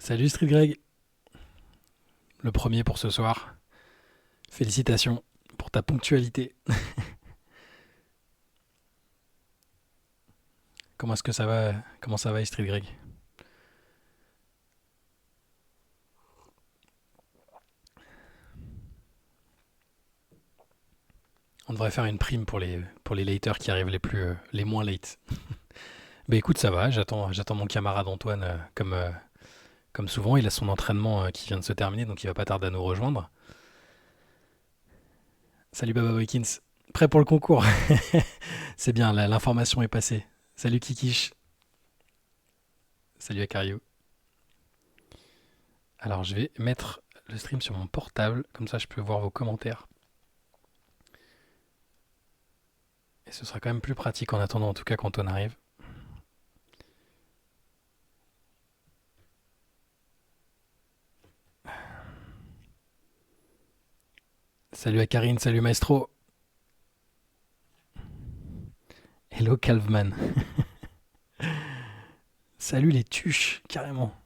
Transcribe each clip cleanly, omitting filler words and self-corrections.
Salut Street Greg, le premier pour ce soir. Félicitations pour ta ponctualité. Comment est-ce que ça va Comment ça va Street Greg? On devrait faire une prime pour les laters qui arrivent les moins late. Bah écoute, ça va, j'attends mon camarade Antoine comme souvent, il a son entraînement qui vient de se terminer donc il va pas tarder à nous rejoindre. Salut Baba Boykins, prêt pour le concours? C'est bien, l'information est passée. Salut Kikish, salut Akario. Alors je vais mettre le stream sur mon portable, comme ça je peux voir vos commentaires. Et ce sera quand même plus pratique en attendant, en tout cas, quand on arrive. Salut à Karine, salut Maestro. Hello Calvman. Salut les tuches, carrément.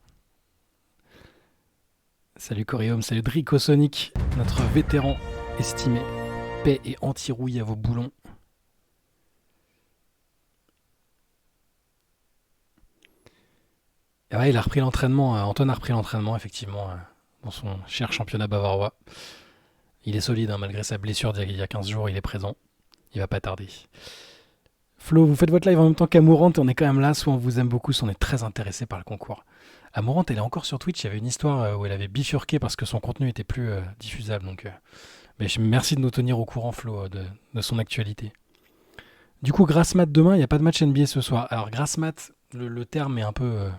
Salut Corium, salut Dricosonic, notre vétéran estimé. Paix et anti-rouille à vos boulons. Et ouais, il a repris l'entraînement, Antoine a repris l'entraînement, effectivement, dans son cher championnat bavarois. Il est solide, hein, malgré sa blessure d'il y a 15 jours, il est présent. Il va pas tarder. Flo, vous faites votre live en même temps qu'Amourante et on est quand même là. Soit on vous aime beaucoup, soit on est très intéressé par le concours. Amourante, elle est encore sur Twitch. Il y avait une histoire où elle avait bifurqué parce que son contenu était plus diffusable. Mais merci de nous tenir au courant, Flo, de son actualité. Du coup, Grassmat demain, il n'y a pas de match NBA ce soir. Alors, Grassmat, le terme est un peu.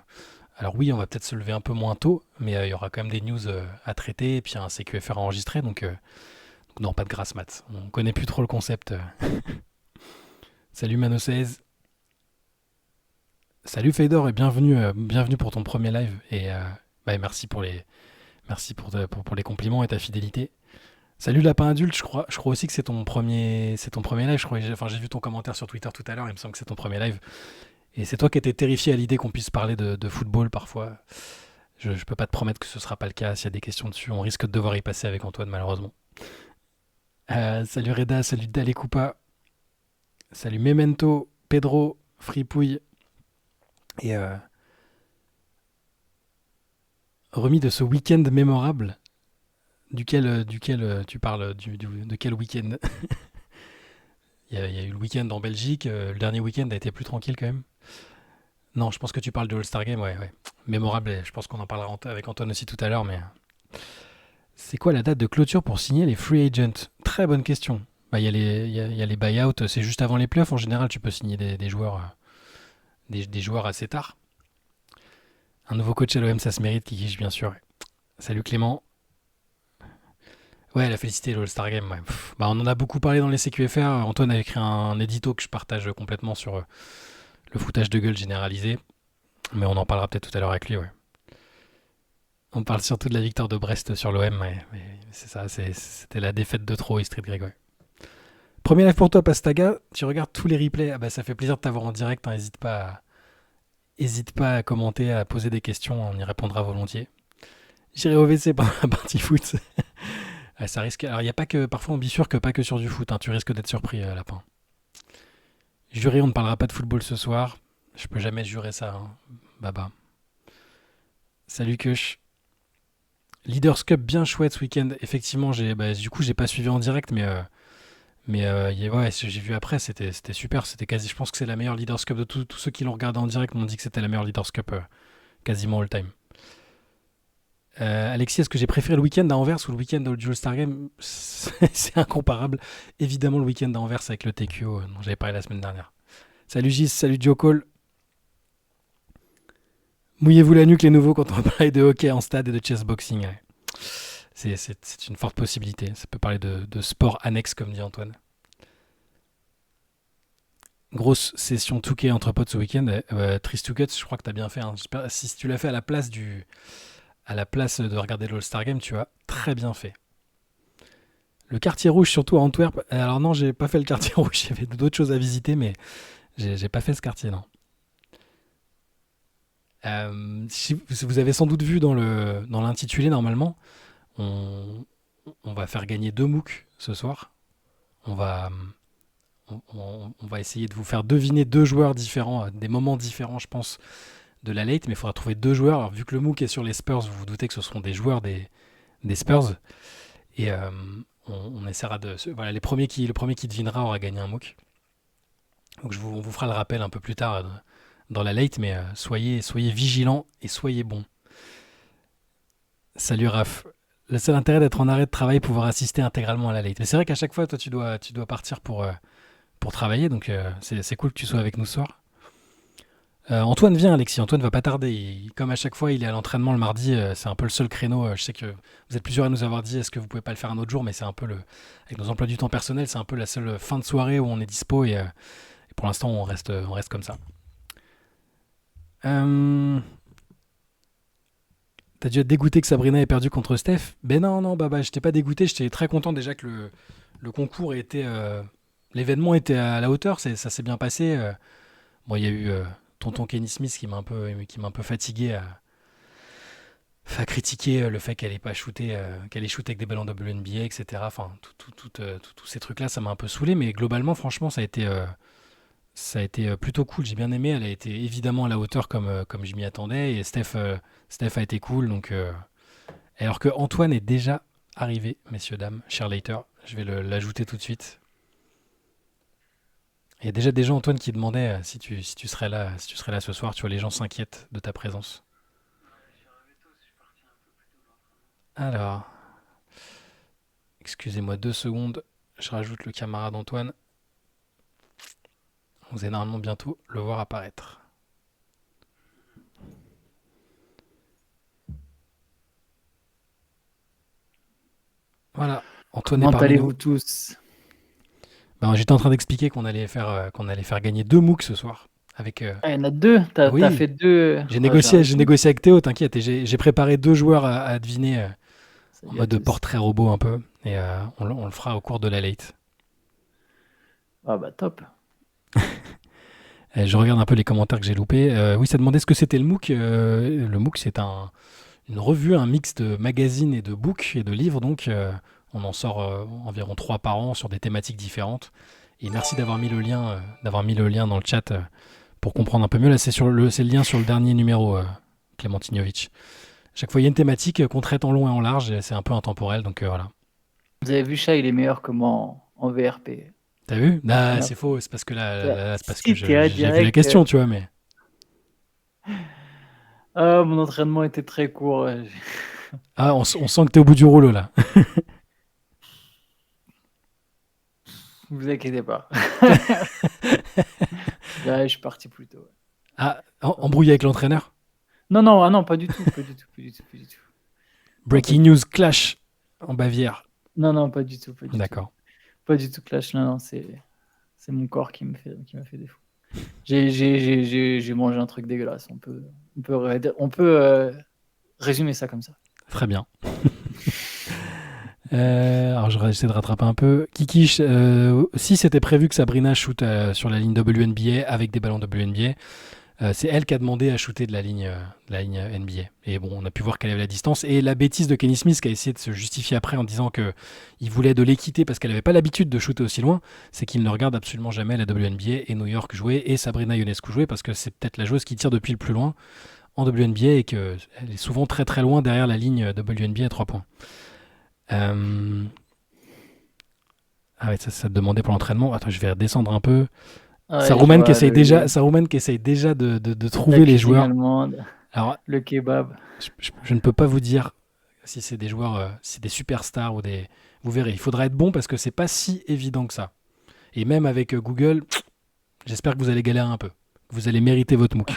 Alors, oui, on va peut-être se lever un peu moins tôt, mais il y aura quand même des news à traiter et puis un CQFR à enregistrer. Donc non, pas de Grassmat. On connaît plus trop le concept. Salut Mano16. Salut Fedor et bienvenue pour ton premier live. Et merci pour les compliments et ta fidélité. Salut Lapin Adulte, je crois aussi que c'est ton premier live. J'ai vu ton commentaire sur Twitter tout à l'heure, il me semble que c'est ton premier live. Et c'est toi qui étais terrifié à l'idée qu'on puisse parler de football parfois. Je peux pas te promettre que ce sera pas le cas. S'il y a des questions dessus, on risque de devoir y passer avec Antoine malheureusement. Salut Reda, salut Dalekupa, salut Memento, Pedro, Fripouille et remis de ce week-end mémorable duquel tu parles de quel week-end? Il y a eu le week-end en Belgique, le dernier week-end a été plus tranquille quand même. Non, je pense que tu parles de All-Star Game, ouais, ouais. Mémorable, et je pense qu'on en parlera avec Antoine aussi tout à l'heure, mais c'est quoi la date de clôture pour signer les free agents? Très bonne question. Bah, il y a les buyouts, c'est juste avant les playoffs. En général, tu peux signer des joueurs, des joueurs assez tard. Un nouveau coach à l'OM, ça se mérite, Kiki, bien sûr. Salut Clément. Ouais, la félicité, l'All-Star Game. Ouais. Bah, on en a beaucoup parlé dans les CQFR. Antoine a écrit un édito que je partage complètement sur le foutage de gueule généralisé. Mais on en parlera peut-être tout à l'heure avec lui, ouais. On parle surtout de la victoire de Brest sur l'OM, ouais, mais c'est ça, c'était la défaite de trop et Street Greg, ouais. Premier live pour toi, Pastaga. Tu regardes tous les replays. Ah bah, ça fait plaisir de t'avoir en direct. Hésite pas à commenter, à poser des questions. On y répondra volontiers. J'irai au WC pendant la partie foot. Ah, ça risque. Alors, il y a pas que. Parfois, on bifurque pas que sur du foot, hein. Tu risques d'être surpris, Lapin. Juré, on ne parlera pas de football ce soir. Je peux jamais jurer ça, hein. Baba. Salut, Kush. Leaders Cup bien chouette ce week-end. Effectivement, du coup, j'ai pas suivi en direct, ouais, j'ai vu après, c'était super. C'était quasi. Je pense que c'est la meilleure Leaders Cup de tous ceux qui l'ont regardé en direct m'ont dit que c'était la meilleure Leaders Cup quasiment all time. Alexis, est-ce que j'ai préféré le week-end à Anvers ou le week-end du All-Star Game? C'est incomparable. Évidemment, le week-end à Anvers avec le TQO dont j'avais parlé la semaine dernière. Salut Gis, salut Joe Cole. Mouillez-vous la nuque les nouveaux quand on va parler de hockey en stade et de chessboxing. Ouais. C'est une forte possibilité. Ça peut parler de sport annexe, comme dit Antoine. Grosse session Touquet entre potes ce week-end. Trist Guts, je crois que t'as bien fait, hein. Si tu l'as fait à la place de regarder l'All-Star Game, tu as très bien fait. Le quartier rouge, surtout à Antwerp. Alors non, j'ai pas fait le quartier rouge. Il y avait d'autres choses à visiter, mais j'ai pas fait ce quartier, non. Si vous avez sans doute vu dans l'intitulé, normalement, on, on va faire gagner 2 MOOC ce soir. On va, on va essayer de vous faire deviner 2 joueurs différents, à des moments différents, je pense, de la late, mais il faudra trouver 2 joueurs. Alors, vu que le MOOC est sur les Spurs, vous vous doutez que ce seront des joueurs des Spurs. Et on essaiera de. Voilà, le premier qui devinera aura gagné un MOOC. Donc on vous fera le rappel un peu plus tard dans la late, mais soyez vigilants et soyez bons. Salut Raph. Le seul intérêt d'être en arrêt de travail, pouvoir assister intégralement à la late. Mais c'est vrai qu'à chaque fois, toi, tu dois partir pour travailler, donc c'est cool que tu sois avec nous ce soir. Antoine vient, Alexis. Antoine va pas tarder. Comme à chaque fois, il est à l'entraînement le mardi. C'est un peu le seul créneau. Je sais que vous êtes plusieurs à nous avoir dit est-ce que vous pouvez pas le faire un autre jour, mais c'est un peu avec nos emplois du temps personnels, c'est un peu la seule fin de soirée où on est dispo et pour l'instant, on reste comme ça. Euh, T'as dû être dégoûté que Sabrina ait perdu contre Steph? Ben non, non, bah, j'étais pas dégoûté. J'étais très content déjà que le concours était. L'événement était à la hauteur. Ça s'est bien passé. Bon, il y a eu tonton Kenny Smith qui m'a un peu fatigué à critiquer le fait qu'elle ait pas shooté, qu'elle ait shooté avec des ballons WNBA, etc. Enfin, tous ces trucs-là, ça m'a un peu saoulé. Mais globalement, franchement, ça a été plutôt cool. J'ai bien aimé. Elle a été évidemment à la hauteur comme je m'y attendais. Et Steph a été cool. Donc, alors que Antoine est déjà arrivé, messieurs, dames, cher Later. Je vais l'ajouter tout de suite. Il y a déjà des gens, Antoine, qui demandaient si tu serais là, si tu serais là ce soir. Tu vois, les gens s'inquiètent de ta présence. Alors, excusez-moi 2 secondes. Je rajoute le camarade Antoine. Vous allez normalement bientôt le voir apparaître. Voilà, Antoine est Comment parmi nous. allez-vous tous? Ben, j'étais en train d'expliquer qu'on allait faire gagner 2 MOOC ce soir. Avec, Ah, il y en a deux. ah T'as oui, fait deux. j'ai Oh, j'ai négocié, j'ai arrêté. négocié avec Théo, t'inquiète. Et j'ai préparé 2 joueurs à deviner en Salut à mode tous. portrait robot un peu. Et on le fera au cours de la late. Ah bah top. Je regarde un peu les commentaires que j'ai loupés. Oui, ça demandait ce que c'était le MOOC. Le MOOC, c'est une revue, un mix de magazines et de books et de livres. Donc, on en sort environ 3 par an sur des thématiques différentes. Et merci d'avoir mis le lien dans le chat pour comprendre un peu mieux. Là, c'est le lien sur le dernier numéro, Clémentignovic. Chaque fois, il y a une thématique qu'on traite en long et en large. Et c'est un peu intemporel. Donc, voilà. Vous avez vu ça, il est meilleur que moi en VRP. T'as vu? Ah, Entraîneur. c'est faux. C'est parce que là, c'est parce que Si, t'es à j'ai vu la direct. question, tu vois. Mais Ah, mon entraînement était très court. on sent que t'es au bout du rouleau là. Vous inquiétez pas. Là, je suis parti plus tôt. Ah, embrouillé avec l'entraîneur. Non, non, ah non, pas du tout, pas du tout, pas du tout, pas du tout. Non, pas Breaking du tout. news clash en Bavière. Non, non, pas du tout, pas du tout. D'accord. Pas du tout clash. Non, non, c'est mon corps qui m'a fait défaut. J'ai mangé un truc dégueulasse. On peut résumer ça comme ça. Très bien. Alors je vais essayer de rattraper un peu. Kiki, si c'était prévu que Sabrina shoot sur la ligne WNBA avec des ballons WNBA, c'est elle qui a demandé à shooter de la ligne NBA. Et bon, on a pu voir qu'elle avait la distance. Et la bêtise de Kenny Smith qui a essayé de se justifier après en disant qu'il voulait de l'équité parce qu'elle n'avait pas l'habitude de shooter aussi loin, c'est qu'il ne regarde absolument jamais la WNBA et New York jouer et Sabrina Ionescu jouer parce que c'est peut-être la joueuse qui tire depuis le plus loin en WNBA et qu'elle est souvent très très loin derrière la ligne WNBA à 3 points. Ah ouais, ça te demandait pour l'entraînement. Attends, je vais redescendre un peu. Ouais, je Sarouman qui vois essaye déjà, Sarouman qui essaye déjà de la trouver les cuisine joueurs. allemande, Alors, le kebab. je ne peux pas vous dire si c'est des joueurs, si c'est des superstars ou des. Vous verrez, il faudra être bon parce que c'est pas si évident que ça. Et même avec Google, j'espère que vous allez galérer un peu. Vous allez mériter votre MOOC.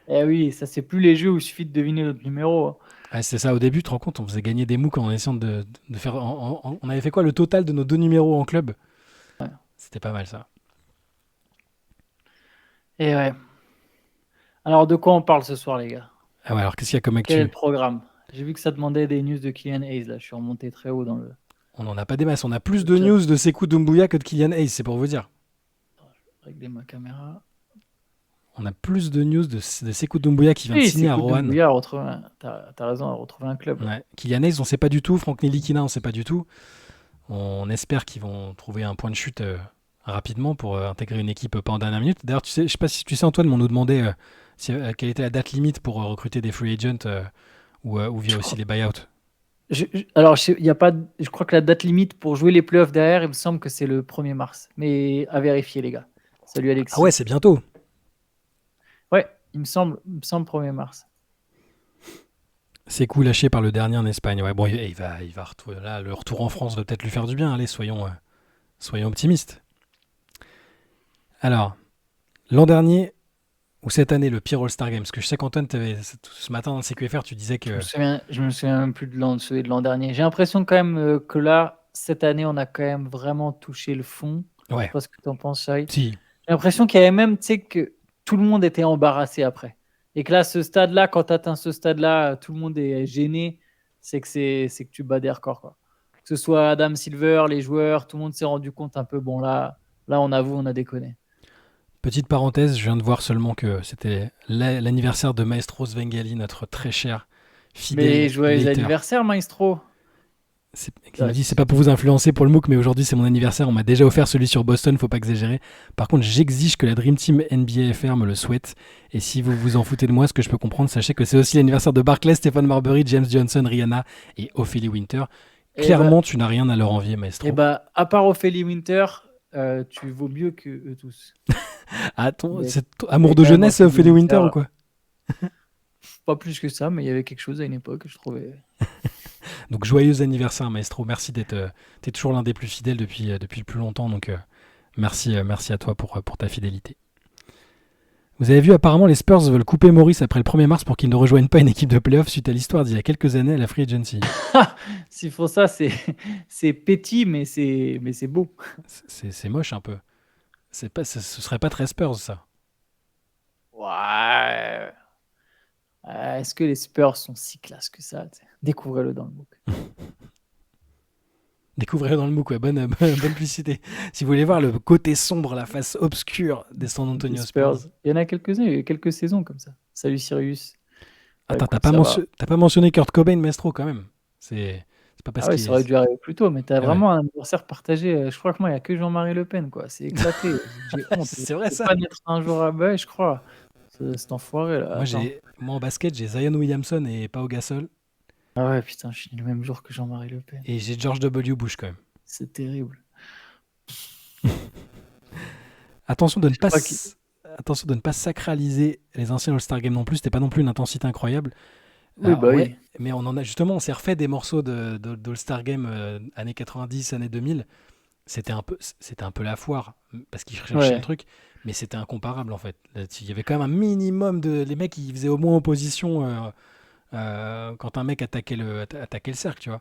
Eh oui, ça c'est plus les jeux où il suffit de deviner notre numéro. Ah, c'est ça, au début, tu te rends compte, on faisait gagner des MOOC en essayant de faire. On avait fait quoi le total de nos 2 numéros en club? Ouais. C'était pas mal ça. Et ouais. Alors de quoi on parle ce soir les gars? Ah ouais, alors qu'est-ce qu'il y a comme Quel est le actu? programme? J'ai vu que ça demandait des news de Kylian Hayes là. Je suis remonté très haut dans le, On n'en a pas des masses. On a plus le de chat. news de Sekou Doumbouya que de Kylian Hayes, c'est pour vous dire. Attends, je vais régler ma caméra. On a plus de news de Sekou Doumbouya qui vient de Oui, signer c'est à cool de Roanne. Bouillard, t'as raison, à retrouver un club. Ouais. Kylian Hayes, on sait pas du tout. Franck Nilikina, on sait pas du tout. On espère qu'ils vont trouver un point de chute rapidement pour intégrer une équipe pas en dernière minute. D'ailleurs, je sais pas si tu sais, Antoine, mais on nous demandait quelle était la date limite pour recruter des free agents ou via Je aussi crois, les buyouts. alors, y a pas, je crois que la date limite pour jouer les playoffs derrière, il me semble que c'est le 1er mars. Mais à vérifier, les gars. Salut Ah ouais, Alexis. c'est bientôt. Ouais, il me semble 1er mars. C'est cool lâché par le dernier en Espagne. Ouais, bon, il va retrouver là. Le retour en France va peut-être lui faire du bien. Allez, soyons optimistes. Alors, l'an dernier ou cette année, le pire All-Star Game. Parce que je sais qu'Antoine, ce matin dans le CQFR, tu disais que. Je me souviens même plus de celui de l'an dernier. J'ai l'impression quand même que là, cette année, on a quand même vraiment touché le fond. Je sais Ouais, pas ce que tu en penses, Shai. si. J'ai l'impression qu'il y avait même, tu sais, que tout le monde était embarrassé après. Et que là, ce stade-là, quand tu atteins ce stade-là, tout le monde est gêné. C'est que tu bats des records, quoi. Que ce soit Adam Silver, les joueurs, tout le monde s'est rendu compte un peu. Bon, là, on avoue, on a déconné. Petite parenthèse, je viens de voir seulement que c'était l'anniversaire de Maestro Svengali, notre très cher, Mais fidèle joyeux later. anniversaire, Maestro. Il me dit c'est pas pour vous influencer pour le MOOC, mais aujourd'hui c'est mon anniversaire. On m'a déjà offert celui sur Boston, faut pas exagérer. Par contre, j'exige que la Dream Team NBA FR me le souhaite. Et si vous vous en foutez de moi, ce que je peux comprendre, sachez que c'est aussi l'anniversaire de Barclay, Stephen Marbury, James Johnson, Rihanna et Ophélie Winter. Et Clairement, tu n'as rien à leur envier, Maestro. Et bah, à part Ophélie Winter, tu vaux mieux que eux tous. Attends, Mais- c'est amour mais de quand même, jeunesse, Ophélie Winter ou quoi? Pas plus que ça, mais il y avait quelque chose à une époque, je trouvais. Donc joyeux anniversaire, Maestro. Merci d'être. T'es toujours l'un des plus fidèles depuis le plus longtemps. Donc merci à toi pour ta fidélité. Vous avez vu, apparemment, les Spurs veulent couper Maurice après le 1er mars pour qu'il ne rejoigne pas une équipe de playoff suite à l'histoire d'il y a quelques années à la Free Agency. S'ils font ça, c'est petit, mais c'est beau. C'est moche un peu. Ce serait pas très Spurs, ça. Ouais. Est-ce que les Spurs sont si classe que ça? Découvrez-le dans le book. Découvrez dans le MOOC, ouais, bonne publicité. Si vous voulez voir le côté sombre, la face obscure des San Antonio Les Spurs. Il y en a quelques-uns, il y a eu quelques saisons comme ça. Salut Sirius. Attends, Écoute, t'as pas mentionné Kurt Cobain, Maestro, quand même. C'est pas parce Ah ouais, qu'il ça aurait dû arriver plus tôt, mais t'as ouais. vraiment un anniversaire partagé. Je crois que moi, il n'y a que Jean-Marie Le Pen, quoi. C'est éclaté. J'ai honte. C'est vrai, Je peux ça. pas naître un jour à Bay, je crois. Cet enfoiré, là. Attends. Moi, en basket, j'ai Zion Williamson et Pau Gasol. Ah ouais, putain, je suis né le même jour que Jean-Marie Le Pen. Et j'ai George W. Bush, quand même. C'est terrible. Attention de ne pas, crois qu'il- attention de ne pas sacraliser les anciens All-Star Games non plus. C'était pas non plus une intensité incroyable. Oui, bah Ouais, oui. mais on s'est refait des morceaux d'All-Star Game années 90, années 2000. C'était un peu la foire parce qu'ils cherchaient Ouais. le truc, mais c'était incomparable en fait. Là, il y avait quand même un minimum les mecs ils faisaient au moins opposition quand un mec attaquait le cercle, tu vois.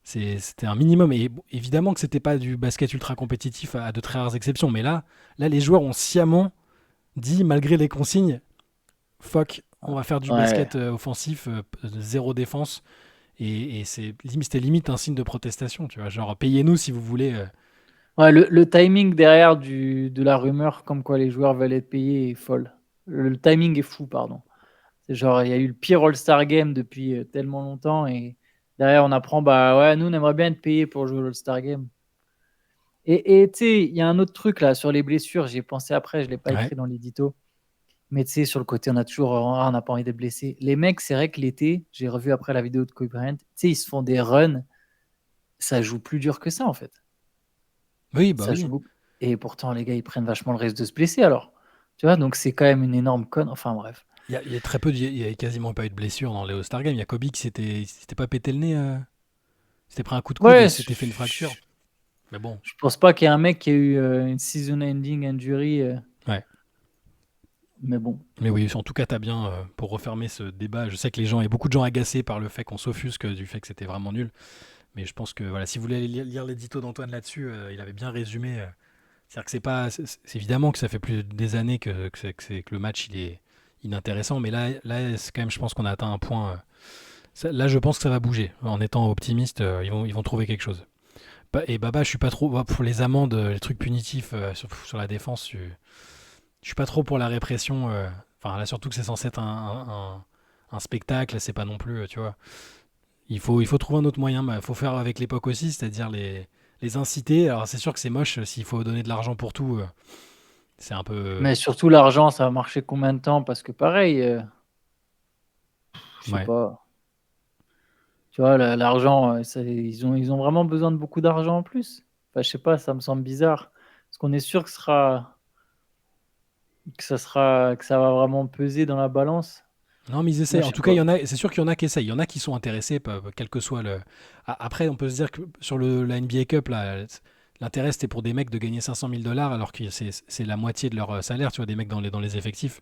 C'était un minimum et bon, évidemment que c'était pas du basket ultra compétitif à de très rares exceptions, mais là les joueurs ont sciemment dit malgré les consignes, fuck, on va faire du Ouais. basket offensif, zéro défense. Et c'était limite un signe de protestation, tu vois. Genre, payez-nous si vous voulez. Ouais, le timing derrière de la rumeur comme quoi les joueurs veulent être payés est folle. Le timing est fou, pardon. C'est genre, il y a eu le pire All-Star Game depuis tellement longtemps et derrière, on apprend, bah ouais, nous, on aimerait bien être payés pour jouer l'All-Star Game. Et tu sais, il y a un autre truc là sur les blessures, j'y ai pensé après, je ne l'ai pas Ouais. écrit dans l'édito. Mais tu sais, sur le côté, on a toujours, on n'a pas envie d'être blessé. Les mecs, c'est vrai que l'été, j'ai revu après la vidéo de Kobe Bryant, tu sais, ils se font des runs, ça joue plus dur que ça en fait. Oui, bah Ça oui. joue beaucoup. Et pourtant, les gars, ils prennent vachement le risque de se blesser alors. Tu vois, donc c'est quand même une énorme conne. Enfin bref. Il y a très peu, il y a quasiment pas eu de blessures dans les All-Star Games. Il y a Kobe qui s'était pas pété le nez, s'était pris un coup de coude Ouais, et s'était fait une fracture. Mais bon, je pense pas qu'il y ait un mec qui a eu une season-ending injury. ouais. Mais bon. Mais oui, en tout cas, t'as bien, pour refermer ce débat, je sais que il y a beaucoup de gens agacés par le fait qu'on s'offusque du fait que c'était vraiment nul. Mais je pense que voilà, si vous voulez aller lire l'édito d'Antoine là-dessus, il avait bien résumé. C'est-à-dire que c'est évidemment que ça fait plus des années que le match il est inintéressant, mais là c'est quand même, je pense qu'on a atteint un point. Là, je pense que ça va bouger. En étant optimiste, ils vont trouver quelque chose. Et Baba, je suis pas trop pour les amendes, les trucs punitifs sur la défense. Je suis pas trop pour la répression. Enfin, là, surtout que c'est censé être un spectacle, c'est pas non plus, tu vois. Il faut trouver un autre moyen. Il faut faire avec l'époque aussi, c'est-à-dire les inciter. Alors, c'est sûr que c'est moche s'il faut donner de l'argent pour tout. C'est un peu. Mais surtout l'argent, ça va marcher combien de temps? Parce que pareil, je sais Ouais. pas. Tu vois, l'argent, ils ont vraiment besoin de beaucoup d'argent en plus. Enfin, je sais pas, ça me semble bizarre. Parce qu'on est sûr que ça va vraiment peser dans la balance. Non, mais ils Moi, essaient. je En sais tout cas, il pas. y en a. C'est sûr qu'il y en a qui essayent. Il y en a qui sont intéressés, quel que soit le. Après, on peut se dire que sur la NBA Cup, là, l'intérêt c'était pour des mecs de gagner 500 000 dollars, alors que c'est la moitié de leur salaire, tu vois, des mecs dans les effectifs.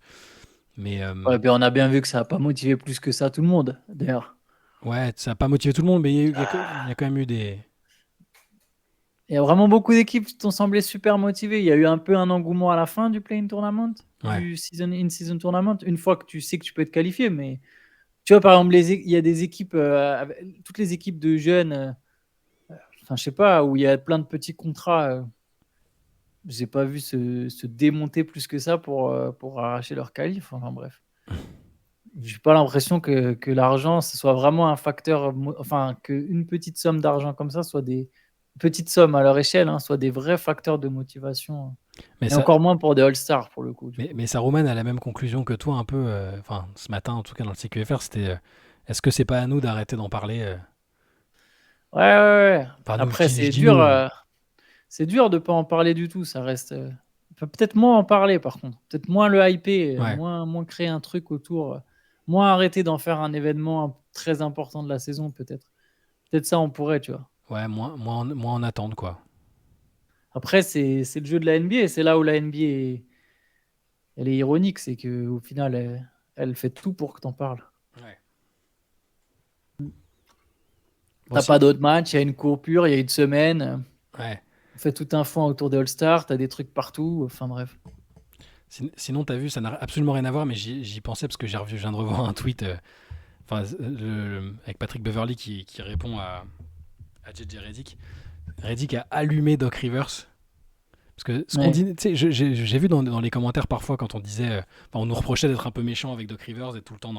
Mais Ouais, puis on a bien vu que ça a pas motivé plus que ça tout le monde, d'ailleurs. ouais, ça n'a pas motivé tout le monde, mais il y a quand même eu des. Il y a vraiment beaucoup d'équipes qui t'ont semblé super motivées. Il y a eu un peu un engouement à la fin du play-in tournament, Ouais. du in-season tournament, une fois que tu sais que tu peux te qualifier. Mais tu vois, par exemple, il y a des équipes, toutes les équipes de jeunes, enfin, je sais pas, où il y a plein de petits contrats. J'ai pas vu se démonter plus que ça pour arracher leur qualif. Enfin, bref. J'ai pas l'impression que l'argent, ce soit vraiment un facteur, enfin, qu'une petite somme d'argent comme ça soit des petites sommes à leur échelle, hein, soit des vrais facteurs de motivation. Mais Et ça, encore moins pour des All-Stars, pour le coup, du coup. mais Saruman a la même conclusion que toi, un peu. Enfin, ce matin, en tout cas, dans le CQFR, c'était. Est-ce que c'est pas à nous d'arrêter d'en parler Ouais, ouais, ouais. Enfin, nous, Après, je dis nous. c'est dur de pas en parler du tout. Ça reste. Enfin, peut-être moins en parler, par contre. Peut-être moins le hyper, Ouais. moins créer un truc autour, moins arrêter d'en faire un événement très important de la saison, peut-être. Peut-être ça, on pourrait, tu vois. Ouais, moins en attendre, quoi. Après, c'est le jeu de la NBA, et c'est là où la NBA elle est ironique, c'est qu'au final, elle fait tout pour que t'en parles. Ouais. Bon, T'as pas d'autres matchs, il y a une coupure, il y a une semaine, ouais. on fait tout un foin autour des All-Stars, t'as des trucs partout, enfin bref. Sinon, t'as vu, ça n'a absolument rien à voir, mais j'y pensais parce que je viens de revoir un tweet enfin, avec Patrick Beverly qui répond à JJ Redick. Redick a allumé Doc Rivers. Parce que ce qu'on Ouais. dit, tu sais, j'ai vu dans les commentaires parfois quand on disait, enfin, on nous reprochait d'être un peu méchant avec Doc Rivers et tout le temps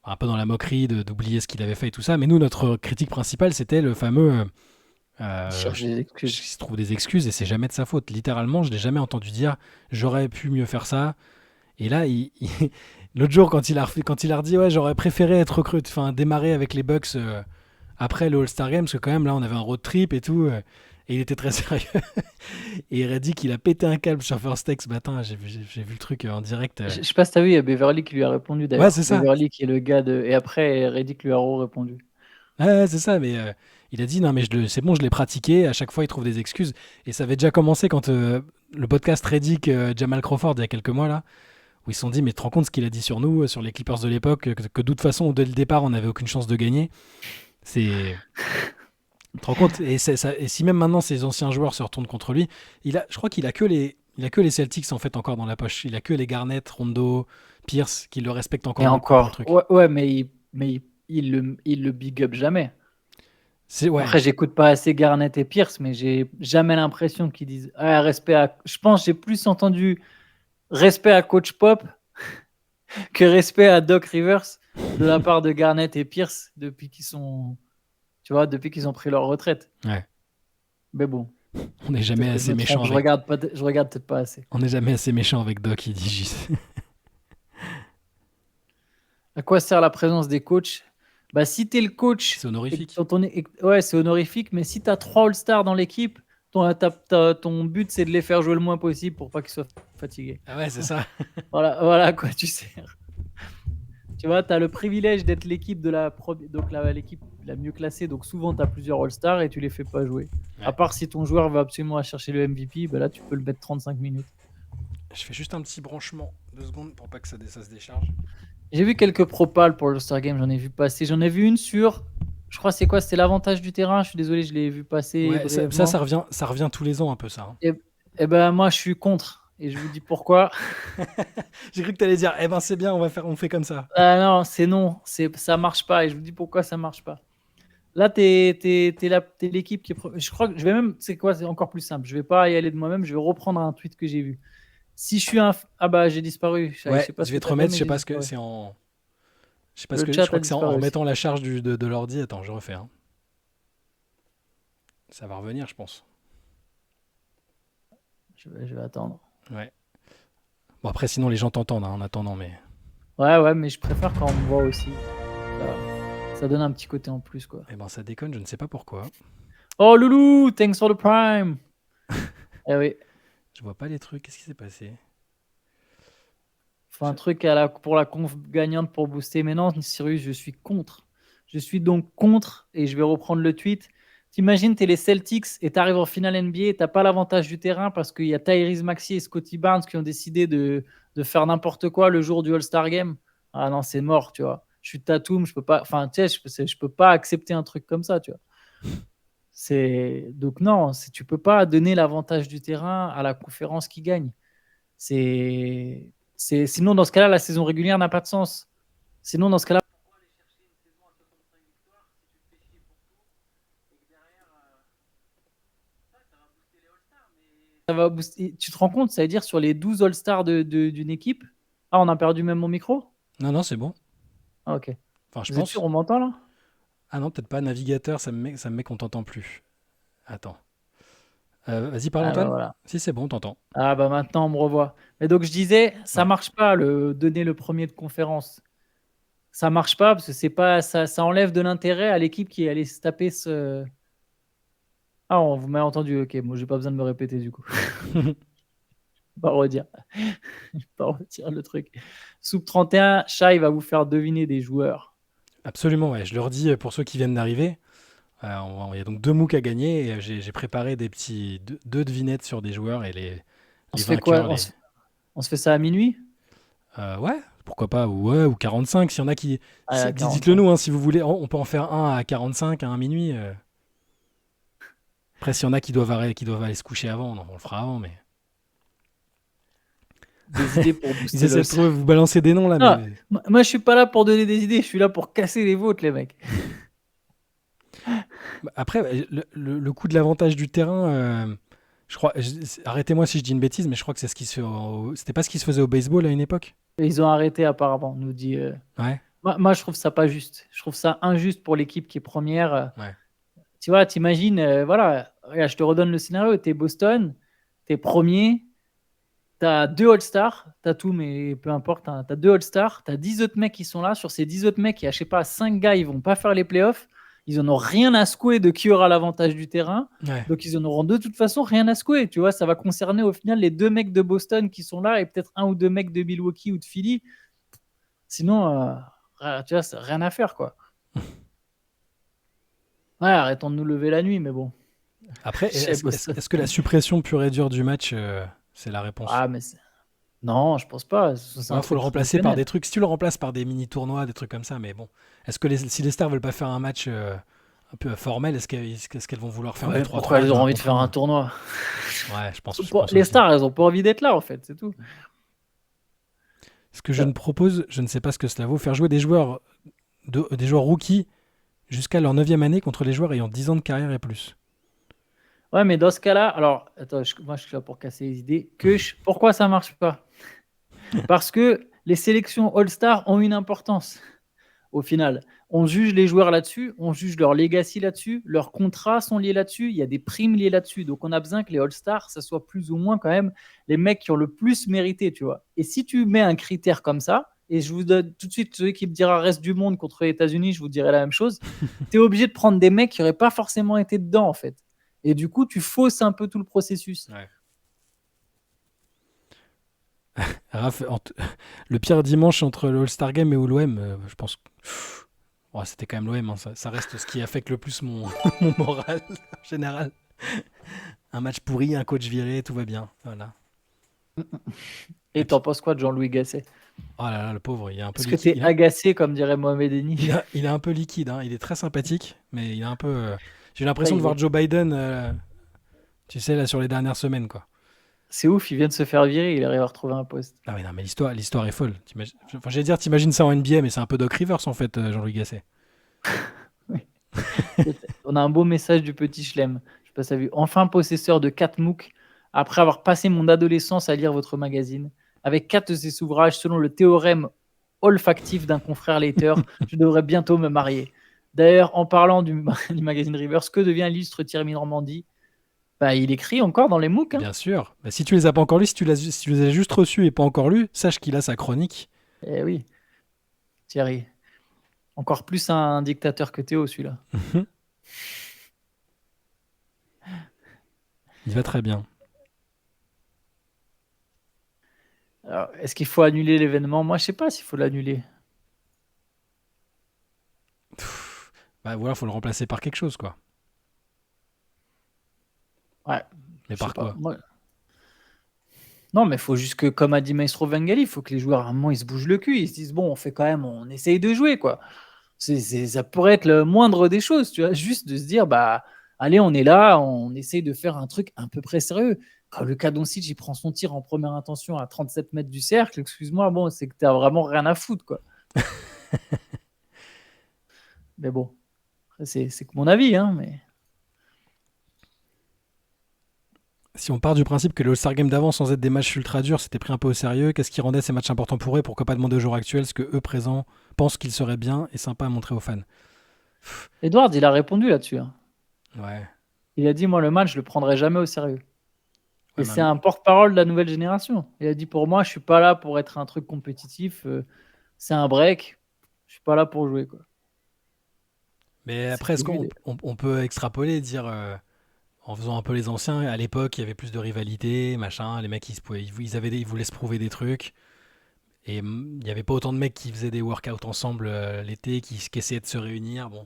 un peu dans la moquerie, d'oublier ce qu'il avait fait et tout ça. Mais nous, notre critique principale, c'était le fameux, Il cherche des excuses. il se trouve des excuses et c'est jamais de sa faute. Littéralement, je l'ai jamais entendu dire, j'aurais pu mieux faire ça. Et là, l'autre jour, quand il a redit, ouais, j'aurais préféré être recruté, enfin, démarrer avec les Bucks après le All-Star Game, parce que quand même, là, on avait un road trip et tout. Et il était très sérieux. Et il a dit qu'il a pété un câble sur First Take ce matin. J'ai vu le truc en direct. Je sais pas si t'as vu, il y a Beverly qui lui a répondu Ouais, d'ailleurs. c'est ça. Beverly qui est le gars de. Et après, Reddick lui a répondu. Ouais, c'est ça. Mais il a dit, non, mais c'est bon, je l'ai pratiqué. À chaque fois, il trouve des excuses. Et ça avait déjà commencé quand le podcast Reddick Jamal Crawford, il y a quelques mois, là, où ils se sont dit, mais tu te rends compte ce qu'il a dit sur nous, sur les Clippers de l'époque, que de toute façon, dès le départ, on n'avait aucune chance de gagner. C'est. Tu te rends compte et si même maintenant ces anciens joueurs se retournent contre lui, je crois qu'il a que les Celtics en fait encore dans la poche. Il a que les Garnett, Rondo, Pierce qui le respectent Et encore beaucoup pour le encore. truc. Ouais, ouais, il le big up jamais. C'est ouais, Après, j'écoute pas assez Garnett et Pierce, mais j'ai jamais l'impression qu'ils disent ah, respect à. Je pense que j'ai plus entendu respect à Coach Pop que respect à Doc Rivers de la part de Garnett et Pierce depuis qu'ils sont, tu vois, depuis qu'ils ont pris leur retraite. ouais. Mais bon, On n'est jamais peut-être que je assez me méchant trompe. avec. Je regarde peut-être pas assez. On n'est jamais assez méchant avec Doc. Il dit juste. À quoi sert la présence des coachs? Bah, si tu es le coach, C'est honorifique. ouais, c'est honorifique, mais si tu as 3 All-Stars dans l'équipe, ton but, c'est de les faire jouer le moins possible pour pas qu'ils soient fatigués. Ah ouais, c'est ça. Voilà à quoi tu sers. Tu vois, tu as le privilège d'être l'équipe donc l'équipe la mieux classée, donc souvent tu as plusieurs All-Stars et tu les fais pas jouer. Ouais. À part si ton joueur va absolument chercher le MVP, bah là tu peux le mettre 35 minutes. Je fais juste un petit branchement 2 secondes pour pas que ça se décharge. J'ai vu quelques propals pour l'All-Star Game, j'en ai vu passer. J'en ai vu une sur, je crois c'est quoi? C'était l'avantage du terrain. Je suis désolé, je l'ai vu passer Ouais, brièvement. ça revient tous les ans un peu ça. Hein. Et ben moi je suis contre et je vous dis pourquoi. J'ai cru que t'allais dire, eh ben c'est bien, on fait comme ça. Ah non, ça marche pas et je vous dis pourquoi ça marche pas. Là t'es l'équipe qui est je crois que je vais même, c'est quoi, c'est encore plus simple. Je vais pas y aller de moi-même, je vais reprendre un tweet que j'ai vu. Si je suis un. Ah bah, j'ai disparu. Je Ouais, sais pas je ce vais que te t'as fait, remettre, je mais sais j'ai pas ce que disparu. c'est en. Je sais pas ce Le que. Je chat crois a que c'est en disparu aussi. remettant la charge de l'ordi. Attends, je refais. Hein. Ça va revenir, je pense. Je vais attendre. Ouais. Bon, après, sinon, les gens t'entendent hein, en attendant, mais. Ouais, mais je préfère quand on me voit aussi. Ça donne un petit côté en plus, quoi. Eh ben, ça déconne, je ne sais pas pourquoi. Oh, Loulou, thanks for the prime. Eh oui. Je vois pas les trucs. Qu'est-ce qui s'est passé? Faut un truc pour la conf gagnante pour booster. Mais non, Cyrus, je suis contre. Je suis donc contre, et je vais reprendre le tweet. T'imagines, t'es les Celtics et t'arrives en finale NBA et t'as pas l'avantage du terrain parce qu'il y a Tyrese Maxey et Scotty Barnes qui ont décidé de faire n'importe quoi le jour du All-Star Game. Ah non, c'est mort, tu vois. Je suis Tatum, je peux pas. Enfin, tu sais, je peux pas accepter un truc comme ça, tu vois. Donc non, tu peux pas donner l'avantage du terrain à la conférence qui gagne. Sinon, dans ce cas-là, la saison régulière n'a pas de sens. Sinon, dans ce cas-là, ça va booster. Tu te rends compte, ça veut dire sur les 12 All-Stars d'une équipe. Ah, on a perdu même mon micro. Non, c'est bon. Ah, ok. Enfin, je Vous êtes sûr, pense. on m'entend là? Ah non, peut-être pas. Navigateur, ça me met qu'on t'entend plus. Attends. Vas-y, parle, Ah bah Antoine. voilà. Si, c'est bon, t'entends. Ah bah maintenant on me revoit. Mais donc je disais, ça Ouais. marche pas donner le premier de conférence. Ça marche pas parce que c'est pas ça enlève de l'intérêt à l'équipe qui est allée se taper ce. Ah, on vous m'a entendu. Ok, moi j'ai pas besoin de me répéter du coup. Pas redire. Pas redire le truc. Soupe 31, Shai va vous faire deviner des joueurs. Absolument, ouais. Je leur dis, pour ceux qui viennent d'arriver, il y a donc 2 MOOC à gagner. Et j'ai préparé des petits deux devinettes sur des joueurs et On les se fait quoi? vainqueurs, On se fait ça à minuit? Ouais, pourquoi pas, ou 45, s'il y en a qui. Ah, à Dites-le 45. nous, hein, si vous voulez. On peut en faire un à 45, un à minuit. Après, s'il y en a qui doivent aller se coucher avant, on le fera avant, mais. Des idées pour Ils booster essaient de l'os. trouver, vous balancer des noms là, Ah, mais. moi je suis pas là pour donner des idées, je suis là pour casser les vôtres, les mecs. Après, le coup de l'avantage du terrain, je crois. Arrêtez-moi si je dis une bêtise, mais je crois que c'est ce qui se fait. C'était pas ce qui se faisait au baseball à une époque? Et ils ont arrêté apparemment, nous dit. Ouais, Moi, je trouve ça pas juste. Je trouve ça injuste pour l'équipe qui est première. ouais. Tu vois, t'imagines, voilà, regarde, je te redonne le scénario. T'es Boston, t'es premier, t'as deux All-Stars, t'as tout, mais peu importe. T'as deux All-Stars, t'as 10 autres mecs qui sont là. Sur ces 10 autres mecs, il y a, je sais pas, 5 gars, ils vont pas faire les playoffs. Ils en ont rien à secouer de qui aura l'avantage du terrain. Ouais. Donc, ils en auront de toute façon rien à secouer. Tu vois, ça va concerner au final les deux mecs de Boston qui sont là et peut-être un ou deux mecs de Milwaukee ou de Philly. Sinon, tu vois, c'est rien à faire, quoi. Ouais, arrêtons de nous lever la nuit, mais bon. Après, Chez Boston. est-ce que la suppression pure et dure du match, c'est la réponse? Ah, non, je pense pas. C'est un Ouais, faut truc le remplacer par des traditionnel. trucs. Si tu le remplaces par des mini-tournois, des trucs comme ça, mais bon. Est-ce que si les stars veulent pas faire un match un peu formel, est-ce qu'elles vont vouloir faire Ouais, deux trois pourquoi tournois elles de auront un envie de contre faire un un? tournoi? Ouais, je pense Les aussi. stars, elles ont pas envie d'être là, en fait, c'est tout. Ce que je ne propose, je ne sais pas ce que cela vaut, faire jouer des joueurs rookies jusqu'à leur 9e année contre les joueurs ayant 10 ans de carrière et plus. Ouais, mais dans ce cas-là, alors, attends, moi je suis là pour casser les idées. Pourquoi ça marche pas? Parce que les sélections All-Star ont une importance. Au final, on juge les joueurs là-dessus, on juge leur legacy là-dessus, leurs contrats sont liés là-dessus, il y a des primes liées là-dessus. Donc on a besoin que les All-Stars, ça soit plus ou moins quand même les mecs qui ont le plus mérité, tu vois. Et si tu mets un critère comme ça, et je vous donne tout de suite celui qui me dira reste du monde contre les États-Unis, je vous dirai la même chose, tu es obligé de prendre des mecs qui n'auraient pas forcément été dedans, en fait. Et du coup, tu fausses un peu tout le processus. Ouais. Raph, le pire dimanche entre le All-Star Game et l'OM, je pense que ouais, c'était quand même l'OM. Hein, ça reste ce qui affecte le plus mon, mon moral en général. Un match pourri, un coach viré, tout va bien. Voilà. Et Et puis, t'en penses quoi de Jean-Louis Gasset? oh là là, le pauvre, il est un peu Est-ce que liquide. t'es agacé, comme dirait Mohamed Eni? Il est un peu liquide. Hein. Il est très sympathique, mais il est un peu. J'ai Après, l'impression de voir Joe Biden, tu sais, là, sur les dernières semaines, quoi. c'est ouf, il vient de se faire virer, il arrive à retrouver un poste. Ah mais non, mais l'histoire est folle. Enfin, j'allais dire, t'imagines ça en NBA, mais c'est un peu Doc Rivers, en fait, Jean-Louis Gasset. Oui. On a un beau message du petit Chelem. Je sais pas si t'as vu. Enfin possesseur de 4 MOOC, après avoir passé mon adolescence à lire votre magazine. Avec 4 de ces ouvrages, selon le théorème olfactif d'un confrère lecteur, je devrais bientôt me marier. D'ailleurs, en parlant du magazine Reverse, que devient l'illustre Thierry Normandie? Bah, il écrit encore dans les MOOC. Bien sûr. Bah, si tu les as pas encore lus, si tu les as juste reçus et pas encore lus, sache qu'il a sa chronique. Eh oui, Thierry. Encore plus un dictateur que Théo, celui-là. Il va très bien. Alors, est-ce qu'il faut annuler l'événement? Moi, je sais pas s'il faut l'annuler. Bah voilà, faut le remplacer par quelque chose, quoi. Ouais, Mais je sais par pas. quoi? Non, mais il faut juste que, comme a dit Maestro Vengali, il faut que les joueurs, à un moment, ils se bougent le cul. Ils se disent, bon, on fait quand même, on essaye de jouer, quoi. Ça pourrait être le moindre des choses, tu vois. Juste de se dire, bah, allez, on est là, on essaye de faire un truc à peu près sérieux. Quand le Doncic, il prend son tir en première intention à 37 mètres du cercle, excuse-moi, bon, c'est que t'as vraiment rien à foutre, quoi. Mais bon, c'est que mon avis, hein, mais... Si on part du principe que le All-Star Game d'avant, sans être des matchs ultra durs, c'était pris un peu au sérieux, qu'est-ce qui rendait ces matchs importants pour eux? Pourquoi pas demander aux joueurs actuels ce que eux présents pensent qu'il serait bien et sympa à montrer aux fans? Edward, il a répondu là-dessus, hein. Ouais. Il a dit, moi, le match, je le prendrai jamais au sérieux. Ouais, Et c'est un porte-parole de la nouvelle génération. Il a dit, pour moi, je suis pas là pour être un truc compétitif. C'est un break. Je suis pas là pour jouer, quoi. mais C'est après, que est-ce lui, qu'on on peut extrapoler, dire en faisant un peu les anciens, à l'époque, il y avait plus de rivalité, machin, les mecs ils voulaient se prouver des trucs. Et il n'y avait pas autant de mecs qui faisaient des workouts ensemble l'été, qui essayaient de se réunir. Bon,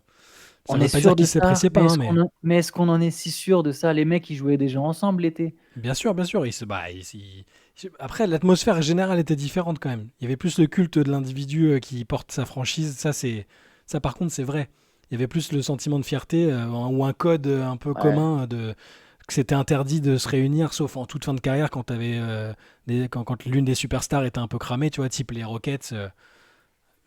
ça on ne est veut pas dire sûr de qu'ils ça, s'appréciaient pas, hein, mais mais est-ce qu'on en est si sûr de ça? Les mecs, ils jouaient déjà ensemble l'été. bien sûr, après, l'atmosphère générale était différente quand même. Il y avait plus le culte de l'individu qui porte sa franchise. Ça par contre, c'est vrai. Il y avait plus le sentiment de fierté ou un code un peu Ouais. commun que c'était interdit de se réunir, sauf en toute fin de carrière quand l'une des superstars était un peu cramée, tu vois, type les Rockets.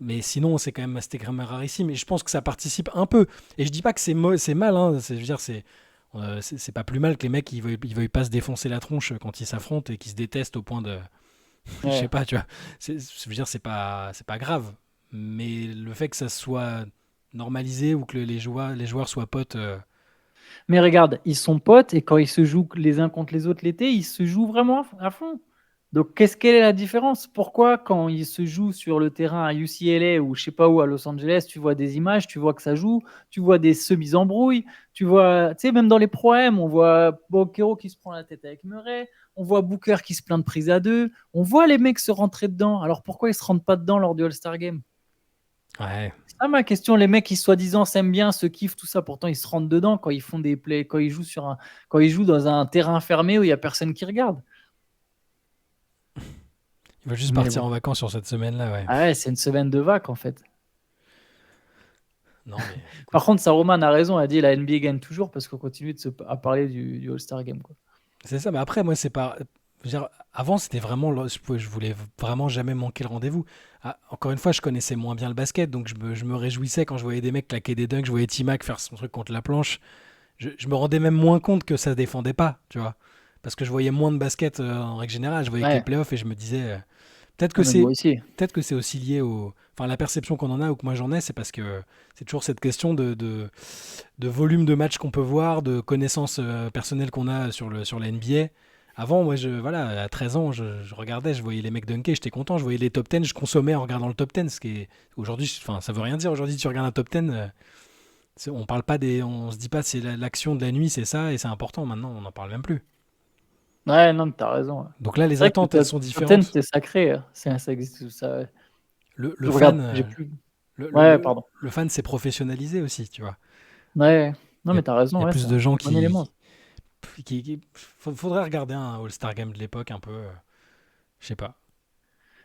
Mais sinon, c'était quand même rarissime. Et je pense que ça participe un peu. Et je dis pas que c'est mal. Hein. Je veux dire, c'est pas plus mal que les mecs ils veuillent pas se défoncer la tronche quand ils s'affrontent et qu'ils se détestent au point de, je sais Ouais. pas, tu vois. Je veux dire, c'est pas grave. Mais le fait que ça soit normalisé ou que les joueurs soient potes, Mais regarde, ils sont potes et quand ils se jouent les uns contre les autres l'été, ils se jouent vraiment à fond. Donc, quelle est la différence? Pourquoi, quand ils se jouent sur le terrain à UCLA ou je sais pas où à Los Angeles, tu vois des images, tu vois que ça joue, tu vois des semis-embrouilles, tu vois, tu sais, même dans les pro-am, on voit Bokero qui se prend la tête avec Murray, on voit Booker qui se plaint de prise à deux, on voit les mecs se rentrer dedans. Alors pourquoi ils se rentrent pas dedans lors du All-Star Game? ouais. C'est ça ma question. Les mecs qui soi-disant s'aiment bien, se kiffent, tout ça, pourtant ils se rentrent dedans quand ils font des plays, quand ils jouent dans un terrain fermé où il y a personne qui regarde. Ils veulent juste Mais partir bon. en vacances sur cette semaine-là, ouais. Ah ouais, c'est une semaine de vac en fait. Non, mais Par écoute, contre, Saruman a raison, a dit la NBA gagne toujours parce qu'on continue à parler du All-Star Game, quoi. c'est ça. Mais après, moi, c'est pas. Je veux dire, avant, c'était vraiment. Je voulais vraiment jamais manquer le rendez-vous. Ah, encore une fois, je connaissais moins bien le basket, donc je me réjouissais quand je voyais des mecs claquer des dunks, je voyais T-Mac faire son truc contre la planche. Je me rendais même moins compte que ça se défendait pas, tu vois. Parce que je voyais moins de basket en règle générale. Je voyais que les Ouais, playoffs et je me disais. Peut-être que non, mais moi c'est. aussi. Peut-être que c'est aussi lié au. Enfin, la perception qu'on en a ou que moi j'en ai, c'est parce que c'est toujours cette question de volume de match qu'on peut voir, de connaissances personnelles qu'on a sur la NBA. Avant, moi, voilà, à 13 ans, je regardais, je voyais les mecs dunker, j'étais content, je voyais les top 10, je consommais en regardant le top 10, ce qui est aujourd'hui, enfin, ça veut rien dire. Aujourd'hui, tu regardes un top 10, on parle pas on se dit pas c'est l'action de la nuit, c'est ça, et c'est important. Maintenant, on n'en parle même plus. Ouais, non, mais t'as raison, ouais. Donc là, les C'est vrai que attentes, elles sont top 10, différentes. c'est sacré, hein. Ça existe, ça. Le Je regarde, fan, j'ai plus. le, le, Ouais, le, pardon. le fan s'est professionnalisé aussi, tu vois. Ouais, non, Il y a, mais t'as il raison, y a ouais, plus c'est de un gens bon élément. faudrait regarder un All-Star Game de l'époque un peu. Je sais pas.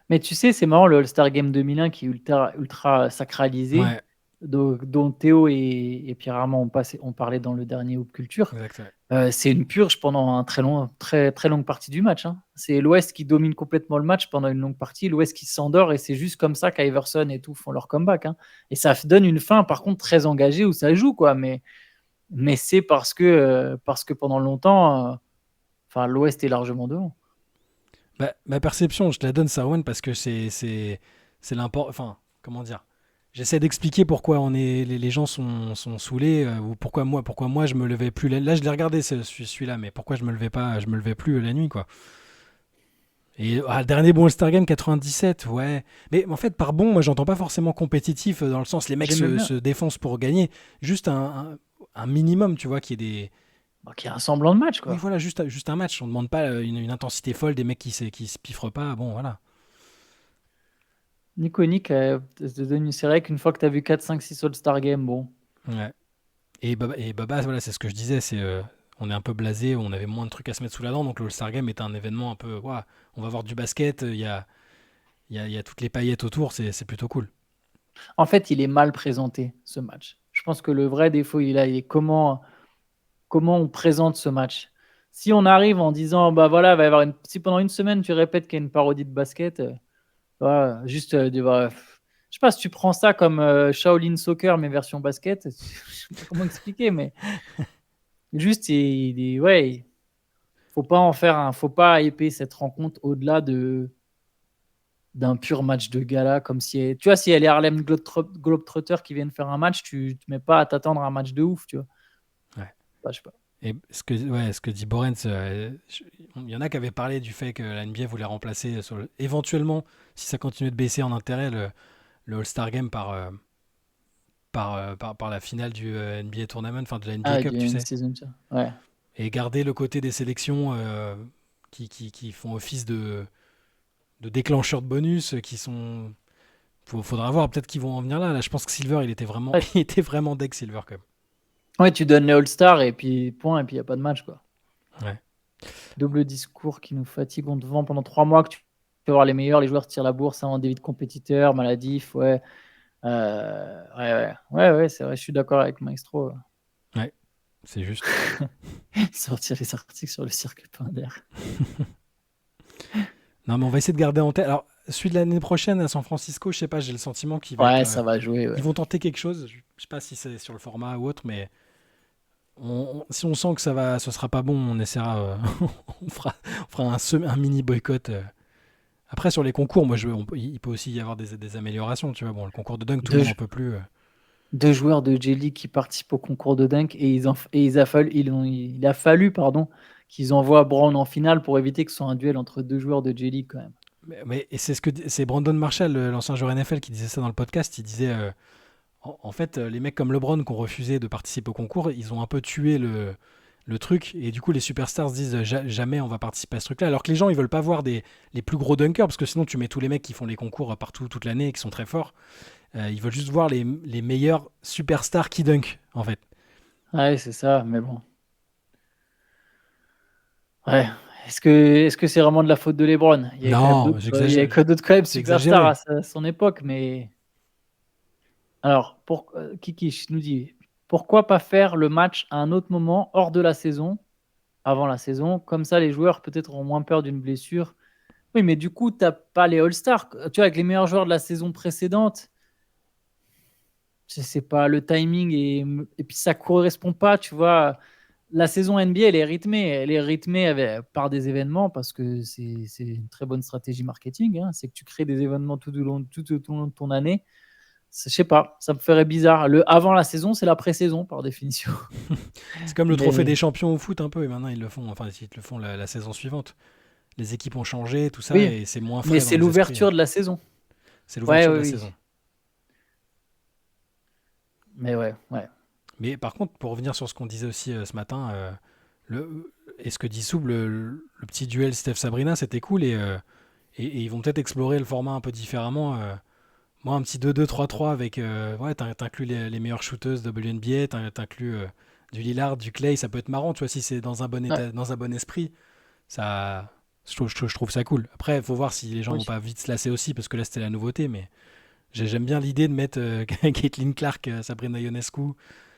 Mais tu sais, c'est marrant, le All-Star Game 2001 qui est ultra sacralisé, Ouais, dont Théo et Pierre Armand ont parlé dans le dernier Hoop Culture. exact. Ouais. C'est une purge pendant un très longue partie du match, hein. C'est l'Ouest qui domine complètement le match pendant une longue partie, l'Ouest qui s'endort, et c'est juste comme ça qu'Iverson et tout font leur comeback, hein. Et ça donne une fin, par contre, très engagée où ça joue, quoi. Mais c'est parce que pendant longtemps, Enfin, l'Ouest est largement devant. Bah, ma perception, je te la donne, Sarwan, parce que c'est l'import. Enfin, comment dire? J'essaie d'expliquer pourquoi les gens sont saoulés, ou pourquoi moi je me levais plus. Là, je l'ai regardé celui-là, mais pourquoi je me levais plus la nuit, quoi. Et le dernier bon All-Star Game 97, ouais. Mais en fait, par bon, moi j'entends pas forcément compétitif, dans le sens les mecs J'aimais bien. se défoncent pour gagner. Juste un minimum, tu vois, qui est des. Bah, qu'il y a un semblant de match, Oui, quoi. voilà, juste un match. On demande pas une intensité folle, des mecs qui se piffrent pas. Bon, voilà. Nico Nick, c'est vrai qu'une fois que tu as vu 4, 5, 6 All-Star Games, bon. Ouais. Et Baba, voilà, c'est ce que je disais, on est un peu blasé, on avait moins de trucs à se mettre sous la dent, donc le All-Star Game est un événement un peu, ouah, on va voir du basket, il y a toutes les paillettes autour, c'est plutôt cool. En fait, il est mal présenté, ce match. Je pense que le vrai défaut, il est comment on présente ce match. Si on arrive en disant, bah voilà, va y avoir si pendant une semaine tu répètes qu'il y a une parodie de basket, voilà, juste, je sais pas si tu prends ça comme Shaolin Soccer mais version basket, je sais pas comment expliquer, mais juste, ouais, faut pas hyper cette rencontre au-delà d'un pur match de gala, comme si, tu vois, si elle est Harlem Globetrotters qui viennent faire un match, tu te mets pas à t'attendre à un match de ouf, tu vois. Ouais. Bah, je sais pas. Et ce que dit Borens, il y en a qui avaient parlé du fait que la NBA voulait remplacer, éventuellement, si ça continuait de baisser en intérêt, le All-Star Game par la finale du NBA Tournament, enfin de la NBA Ah, Cup, du tu end sais. season, ça. Ouais. Et garder le côté des sélections qui font office de déclencheurs de bonus, qui sont. Faudra voir, peut-être qu'ils vont en venir là. Là, je pense que Silver, Ouais, il était vraiment deck Silver quand ouais, tu donnes les All-Stars et puis point, et puis il n'y a pas de match, quoi. même. Ouais. Double discours qui nous fatigue. On te vend pendant 3 mois que tu peux voir les meilleurs, les joueurs tirent la bourse en débit de compétiteur, maladif, ouais. Ouais, c'est vrai, je suis d'accord avec Maestro. Ouais, c'est juste. Sortir les articles sur le circuit Pinder. Non, mais on va essayer de garder en tête. Alors, celui de l'année prochaine à San Francisco, je sais pas, j'ai le sentiment qu'il va être. Ouais, ça va jouer, Ils ouais. vont tenter quelque chose. Je sais pas si c'est sur le format ou autre, mais si on sent que ce sera pas bon, on essaiera. On fera un mini boycott. Après, sur les concours, il peut aussi y avoir des améliorations, tu vois. Bon, le concours de dunk, tout le monde Deux, en peut plus. deux joueurs de J-League qui participent au concours de dunk et il a fallu pardon, qu'ils envoient Brown en finale pour éviter que ce soit un duel entre deux joueurs de J-League quand même. Et c'est Brandon Marshall, l'ancien joueur NFL, qui disait ça dans le podcast. Il disait, en fait, les mecs comme LeBron qui ont refusé de participer au concours, ils ont un peu tué le truc. Et du coup, les superstars se disent jamais on va participer à ce truc-là. Alors que les gens, ils veulent pas voir les plus gros dunkers, parce que sinon, tu mets tous les mecs qui font les concours partout toute l'année et qui sont très forts. Ils veulent juste voir les meilleurs superstars qui dunk, en fait. Ouais, c'est ça, mais bon. Ouais. Est-ce que c'est vraiment de la faute de LeBron? Non, Il y avait j'exagère. que d'autres quand même C'est superstars exagéré. à son époque, mais alors Kiki nous dit pourquoi pas faire le match à un autre moment hors de la saison, avant la saison, comme ça les joueurs peut-être auront moins peur d'une blessure. Oui, mais du coup, t'as pas les All-Stars. Tu vois, avec les meilleurs joueurs de la saison précédente, je sais pas, le timing et puis ça correspond pas, tu vois. La saison NBA, elle est rythmée par des événements parce que c'est une très bonne stratégie marketing, hein. C'est que tu crées des événements tout au long de ton année. Je sais pas, ça me ferait bizarre. Le avant la saison, c'est la pré-saison par définition. C'est comme le trophée des Mais champions au foot un peu, et maintenant ils le font, enfin ils le font la saison suivante. Les équipes ont changé, tout ça, oui, et c'est moins mais frais dans c'est les esprits. l'ouverture de la saison. C'est Ouais, l'ouverture de oui, la oui. saison. Mais ouais, ouais. Mais par contre, pour revenir sur ce qu'on disait aussi ce matin, et ce que dit Soub, le petit duel Steph-Sabrina, c'était cool, et ils vont peut-être explorer le format un peu différemment. Moi, un petit 2-2-3-3 avec. Ouais, t'inclus les meilleures shooteuses de WNBA, t'inclus du Lillard, du Clay, ça peut être marrant, tu vois, si c'est dans un bon Ouais, état, dans un bon esprit. Ça, je trouve ça cool. Après, il faut voir si les gens vont oui. pas vite se lasser aussi, parce que là, c'était la nouveauté, mais j'aime bien l'idée de mettre Caitlin Clark, Sabrina Ionescu,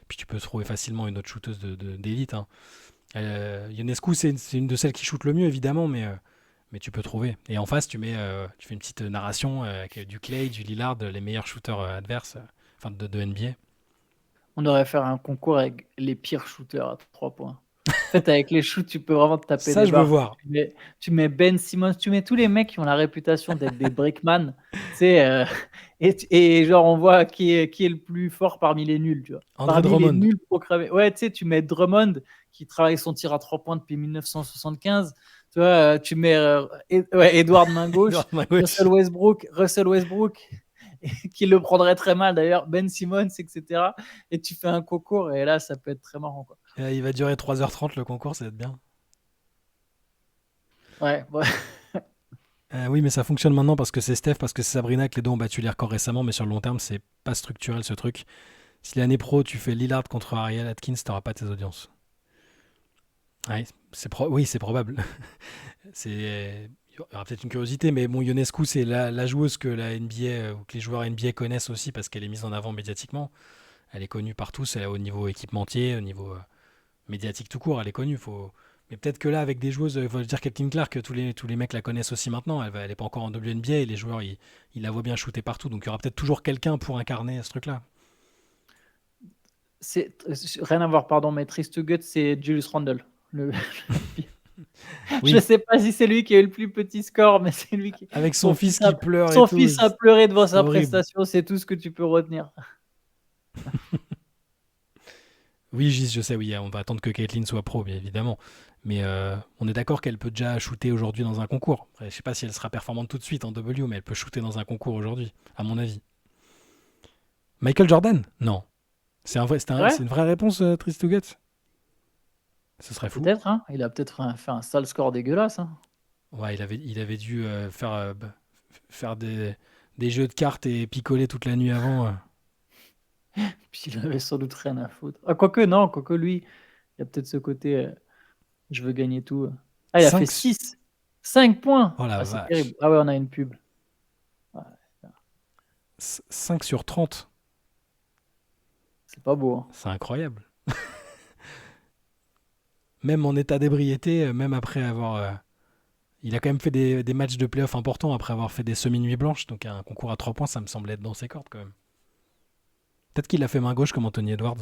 puis tu peux trouver facilement une autre shooteuse d'élite. Hein. Ionescu, c'est une de celles qui shoot le mieux, évidemment, mais tu peux trouver. Et en face, tu fais une petite narration avec du Clay, du Lillard, les meilleurs shooters adverses, enfin de NBA. On devrait faire un concours avec les pires shooters à 3 points. fait, avec les shoots, tu peux vraiment te taper Ça, des je veux barres. voir. Tu mets Ben Simmons, tu mets tous les mecs qui ont la réputation d'être des breakman, tu sais, et genre, on voit qui est le plus fort parmi les nuls, tu vois. André Parmi les Drummond. nuls pour crever. Ouais, tu sais, tu mets Drummond, qui travaille son tir à 3 points depuis 1975. Tu vois, tu mets Edward main gauche, Edouard Magouche. Russell Westbrook, qui le prendrait très mal d'ailleurs, Ben Simmons, etc. Et tu fais un concours, et là, ça peut être très marrant, quoi. Il va durer 3h30 le concours, ça va être bien. Ouais, ouais. Oui, mais ça fonctionne maintenant parce que c'est Steph, parce que c'est Sabrina que les deux ont battu les records récemment, mais sur le long terme, c'est pas structurel ce truc. Si l'année pro, tu fais Lillard contre Ariel Atkins, t'auras pas tes audiences. Ouais, oui, c'est probable. Il y aura peut-être une curiosité, mais bon, Ionescu, c'est la joueuse que la NBA ou que les joueurs NBA connaissent aussi parce qu'elle est mise en avant médiatiquement. Elle est connue par tous, elle est au niveau équipementier, au niveau médiatique tout court, elle est connue. Mais peut-être que là, avec des joueuses, il faut dire Caitlin Clark, tous les mecs la connaissent aussi maintenant. Elle est pas encore en WNBA et les joueurs, ils la voient bien shooter partout. Donc il y aura peut-être toujours quelqu'un pour incarner ce truc-là. C'est rien à voir, pardon, mais Triste Gut, c'est Julius Randle. Je Oui, sais pas si c'est lui qui a eu le plus petit score, mais c'est lui qui. avec son Son fils fils qui a, pleure et son tout, fils a pleuré devant c'est sa horrible. prestation, c'est tout ce que tu peux retenir. Oui, Gis, je sais, oui, on va attendre que Caitlyn soit pro, bien évidemment. Mais on est d'accord qu'elle peut déjà shooter aujourd'hui dans un concours. Après, je sais pas si elle sera performante tout de suite en W, mais elle peut shooter dans un concours aujourd'hui, à mon avis. Michael Jordan? Non. Ouais, C'est une vraie réponse, Tristuguts. Ce serait fou. peut-être, hein. Il a peut-être fait un sale score dégueulasse, hein. Ouais, il avait dû faire des jeux de cartes et picoler toute la nuit avant. Puis il avait sans doute rien à foutre. Ah, quoique, non, quoique lui, il y a peut-être ce côté je veux gagner tout. Ah, il a fait 5. 6, 5 points. Oh la Ah, c'est terrible. vache. Ah ouais, on a une pub. Ouais, 5 sur 30. c'est pas beau, hein. C'est incroyable. Même en état d'ébriété, même après avoir. Il a quand même fait des matchs de playoff importants après avoir fait des semi-nuits blanches. Donc un concours à 3 points, ça me semblait être dans ses cordes quand même. Peut-être qu'il a fait main gauche comme Anthony Edwards.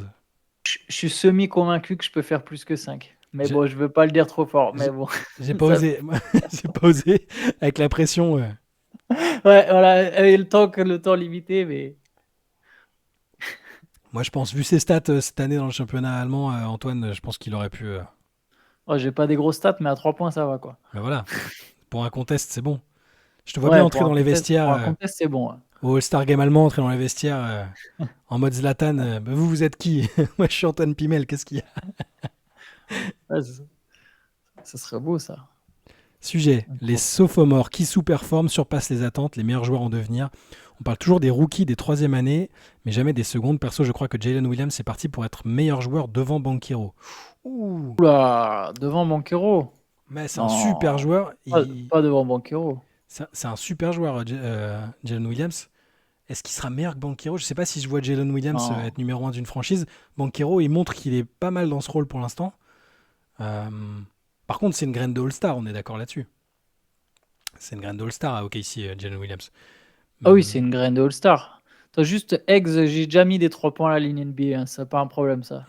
Je suis semi-convaincu que je peux faire plus que 5. Mais J'ai bon, je veux pas le dire trop fort. Mais j'ai- bon, j'ai pas ça. osé. J'ai pas osé avec la pression. Ouais, voilà, et le temps limité, mais Moi, je pense, vu ses stats cette année dans le championnat allemand, Antoine, je pense qu'il aurait pu. oh, j'ai pas des grosses stats, mais à 3 points, ça va, quoi. Ben voilà, pour un contest, c'est bon. Je te vois bien Ouais, entrer dans les vestiaires pour un contest, c'est bon, ouais. au All-Star Game allemand, entrer dans les vestiaires en mode Zlatan. Ben vous êtes qui? Moi, je suis Antoine Pimel. Qu'est-ce qu'il y a? Ouais, ça serait beau, ça. Sujet, les sophomores qui sous-performent, surpassent les attentes, les meilleurs joueurs en devenir. On parle toujours des rookies des troisième années, mais jamais des secondes. Perso, je crois que Jalen Williams est parti pour être meilleur joueur devant Banquero. Ouh, Oula, devant Banquero. mais c'est un super Non, joueur. pas devant Banquero. C'est un super joueur, Jalen Williams. Est-ce qu'il sera meilleur que Banquero? Je ne sais pas si je vois Jalen Williams Non. être numéro un d'une franchise. Banquero, il montre qu'il est pas mal dans ce rôle pour l'instant. Euh, Par contre, c'est une graine de All-Star, on est d'accord là-dessus. C'est une graine de All-Star à OKC, Jalen Williams. Ah oui, c'est Hum, une graine de All-Star. Toi, juste, j'ai déjà mis des 3 points à la ligne NBA, hein, c'est pas un problème, ça.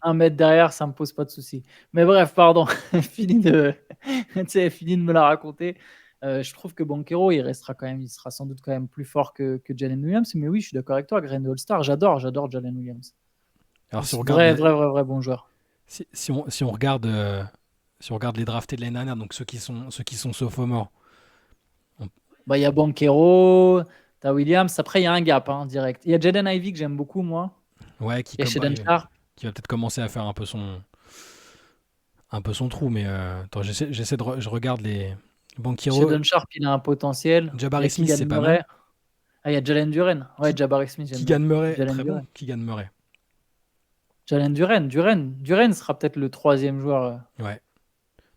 1 mètre derrière, ça me pose pas de soucis. Mais bref, pardon, fini de, fini de me la raconter. Je trouve que Banquero, il sera sans doute quand même plus fort que Jalen Williams. Mais oui, je suis d'accord avec toi, graine de All-Star. J'adore Jalen Williams. Alors, si on regarde, Vrai, vrai, vrai, vrai bon joueur. si on regarde, si on regarde les draftés de l'année dernière, donc ceux qui sont sophomores, on- Bah, il y a Banquero, t'as Williams. Après, il y a un gap, hein, direct. Il y a Jaden Ivey que j'aime beaucoup, moi. ouais, Il y a Shaedon Sharp. qui va peut-être commencer à faire un peu son trou, mais attends, je regarde les Banquero. Shaedon Sharp, il a un potentiel. Il y a Jabari Smith, Keegan c'est pas mal. Murray. Ah, il y a Jalen Duren. Ouais, Ki- Jabari Smith, j'aime bien. Keegan Murray, Jalen très bon. Duren. Keegan Murray. Jalen Duren sera peut-être le Ouais.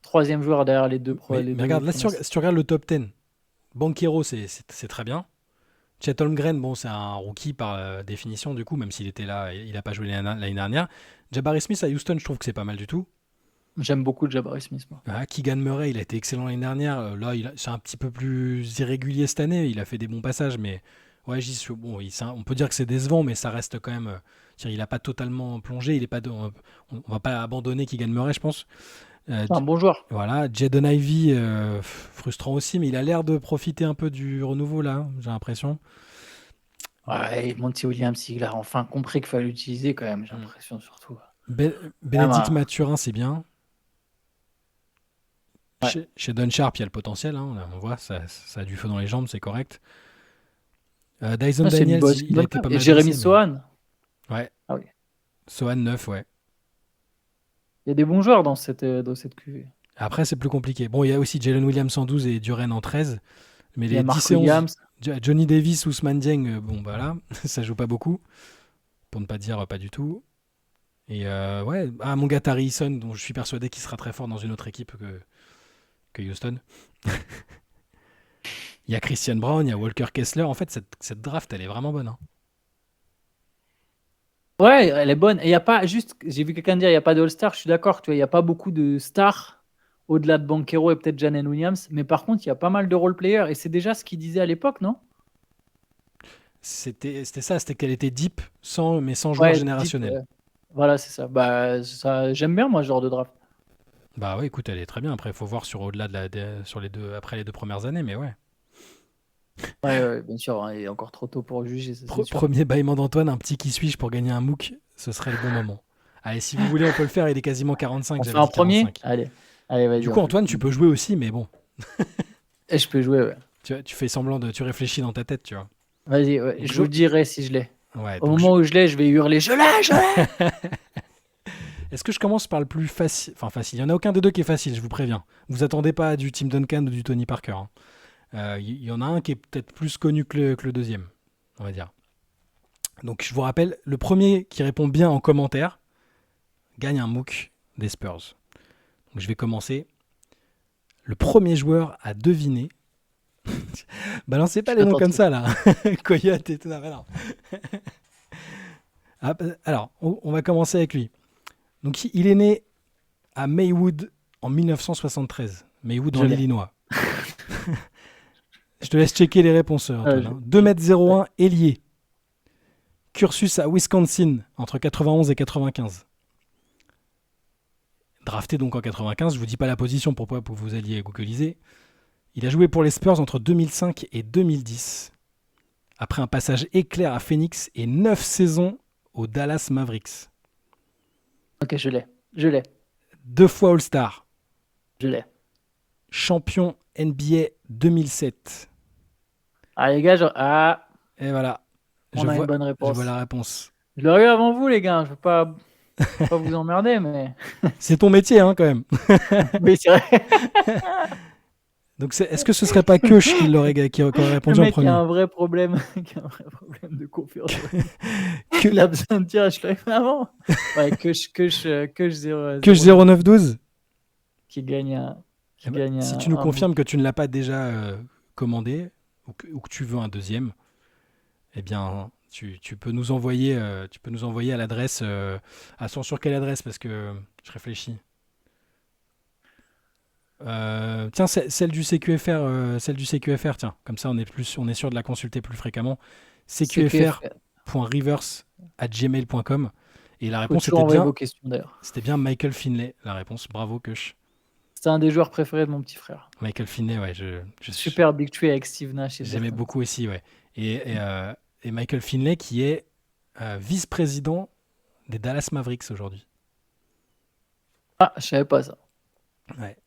troisième joueur derrière les deux, Mais regarde, là, si premiers. tu regardes le top 10, Banquero, c'est très bien. Chet Holmgren, bon, c'est un rookie par définition, du coup, même s'il était là, il n'a pas joué l'année dernière. Jabari Smith à Houston, je trouve que c'est pas mal du tout. J'aime beaucoup Jabari Smith, moi. Keegan Murray, il a été excellent l'année dernière. Là, c'est un petit peu plus irrégulier cette année. Il a fait des bons passages, mais Ouais, bon, on peut dire que c'est décevant, mais ça reste quand même. Il n'a pas totalement plongé. Il est pas, on va pas abandonner Keegan Murray, je pense. C'est un bon joueur. Voilà, Jaden Ivey, frustrant aussi, mais il a l'air de profiter un peu du renouveau là, j'ai l'impression. Ouais, et Monty Williams, il a enfin compris qu'il fallait l'utiliser quand même, j'ai Mm. l'impression surtout. Bénédicte Mathurin, c'est bien. Ouais. Chez Don Sharp, il y a le potentiel, hein, on voit, ça a du feu dans les jambes, c'est correct. Dyson C'est une Daniels, bonne, il a été pas Et mal Jérémy blessé, mais Sohan. ouais. Ah oui. Sohan 9, ouais. Il y a des bons joueurs dans cette QV. Après, c'est plus compliqué. Bon, il y a aussi Jalen Williams en 12 et Duren en 13. Mais Il y a les Mark 10 et 11, Williams. Johnny Davis, Ousmane Dieng, bon, bah là, ça joue pas beaucoup. Pour ne pas dire pas du tout. Et ouais, mon gars Tari Eason, dont je suis persuadé qu'il sera très fort dans une autre équipe que Houston. Il y a Christian Brown, il y a Walker Kessler. En fait, cette draft, elle est vraiment bonne, hein. Ouais, elle est bonne. Et il y a pas juste, j'ai vu quelqu'un dire, il n'y a pas de All-Star. Je suis d'accord, tu vois, il n'y a pas beaucoup de stars au-delà de Banchero et peut-être Jalen Williams. Mais par contre, il y a pas mal de role-players. Et c'est déjà ce qu'il disait à l'époque, non? C'était ça, c'était qu'elle était deep, mais sans joueur Ouais, deep, générationnel. voilà, c'est ça. Bah, ça, j'aime bien, moi, ce genre de draft. Bah ouais, écoute, elle est très bien. Après, il faut voir sur au-delà sur après les 2 premières années, mais ouais. Ouais, bien sûr, hein, il est encore trop tôt pour juger, ça, c'est sûr. Premier bâillement d'Antoine, un petit qui suis-je pour gagner un MOOC, ce serait le bon moment. Allez, si vous voulez, on peut le faire. Il est quasiment 45, On fait j'avais un dit premier? 45. Allez, Du vas-y, on coup, fait le Antoine, tu premier. peux jouer aussi, mais bon, Et je peux jouer, ouais. tu fais semblant tu réfléchis dans ta tête, tu vois. Vas-y, ouais, Donc, je vous dirai si je l'ai. ouais, Au donc moment où je l'ai, je vais hurler, je l'ai, je l'ai! Est-ce que je commence par le plus facile? Enfin, facile. Il n'y en a aucun des deux qui est facile, je vous préviens. Vous attendez pas du Tim Duncan ou du Tony Parker, hein. Il y en a un qui est peut-être plus connu que le deuxième, on va dire. Donc, je vous rappelle, le premier qui répond bien en commentaire gagne un MOOC des Spurs. Donc, je vais commencer. Le premier joueur à deviner. Balancez pas les noms comme ça, là. Coyote et tout. Non, non. Alors, on va commencer avec lui. Donc, il est né à Maywood en 1973. Maywood en Illinois. Je te laisse checker les réponses, Antoine. 2m01, ailier. Cursus à Wisconsin entre 91 et 95. Drafté donc en 95, je vous dis pas la position pour que vous alliez googliser. Il a joué pour les Spurs entre 2005 et 2010. Après un passage éclair à Phoenix et 9 saisons aux Dallas Mavericks. Ok, je l'ai. 2 fois All-Star. Je l'ai. Champion NBA 2007. Ah les gars, Et voilà. On a une bonne réponse. Je vois la réponse. Je l'aurais eu avant vous les gars, je veux pas vous emmerder, mais... C'est ton métier, hein, quand même. Oui, c'est vrai. Donc, est-ce que ce serait pas Kush qui aurait répondu en premier? Il y a un vrai problème, de confiance. Il a besoin de dire, je l'avais fait avant. Ouais, Kush 0912 qui gagne si tu nous confirmes que tu ne l'as pas déjà commandé ou que tu veux un deuxième, eh bien, tu peux nous envoyer à l'adresse. Sur quelle adresse? Parce que je réfléchis. Tiens, celle du CQFR, tiens, comme ça on est sûr de la consulter plus fréquemment. cqfr.rivers@gmail.com. Et la réponse c'était bien Michael Finlay, la réponse. Bravo Kush. C'est un des joueurs préférés de mon petit frère. Michael Finlay, ouais, super big tree avec Steve Nash. J'aimais beaucoup aussi, ouais. Et Michael Finlay qui est vice-président des Dallas Mavericks aujourd'hui. Ah, je savais pas ça. Ouais.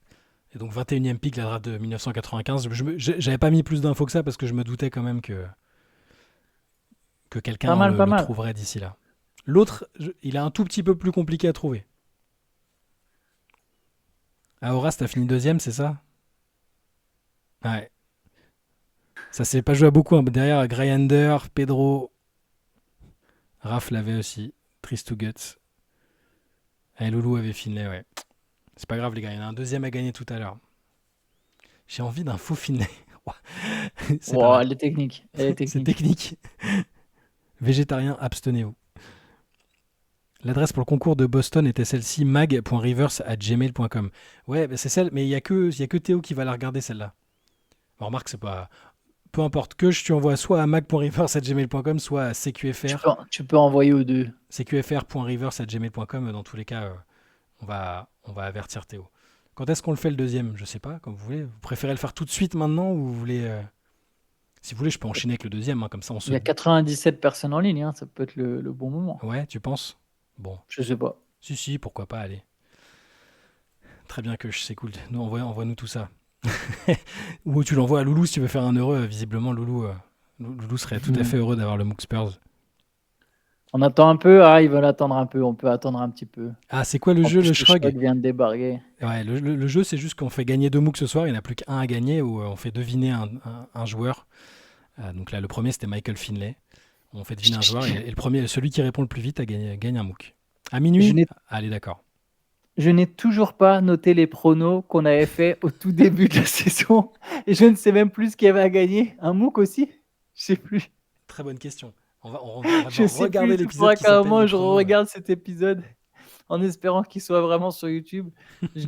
Et donc 21e pick, la draft de 1995. J'avais pas mis plus d'infos que ça parce que je me doutais quand même que quelqu'un le trouverait d'ici là. L'autre, il est un tout petit peu plus compliqué à trouver. Horace, t'as fini deuxième, c'est ça? Ouais. Ça s'est pas joué à beaucoup, hein. Derrière, Gryander, Pedro, Raph l'avait aussi, Trist to Guts. Et Loulou avait Finlay, ouais. C'est pas grave, les gars, il y en a un deuxième à gagner tout à l'heure. J'ai envie d'un faux Finlay. Elle est technique. C'est technique. Végétarien, abstenez-vous. L'adresse pour le concours de Boston était celle-ci, mag.rivers@gmail.com. Ouais, c'est celle, mais il y a que Théo qui va la regarder, celle-là. Bon, remarque, c'est pas... peu importe, que tu envoies soit à mac.rivers@gmail.com, soit à CQFR, Tu peux envoyer aux deux. CQFR.rivers@gmail.com. Dans tous les cas, on va avertir Théo. Quand est-ce qu'on le fait le deuxième? Je sais pas, comme vous voulez. Vous préférez le faire tout de suite maintenant ou vous voulez. Si vous voulez, je peux enchaîner avec le deuxième, hein, comme ça on Il se. y a 97 personnes en ligne, hein, ça peut être le bon moment. Ouais, tu penses? Bon. Je sais pas. Si, pourquoi pas, allez. Très bien que c'est cool. Nous, envoie-nous tout ça. Ou tu l'envoies à Loulou si tu veux faire un heureux. Visiblement, Loulou serait tout à fait heureux d'avoir le MOOC Spurs. On attend un peu. Ah, ils veulent attendre un peu. On peut attendre un petit peu. Ah, c'est quoi le En jeu, plus, le le Shrug? Shrug vient de débarquer. Ouais, le jeu, c'est juste qu'on fait gagner 2 MOOCs ce soir. Il n'y en a plus qu'un à gagner où on fait deviner un joueur. Donc là, le premier, c'était Michael Finlay. On fait deviner un joueur et le premier, celui qui répond le plus vite gagne un MOOC. À Je minuit? n'ai Allez, d'accord. Je n'ai toujours pas noté les pronos qu'on avait fait au tout début de la saison. Et je ne sais même plus ce qu'il y avait à gagner. Un MOOC aussi? Je sais plus. Très bonne question. On va Je devoir sais regarder plus. Il l'épisode faudra qui qu'à un s'appelle moment les je pronos. regarde cet épisode en espérant qu'il soit vraiment sur YouTube. Je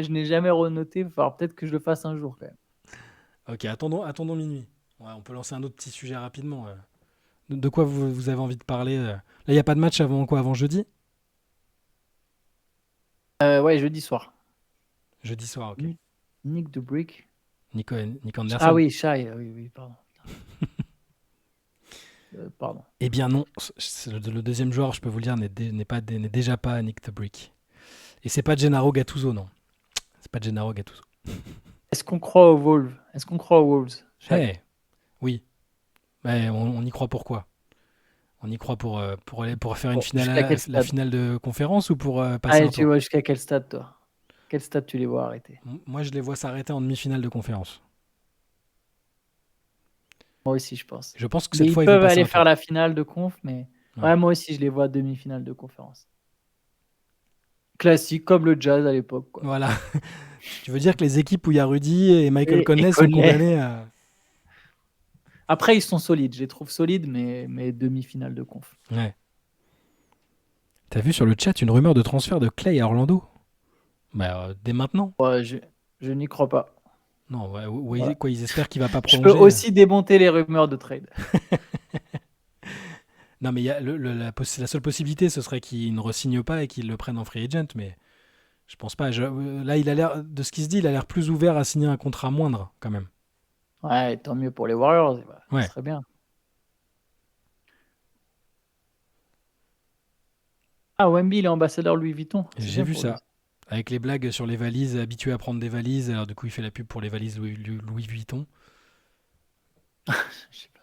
n'ai jamais renoté. Il va falloir peut-être que je le fasse un jour quand même. Ok, attendons minuit. Ouais, on peut lancer un autre petit sujet rapidement. De quoi vous avez envie de parler? Là, il n'y a pas de match avant quoi? Avant jeudi? Ouais, jeudi soir. Jeudi soir, ok. Nick de Brick. Nick Anderson. Ah oui, Shai. Oui, pardon. Pardon. Eh bien non, le deuxième joueur, je peux vous le dire, n'est déjà pas Nick the Brick. Et c'est pas Gennaro Gattuso, non. C'est pas Gennaro Gattuso. Est-ce qu'on croit aux Wolves? Shai. Eh, oui. Mais on y croit pourquoi? On y croit pour faire une finale, Jusqu'à quel la stade? finale de conférence ou pour passer Allez, un tu tour? vois jusqu'à quel stade, toi? Quel stade tu les vois arrêter? Moi, je les vois s'arrêter en demi-finale de conférence. Moi aussi, je pense. Je pense que Mais cette ils fois, ils vont peuvent passer aller un faire tour. la finale de conf, mais Ouais. ouais, moi aussi, je les vois demi-finale de conférence. Classique, comme le Jazz à l'époque, quoi. Voilà. Tu veux dire que les équipes où il y a Rudy et Michael Et Conley sont Conley. condamnées à. Après, ils sont solides. Je les trouve solides, mais demi-finale de conf. Ouais. T'as vu sur le chat une rumeur de transfert de Clay à Orlando? Bah, dès maintenant. Ouais, je n'y crois pas. Non, ouais, Voilà. quoi, ils espèrent qu'il va pas Je peux prolonger. aussi démonter les rumeurs de trade. Non, mais il y a la seule possibilité, ce serait qu'il ne re-signe pas et qu'il le prenne en free agent, mais je pense pas. Là, il a l'air, de ce qui se dit, il a l'air plus ouvert à signer un contrat moindre, quand même. Ouais, tant mieux pour les Warriors. Bah, Ouais. ce serait bien. Ah, Wemby, il est ambassadeur Louis Vuitton. C'est J'ai bien vu pour lui. ça. Avec les blagues sur les valises, habitué à prendre des valises, alors du coup, il fait la pub pour les valises Louis Vuitton.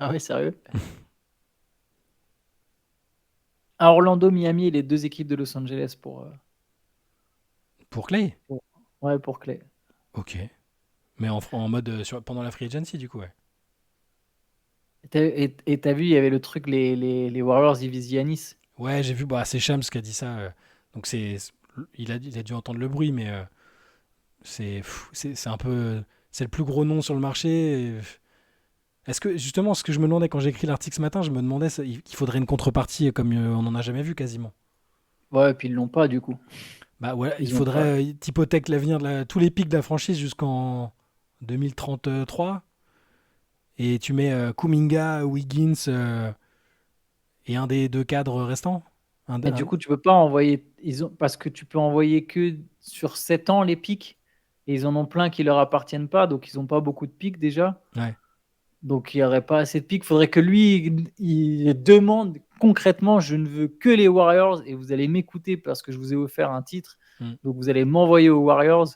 Ah ouais, sérieux? À Orlando, Miami et les deux équipes de Los Angeles Pour Clay? ouais, pour Clay. Ok. Mais en mode pendant la free agency, du coup, ouais. Et t'as vu, il y avait le truc, les Warriors, ils visent Giannis. Ouais, j'ai vu, bah, c'est Shams qui a dit ça. Donc il a dû entendre le bruit, mais c'est un peu. C'est le plus gros nom sur le marché. Est-ce que, justement, ce que je me demandais quand j'ai écrit l'article ce matin, je me demandais qu'il faudrait une contrepartie comme on n'en a jamais vu quasiment. Ouais, et puis ils l'ont pas, du coup. Bah voilà, il Ils ont pas. faudrait. T'hypothèques l'avenir tous les pics de la franchise jusqu'en 2033 et tu mets Kuminga, Wiggins et un des deux cadres restants. Mais du coup, tu peux pas envoyer. Parce que tu peux envoyer que sur 7 ans les pics. Et ils en ont plein qui leur appartiennent pas. Donc, ils ont pas beaucoup de pics déjà. Ouais. Donc, il n'y aurait pas assez de pics. Il faudrait que lui, il demande concrètement, je ne veux que les Warriors. Et vous allez m'écouter parce que je vous ai offert un titre. Mm. Donc, vous allez m'envoyer aux Warriors.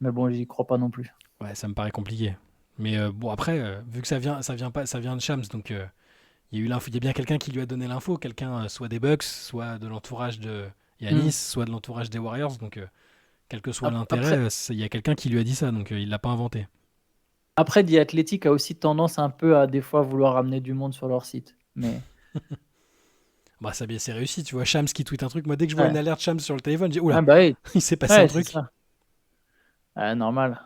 Mais bon, j'y crois pas non plus. Ouais, ça me paraît compliqué. Mais bon, après, vu que ça vient de Shams, donc il y a eu l'info, il y a bien quelqu'un qui lui a donné l'info, quelqu'un soit des Bucks, soit de l'entourage de Yanis, soit de l'entourage des Warriors, donc quel que soit l'intérêt, Après, il y a quelqu'un qui lui a dit ça, donc il l'a pas inventé. après, The Athletic a aussi tendance un peu à des fois vouloir ramener du monde sur leur site. Mais Bah ça bien c'est réussi, tu vois Shams qui tweet un truc, moi dès que je vois ouais. une alerte Shams sur le téléphone, je dis Ah oula, bah oui, il s'est passé un ouais, c'est truc. ça. Normal.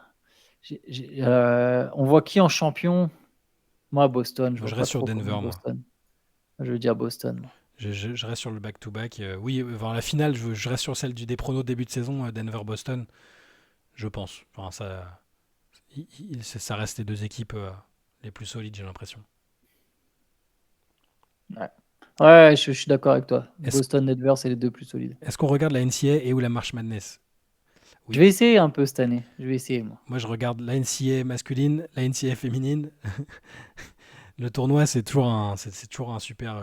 On voit qui en champion? Moi, Boston. Je Moi, vois je pas reste sur trop comment Denver, moi. Boston. Je veux dire Boston. Moi. Je reste sur le back-to-back. Oui, vers la finale, je reste sur celle des pronos début de saison, Denver-Boston, je pense. Enfin, ça reste les deux équipes les plus solides, j'ai l'impression. Ouais, ouais, je suis d'accord avec toi. Est-ce Boston, Denver, c'est les deux plus solides. est-ce qu'on regarde la NCAA et ou la March Madness? Je Oui. vais essayer un peu cette année. Je vais essayer, moi. Moi, je regarde la NCAA masculine, la NCAA féminine. Le tournoi, c'est toujours un super.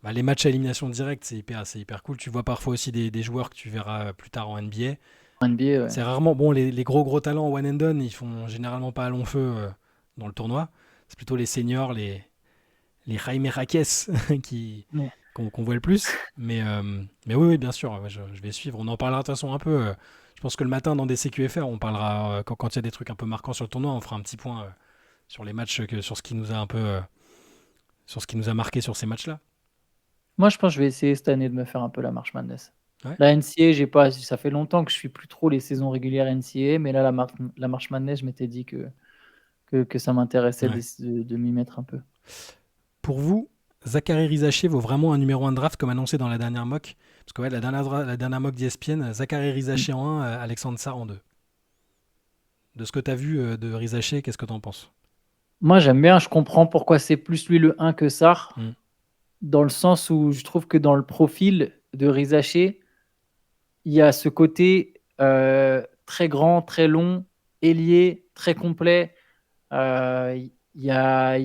Bah, les matchs à élimination directe, c'est hyper cool. Tu vois parfois aussi des joueurs que tu verras plus tard en NBA. En NBA, ouais. C'est rarement. Bon, les gros talents one and done, ils font généralement pas à long feu dans le tournoi. C'est plutôt les seniors, les Jaime Jaquez Ouais. qu'on voit le plus. Mais oui, oui, bien sûr, ouais, je vais suivre. On en parlera de toute façon un peu. Je pense que le matin, dans des CQFR, on parlera, quand il y a des trucs un peu marquants sur le tournoi, on fera un petit point sur les matchs, sur ce qui nous a un peu. Sur ce qui nous a marqué sur ces matchs-là. Moi, je pense que je vais essayer cette année de me faire un peu la March Madness. Ouais. La NCAA, j'ai pas, ça fait longtemps que je suis plus trop les saisons régulières NCAA, mais là, la March Madness, je m'étais dit que ça m'intéressait Ouais. de m'y mettre un peu. Pour vous, Zachary Rizaché vaut vraiment un numéro 1 de draft comme annoncé dans la dernière mock? Parce que ouais, la dernière mock d'ESPN, Zachary Mm. Rizaché en 1, Alexandre Sarr en 2. De ce que tu as vu de Rizaché, qu'est-ce que tu en penses? Moi, j'aime bien, je comprends pourquoi c'est plus lui le 1 que Sarr, Hmm. dans le sens où je trouve que dans le profil de Rizaché, il y a ce côté très grand, très long, ailier, très complet. Il y a,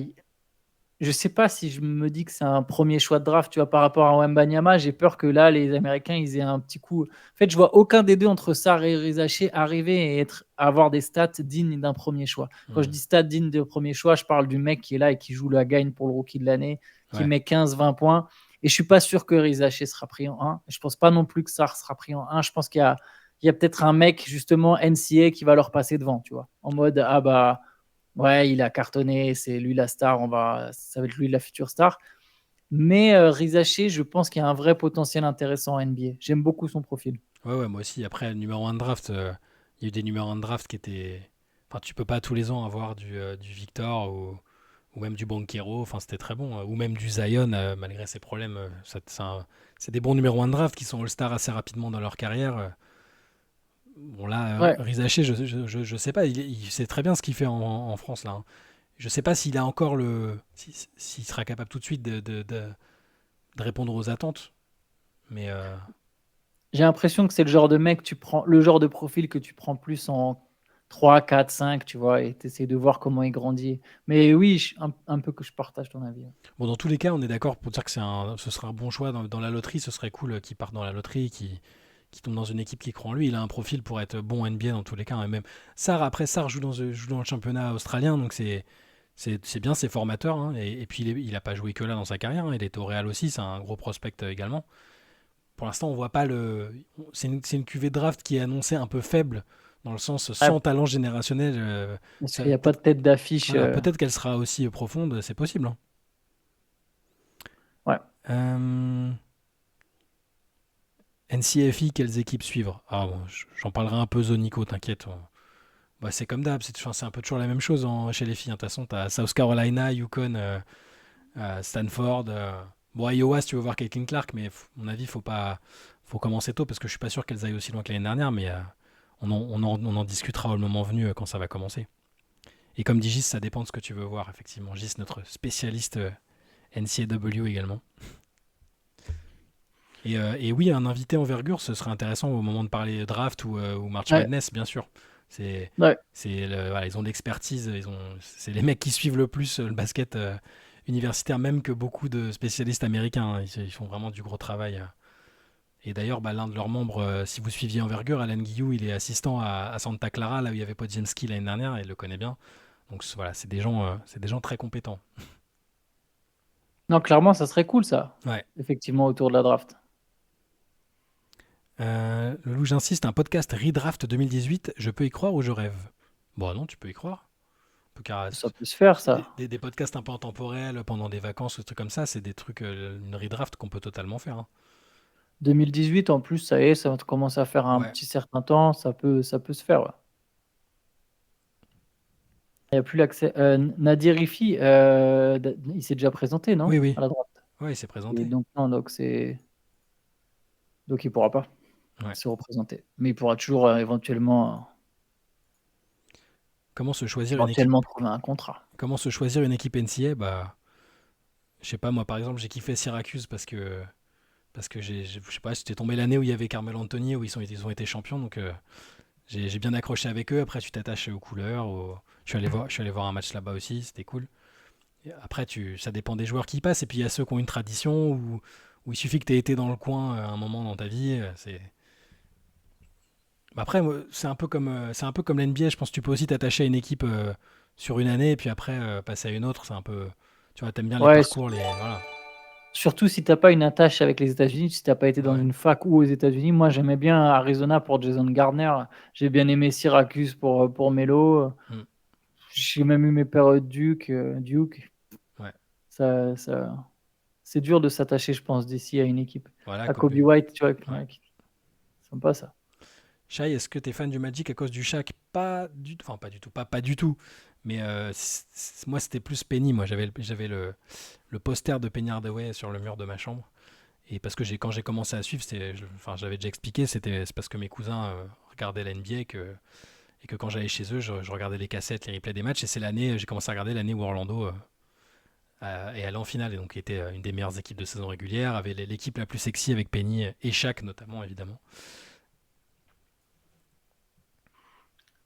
je sais pas si je me dis que c'est un premier choix de draft, tu vois, par rapport à Wembanyama, j'ai peur que là, les Américains, ils aient un petit coup. En fait, je vois aucun des deux entre Sarr et Rizaché arriver et avoir des stats dignes d'un premier choix. Quand je Hmm. dis stats dignes d'un premier choix, je parle du mec qui est là et qui joue la gagne pour le rookie de l'année, qui Ouais. met 15-20 points. Et je suis pas sûr que Rizaché sera pris en 1. Je pense pas non plus que Sarr sera pris en 1. Je pense qu'il y a peut-être un mec, justement, NCA qui va leur passer devant, tu vois, en mode, ah bah ouais, il a cartonné, c'est lui la star, ça va être lui la future star. Mais Rizaché, je pense qu'il y a un vrai potentiel intéressant en NBA. J'aime beaucoup son profil. Ouais, ouais, moi aussi. Après, le numéro 1 de draft, il y a eu des numéros 1 de draft qui étaient. Enfin, tu peux pas tous les ans avoir du Victor ou même du Banquero. Enfin, c'était très bon. Ou même du Zion, malgré ses problèmes. C'est des bons numéros 1 de draft qui sont All-Star assez rapidement dans leur carrière. Bon, là, Ouais, Rizaché, je sais pas. Il sait très bien ce qu'il fait en France, là, hein. Je sais pas s'il a encore s'il sera capable tout de suite de répondre aux attentes. Mais j'ai l'impression que c'est le genre de mec, tu prends, le genre de profil que tu prends plus en 3, 4, 5, tu vois, et tu essaies de voir comment il grandit. Mais oui, un peu que je partage ton avis. bon, dans tous les cas, on est d'accord pour dire que ce serait un bon choix dans la loterie. Ce serait cool qu'il parte dans la loterie, qu'il tombe dans une équipe qui croit en lui. Il a un profil pour être bon NBA dans tous les cas, hein. Et même Sarr joue dans le championnat australien, donc c'est bien, c'est formateur, hein. Et puis il a pas joué que là dans sa carrière, hein. Il était au Real aussi, c'est un gros prospect également. Pour l'instant, on voit pas le. C'est une cuvée de draft qui est annoncée un peu faible, dans le sens Ouais, sans talent générationnel. parce qu'il n'y a pas de tête d'affiche. Voilà, peut-être qu'elle sera aussi profonde, c'est possible, hein. Ouais. Euh, NCFI, quelles équipes suivre? Ah bon, j'en parlerai un peu Zonico, t'inquiète. Bah, c'est comme d'hab, c'est un peu toujours la même chose chez les filles, hein. De toute façon, t'as South Carolina, Yukon, Stanford. Bon, Iowa, si tu veux voir Caitlin Clark, mais à mon avis, faut commencer tôt parce que je suis pas sûr qu'elles aillent aussi loin que l'année dernière, mais on en discutera au moment venu quand ça va commencer. Et comme dit Gis, ça dépend de ce que tu veux voir, effectivement. Gis, notre spécialiste NCAW également. Et oui, un invité envergure, ce serait intéressant au moment de parler draft ou March Ouais. Madness, bien sûr. C'est, Ouais. voilà, ils ont de l'expertise, c'est les mecs qui suivent le plus le basket universitaire, même que beaucoup de spécialistes américains, hein. Ils font vraiment du gros travail. Et d'ailleurs, bah, l'un de leurs membres, si vous suiviez Envergure, Alan Guillou, il est assistant à Santa Clara, là où il n'y avait pas de James Key l'année dernière, et il le connaît bien. Donc voilà, c'est des gens très compétents. Non, clairement, ça serait cool, ça. Ouais. Effectivement, autour de la draft. Le loup, j'insiste, un podcast Redraft 2018, je peux y croire ou je rêve? Bon, non, tu peux y croire. Ça peut se faire, ça. Des podcasts un peu intemporels pendant des vacances ou des trucs comme ça, c'est des trucs, une redraft qu'on peut totalement faire, hein. 2018, en plus, ça y est, ça commence à faire un Ouais. petit certain temps, ça peut se faire, ouais. Il n'y a plus l'accès. Nadir Rifi, il s'est déjà présenté, non? Oui, oui. À la droite. Ouais, il s'est Et présenté. donc, non, donc il ne pourra pas Ouais. se représenter. Mais il pourra toujours éventuellement. comment se choisir une équipe, Éventuellement trouver un contrat. comment se choisir une équipe NCAA, bah, je sais pas, moi, par exemple, j'ai kiffé Syracuse parce que je sais pas, j'étais tombé l'année où il y avait Carmelo Anthony, où ils ont été champions, donc j'ai bien accroché avec eux. Après, tu t'attaches aux couleurs. Je suis allé voir un match là-bas aussi, c'était cool. Et après, ça dépend des joueurs qui y passent. Et puis, il y a ceux qui ont une tradition où il suffit que tu aies été dans le coin à un moment dans ta vie. Bah, après, moi, c'est un peu comme l'NBA. Je pense que tu peux aussi t'attacher à une équipe sur une année et puis après passer à une autre. C'est un peu. Tu vois, t'aimes bien les Ouais, parcours, les. Voilà. surtout si t'as pas une attache avec les États-Unis, si t'as pas été dans Ouais. une fac ou aux États-Unis. Moi, j'aimais bien Arizona pour Jason Gardner. J'ai bien aimé Syracuse pour Melo. Mm. J'ai même eu mes périodes Duke. Ouais. C'est dur de s'attacher, je pense, d'ici à une équipe. Voilà, À Kobe Kobe. White, tu vois, Ouais. ouais, sympa ça. Shai, est-ce que tu es fan du Magic à cause du Shaq? Pas du tout. Enfin, pas du tout. Pas du tout. Mais moi, c'était plus Penny. Moi, j'avais le poster de Penny Hardaway sur le mur de ma chambre. Et parce que quand j'ai commencé à suivre, enfin, j'avais déjà expliqué, c'est parce que mes cousins regardaient la NBA et que quand j'allais chez eux, je regardais les cassettes, les replays des matchs. Et c'est j'ai commencé à regarder l'année où Orlando est allé en finale et donc était une des meilleures équipes de saison régulière, avait l'équipe la plus sexy avec Penny et Shaq notamment, évidemment.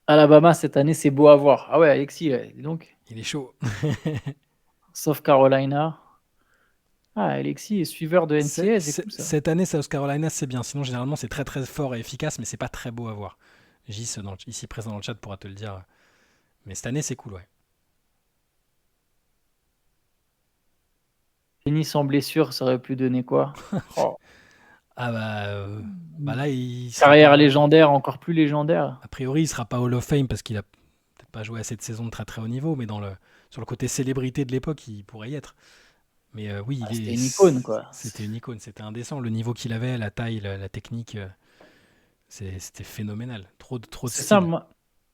Alabama, cette année, c'est beau à voir. Ah ouais, Alexis, dis donc. Il est chaud. South Carolina. Ah, Alexis est suiveur de NCAA, c'est cool ça. Cette année, South Carolina, c'est bien. Sinon, généralement, c'est très très fort et efficace, mais c'est pas très beau à voir. Gis, ici présent dans le chat, pourra te le dire. Mais cette année, c'est cool, ouais. Penny sans blessure, ça aurait pu donner quoi? Oh. Ah bah là, il sera Carrière pas. légendaire, encore plus légendaire. A priori, il sera pas Hall of Fame parce qu'il a peut-être pas joué assez de saisons de très très haut niveau, mais sur le côté célébrité de l'époque, il pourrait y être. Mais oui, Ah, c'était une icône, quoi. c'était une icône, c'était indécent. Le niveau qu'il avait, la taille, la technique, c'était phénoménal. Trop de C'est ça, style.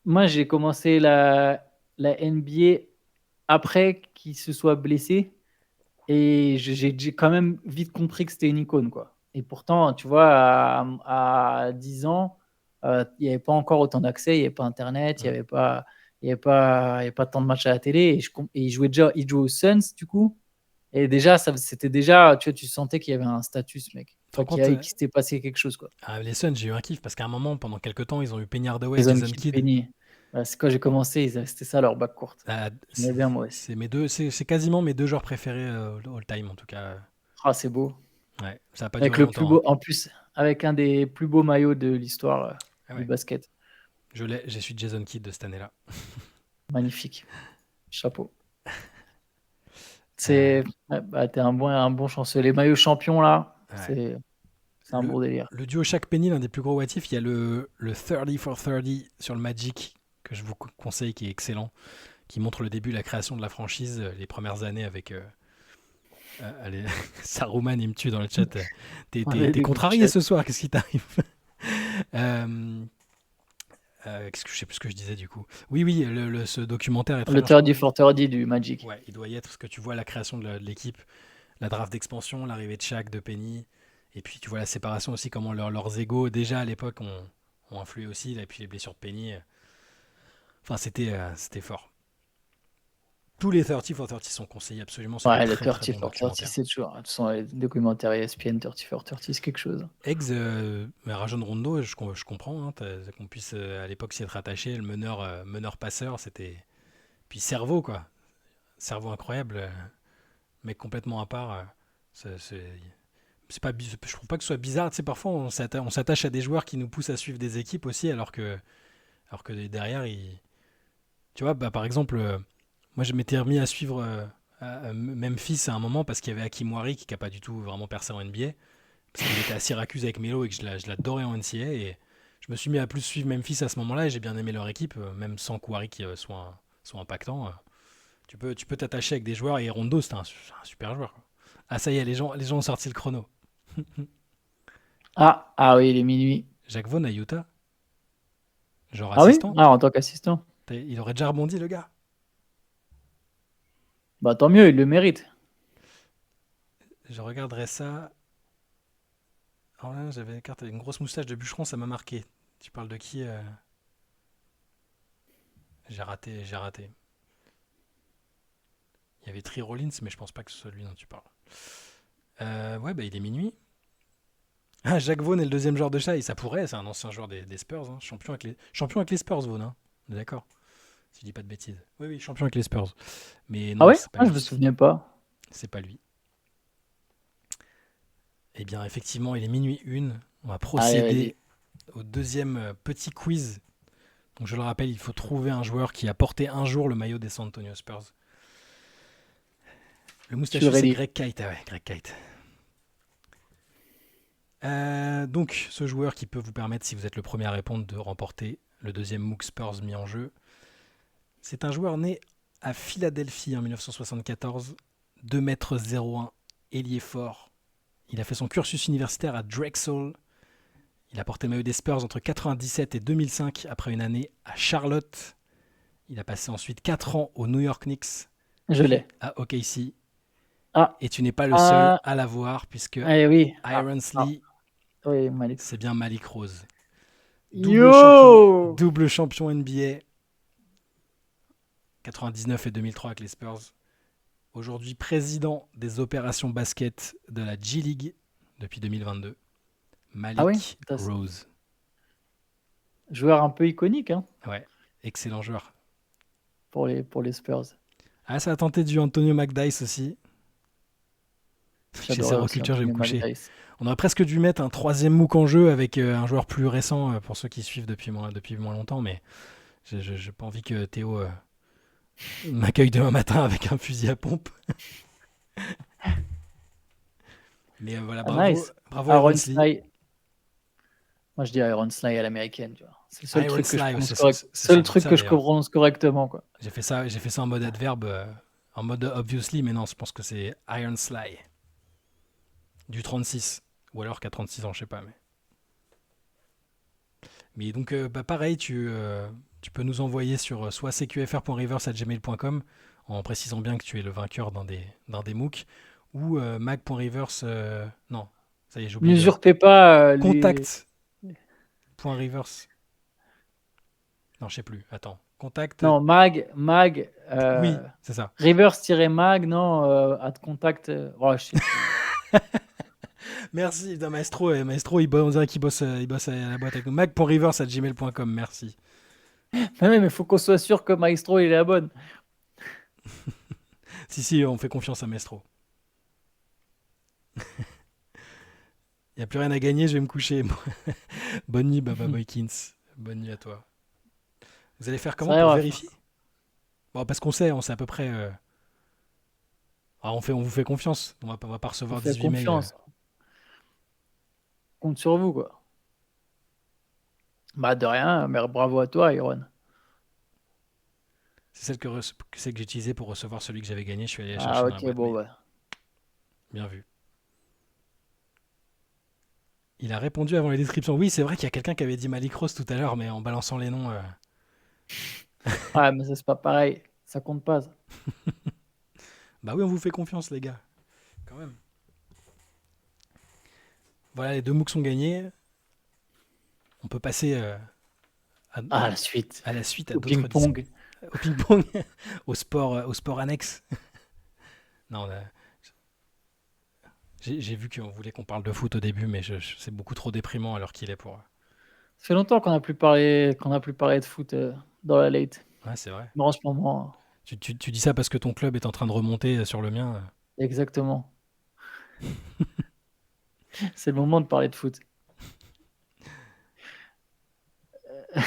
moi j'ai commencé la NBA après qu'il se soit blessé et j'ai quand même vite compris que c'était une icône, quoi. Et pourtant, tu vois, à 10 ans, il n'y avait pas encore autant d'accès, il n'y avait pas Internet, Mm. il y avait pas tant de matchs à la télé. Et il jouait aux Suns, du coup. Et déjà, c'était déjà, tu vois, tu sentais qu'il y avait un statut, ce mec. Tu te rends Enfin, compte, qu'il s'était passé quelque chose, quoi. les Suns, j'ai eu un kiff parce qu'à un moment, pendant quelques temps, ils ont eu Penny Hardaway, Jason Jason Kidd, Kidd. Penny. Voilà, c'est quand j'ai commencé, c'était ça leur bac courte. Ah, J'aimais bien, moi aussi. c'est quasiment mes deux joueurs préférés all time en tout cas. Ah, c'est beau. Ouais, ça n'a pas Avec duré le plus longtemps, hein. beau, en plus, avec un des plus beaux maillots de l'histoire Ah du ouais, basket. j'ai su Jason Kidd de cette année-là. Magnifique. Chapeau. Euh, Bah, t'es un bon chanceux. Les maillots champions, là, ouais. c'est un Le, bon délire. le duo Shaq Penny, l'un des plus gros what if, il y a le 30 for 30 sur le Magic que je vous conseille, qui est excellent, qui montre le début, la création de la franchise, les premières années avec. Allez, Saruman, il me tue dans le chat. On avait T'es des groupes contrarié chat. ce soir, qu'est-ce qui t'arrive? euh, je sais plus ce que je disais du coup. Oui, oui, ce documentaire est très Le bien. Je crois. 30 for 30 du Magic. Ouais, il doit y être parce que tu vois la création de l'équipe, la draft d'expansion, l'arrivée de Shaq, de Penny, et puis tu vois la séparation aussi, comment leurs égos déjà à l'époque ont influé aussi, là, et puis les blessures de Penny. Enfin, c'était fort. Tous les 30 for 30 sont conseillés absolument, c'est de Ouais, le très très 30 bons for 30, documentaires. c'est toujours. Ce sont les documentaires ESPN 30 for 30, c'est quelque chose. Eggs, mais Rajon Rondo, je comprends hein, qu'on puisse à l'époque s'y être attaché, le meneur-passeur, c'était. Puis cerveau, quoi. Cerveau incroyable, mec complètement à part. C'est pas, je trouve pas que ce soit bizarre. Tu sais, parfois on s'attache à des joueurs qui nous poussent à suivre des équipes aussi, alors que derrière, tu vois, bah, par exemple, moi je m'étais remis à suivre Memphis à un moment parce qu'il y avait Hakim Wari qui n'a pas du tout vraiment percé en NBA, parce qu'il était à Syracuse avec Melo et que je l'adorais en NCAA. Et je me suis mis à plus suivre Memphis à ce moment-là et j'ai bien aimé leur équipe, même sans que Wari soit impactant. Tu peux t'attacher avec des joueurs et Rondo, c'était un super joueur, quoi. Ah, ça y est, les gens ont sorti le chrono. Ah oui, il est minuit. Jacques Vaughan à Utah, genre Ah oui? assistant. Ah, en tant qu'assistant. Il aurait déjà rebondi, le gars. Bah tant mieux, il le mérite. Je regarderai ça. Oh là, j'avais une carte avec une grosse moustache de bûcheron, ça m'a marqué. Tu parles de qui J'ai raté, j'ai raté. Il y avait Tree Rollins, mais je pense pas que ce soit lui dont tu parles. Ouais, bah il est minuit. Ah, Jacques Vaughan est le deuxième joueur de chat, et ça pourrait, c'est un ancien joueur des Spurs, hein. Champion avec les Spurs, Vaughan, hein. On est d'accord? Si je dis pas de bêtises. Oui, oui, champion avec les Spurs. Mais Ah non, ouais? c'est pas Ah, je me lui. souvenais pas. C'est pas lui. Eh bien, effectivement, il est minuit une. On va Allez, vas-y. procéder au deuxième petit quiz. Donc, je le rappelle, il faut trouver un joueur qui a porté un jour le maillot des San Antonio Spurs. Le Je suis moustachu, c'est ready. Greg Kite. Ah ouais, Greg Kite. Donc, ce joueur qui peut vous permettre, si vous êtes le premier à répondre, de remporter le deuxième MOOC Spurs mis en jeu. C'est un joueur né à Philadelphie en 1974, 2,01 m, ailier fort. Il a fait son cursus universitaire à Drexel. Il a porté le maillot des Spurs entre 1997 et 2005 après une année à Charlotte. Il a passé ensuite 4 ans aux New York Knicks, Je puis l'ai. à OKC. Ah, Et tu n'es pas le seul ah, à l'avoir, puisque eh oui. Ironslee, Oui, Malik. c'est bien Malik Rose. Yo! Double champion NBA, 99 et 2003 avec les Spurs. Aujourd'hui président des opérations basket de la G-League depuis 2022. Ah oui? Malik Putain, Rose. joueur un peu iconique, hein, Ouais, excellent joueur. pour les Spurs. Ah, ça a tenté du Antonio McDyess aussi. Chez J'adorais Zero aussi Culture, je vais me Anthony coucher. McDyess. On aurait presque dû mettre un troisième MOOC en jeu avec un joueur plus récent pour ceux qui suivent depuis moins longtemps, mais j'ai pas envie que Théo m'accueille demain matin avec un fusil à pompe. Mais voilà, Ah, bravo, nice. bravo Aaron Ironslee. Sly. Moi, je dis Aaron Sly à l'américaine, tu vois. C'est le seul truc que je Ironslee, ouais, prononce c'est seul sans doute truc ça que je d'ailleurs. prononce correctement, quoi. J'ai fait ça en mode adverbe, en mode obviously, mais non, je pense que c'est Ironslee. Du 36. Ou alors qu'à 36 ans, je sais pas. Mais donc, bah, pareil, tu peux nous envoyer sur soit cqfr.rivers@gmail.com en précisant bien que tu es le vainqueur d'un des MOOC ou mag.rivers. Non, ça y est, j'ai oublié le N'usurpez pas les. contact.rivers. Non, je sais plus. Attends. Contact. Non, mag, Oui, c'est ça. reverse-mag, non, contact. Oh, je sais plus. Merci, putain, Maestro. Maestro, on dirait qu'il bosse à la boîte avec nous. mag.rivers@gmail.com. Merci. Mais il faut qu'on soit sûr que Maestro, il est la bonne. Si, on fait confiance à Maestro. Il n'y a plus rien à gagner, je vais me coucher. Bonne nuit, Baba Boykins. Bonne nuit à toi. Vous allez faire C'est comment vrai, pour Raph. vérifier? Bon, parce on sait à peu près. On vous fait confiance. On va pas On recevoir fait 18 mails. confiance. On compte sur vous, quoi. Bah, de rien, mais bravo à toi, Iron. C'est celle que j'ai utilisée pour recevoir celui que j'avais gagné. Je suis allé la Ah, chercher dans la ok, boîte bon, mail. bah. Bien vu. Il a répondu avant les descriptions. Oui, c'est vrai qu'il y a quelqu'un qui avait dit Malik Rose tout à l'heure, mais en balançant les noms. Ouais, mais ça, c'est pas pareil. Ça compte pas, ça. Bah oui, on vous fait confiance, les gars. Quand même. Voilà, les deux MOOC sont gagnés. On peut passer à, Ah, la suite. à la suite, à Au d'autres ping-pong. au ping-pong, au sport annexe. Non, j'ai vu qu'on voulait qu'on parle de foot au début, mais c'est beaucoup trop déprimant à l'heure qu'il est pour. Ça fait longtemps qu'on a plus parlé de foot dans la late. Ouais, c'est vrai. Mais en ce moment, Tu dis ça parce que ton club est en train de remonter sur le mien. exactement. C'est le moment de parler de foot. Si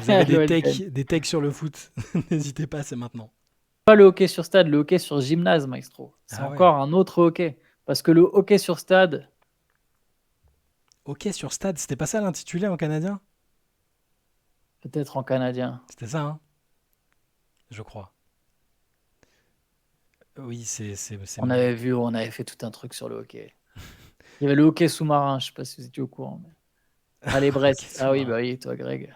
vous avez L'OL gagne. des takes sur le foot, n'hésitez pas, c'est maintenant. Pas le hockey sur stade, le hockey sur gymnase, Maestro. C'est Ah ouais. encore un autre hockey. Parce que le hockey sur stade, Ok, sur stade, c'était pas ça l'intitulé en canadien? peut-être en canadien. C'était ça, hein? Je crois. Oui, On avait fait tout un truc sur le hockey. Il y avait le hockey sous-marin, je sais pas si vous étiez au courant. Mais... Allez, Ok, Brest. Ah oui, sous-marin. bah oui, toi, Greg.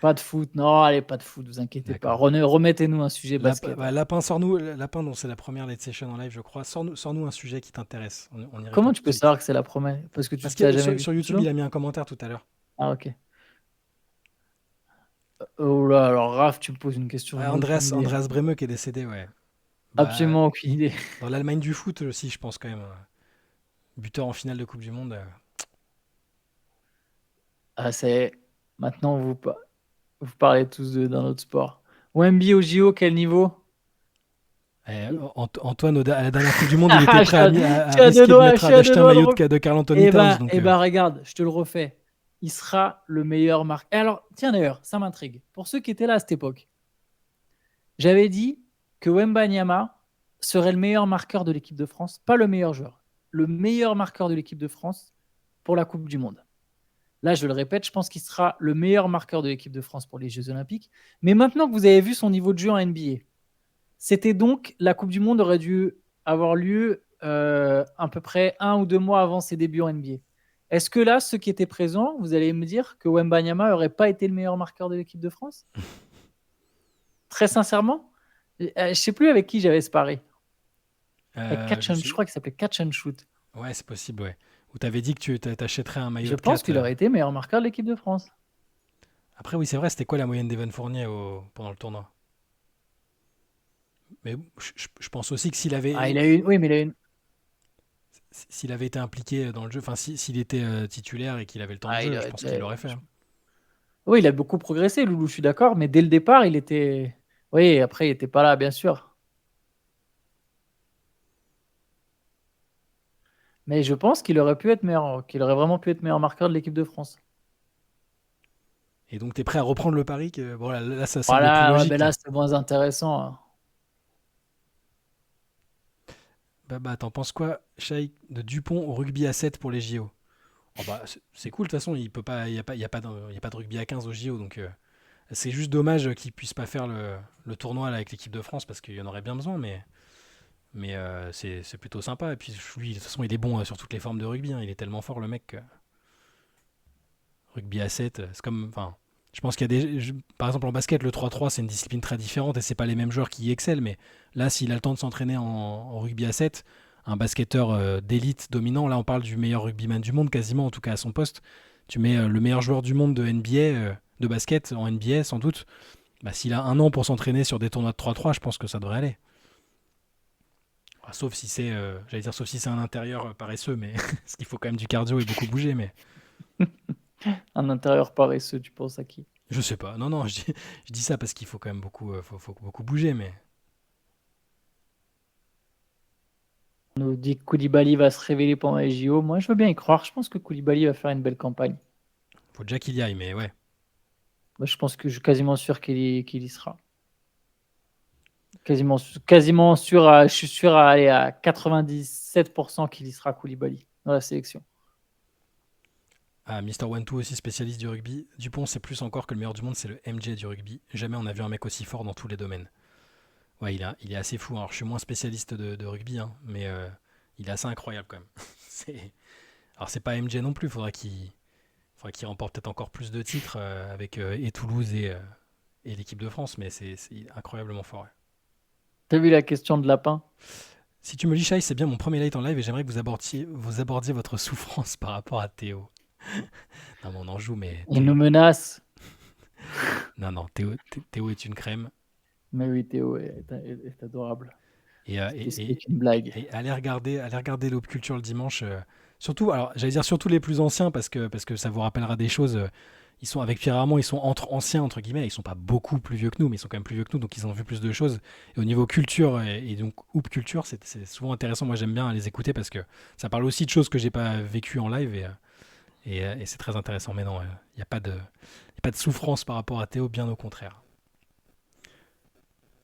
Pas de foot. Non, allez, pas de foot, vous inquiétez pas. D'accord. Remettez-nous un sujet basket. Lapin, sors-nous. Lapin, dont c'est la première late session en live, je crois. Sors-nous un sujet qui t'intéresse. On y répond Comment tout tu de peux suite. savoir que c'est la première? Parce que tu Parce t'as que jamais vu sur de YouTube, pseudo? il a mis un commentaire tout à l'heure. Ah, ok. Oh là, alors Raph, tu me poses une question, Ouais, j'en ai aucune idée. Andreas Brehme qui est décédé, ouais. Bah, Absolument aucune idée. dans l'Allemagne du foot aussi, je pense quand même. Buteur en finale de Coupe du Monde. Ah, c'est... Maintenant, vous parlez tous d'un autre sport. Wemby au JO, quel niveau? Antoine, à la dernière Coupe du Monde, il était prêt Je à suis à deux risquer de doigts, je mettre, suis à deux d'acheter un doigts de maillot refaire. de Karl Anthony Towns. Donc, Regarde, je te le refais. Il sera le meilleur marqueur. Alors, tiens d'ailleurs, ça m'intrigue. Pour ceux qui étaient là à cette époque, j'avais dit que Wembanyama serait le meilleur marqueur de l'équipe de France, pas le meilleur joueur, le meilleur marqueur de l'équipe de France pour la Coupe du Monde. Là, je le répète, je pense qu'il sera le meilleur marqueur de l'équipe de France pour les Jeux Olympiques. Mais maintenant que vous avez vu son niveau de jeu en NBA, c'était donc la Coupe du Monde aurait dû avoir lieu à peu près 1 ou 2 mois avant ses débuts en NBA. Est-ce que là, ceux qui étaient présents, vous allez me dire que Wembanyama n'aurait pas été le meilleur marqueur de l'équipe de France? Très sincèrement, je ne sais plus avec qui j'avais sparé. Je crois qu'il s'appelait Catch and Shoot. Ouais, c'est possible, ouais. Où t'avais dit que tu t'achèterais un maillot Je de pense 4. qu'il aurait été meilleur marqueur de l'équipe de France. Après, oui, c'est vrai, c'était quoi la moyenne d'Evan Fournier pendant le tournoi? Mais je pense aussi que Ah, il a eu, oui, mais il a eu s'il avait été impliqué dans le jeu, enfin, s'il était titulaire et qu'il avait le temps de ah, il jeu, je aurait pense qu'il été- l'aurait fait, hein. Oui, il a beaucoup progressé, Loulou, je suis d'accord, mais dès le départ, il était. Oui, après, il n'était pas là, bien sûr. Mais je pense qu'il aurait pu être meilleur, qu'il aurait vraiment pu être meilleur marqueur de l'équipe de France. Et donc, t'es prêt à reprendre le pari que, bon, là, ça semble plus Voilà, ouais, mais logique, là, là. c'est moins intéressant, hein. Bah, t'en penses quoi, Shai, de Dupont au rugby à 7 pour les JO? Oh, bah, c'est cool, de toute façon, il peut pas, y a pas de rugby à 15 au JO, donc c'est juste dommage qu'il puisse pas faire le tournoi là, avec l'équipe de France parce qu'il y en aurait bien besoin, mais c'est plutôt sympa. Et puis lui, de toute façon, il est bon sur toutes les formes de rugby, hein. Il est tellement fort, le mec, que rugby à 7, c'est comme. Enfin, je pense qu'il y a par exemple, en basket, le 3-3, c'est une discipline très différente et c'est pas les mêmes joueurs qui y excellent. Mais là, s'il a le temps de s'entraîner en rugby à 7, un basketteur d'élite dominant, là, on parle du meilleur rugbyman du monde, quasiment, en tout cas à son poste. Tu mets le meilleur joueur du monde de NBA, de basket en NBA, sans doute. Bah, s'il a 1 an pour s'entraîner sur des tournois de 3-3, je pense que ça devrait aller. Sauf si c'est, j'allais dire, sauf si c'est un intérieur paresseux, mais parce qu'il faut quand même du cardio et beaucoup bouger. Mais Un intérieur paresseux, tu penses à qui? je sais pas. Non, non, je dis ça parce qu'il faut quand même faut beaucoup bouger. Mais On nous dit que Koulibaly va se révéler pendant les JO. Moi, je veux bien y croire. Je pense que Koulibaly va faire une belle campagne. faut déjà qu'il y aille. Mais ouais. Moi, je pense que je suis quasiment sûr qu'il y sera. Quasiment sûr, je suis sûr à aller à 97% qu'il y sera Koulibaly dans la sélection. Ah, Mister One Two aussi spécialiste du rugby. Dupont, c'est plus encore que le meilleur du monde, c'est le MJ du rugby. Jamais on a vu un mec aussi fort dans tous les domaines. Ouais, il est assez fou. Alors, je suis moins spécialiste de rugby, hein, mais il est assez incroyable quand même. c'est... Alors, c'est pas MJ non plus. Faudrait qu'il remporte peut-être encore plus de titres avec et Toulouse et l'équipe de France, mais c'est incroyablement fort, ouais. T'as vu la question de Lapin? Si tu me lis, Shai, c'est bien mon premier light en live et j'aimerais que vous abordiez votre souffrance par rapport à Théo. Non, mais on en joue, mais Il nous menace. non, non, Théo est une crème. Mais oui, Théo est adorable. Et, euh, C'était et, une blague. et allez regarder l'Aube Culture le dimanche. Surtout, alors j'allais dire surtout les plus anciens parce que ça vous rappellera des choses. Ils sont avec Pierre Armand, ils sont entre anciens entre guillemets. Ils sont pas beaucoup plus vieux que nous, mais ils sont quand même plus vieux que nous, donc ils ont vu plus de choses. Et au niveau culture et donc Aube Culture, c'est souvent intéressant. Moi j'aime bien les écouter parce que ça parle aussi de choses que j'ai pas vécues en live et c'est très intéressant. Mais non, il n'y a pas de souffrance par rapport à Théo, bien au contraire.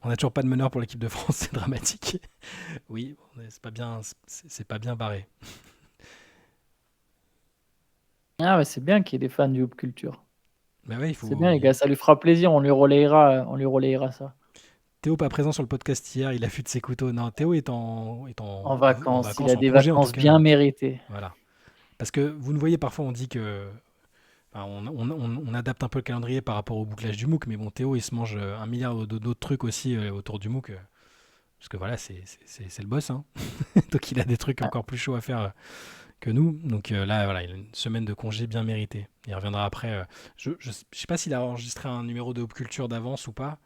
On n'a toujours pas de meneur pour l'équipe de France, c'est dramatique. Oui, c'est pas bien barré. Ah ouais, c'est bien qu'il y ait des fans du Hoop Culture. Bah ouais, C'est bien les gars, ça lui fera plaisir, on lui relayera ça. Théo pas présent sur le podcast hier, il affûte ses couteaux. Non, Théo est En en vacances, il a vacances, en des congé en tout vacances bien cas. méritées. Voilà. Parce que vous ne voyez, parfois on dit que. Enfin, on adapte un peu le calendrier par rapport au bouclage du MOOC, mais bon, Théo il se mange 1 milliard d'autres trucs aussi autour du MOOC. Parce que voilà, c'est le boss, hein. Donc il a des trucs Ah, encore plus chauds à faire que nous. Donc là, voilà, il a une semaine de congé bien méritée. Il reviendra après. Je sais pas s'il a enregistré un numéro de Hop Culture d'avance ou pas,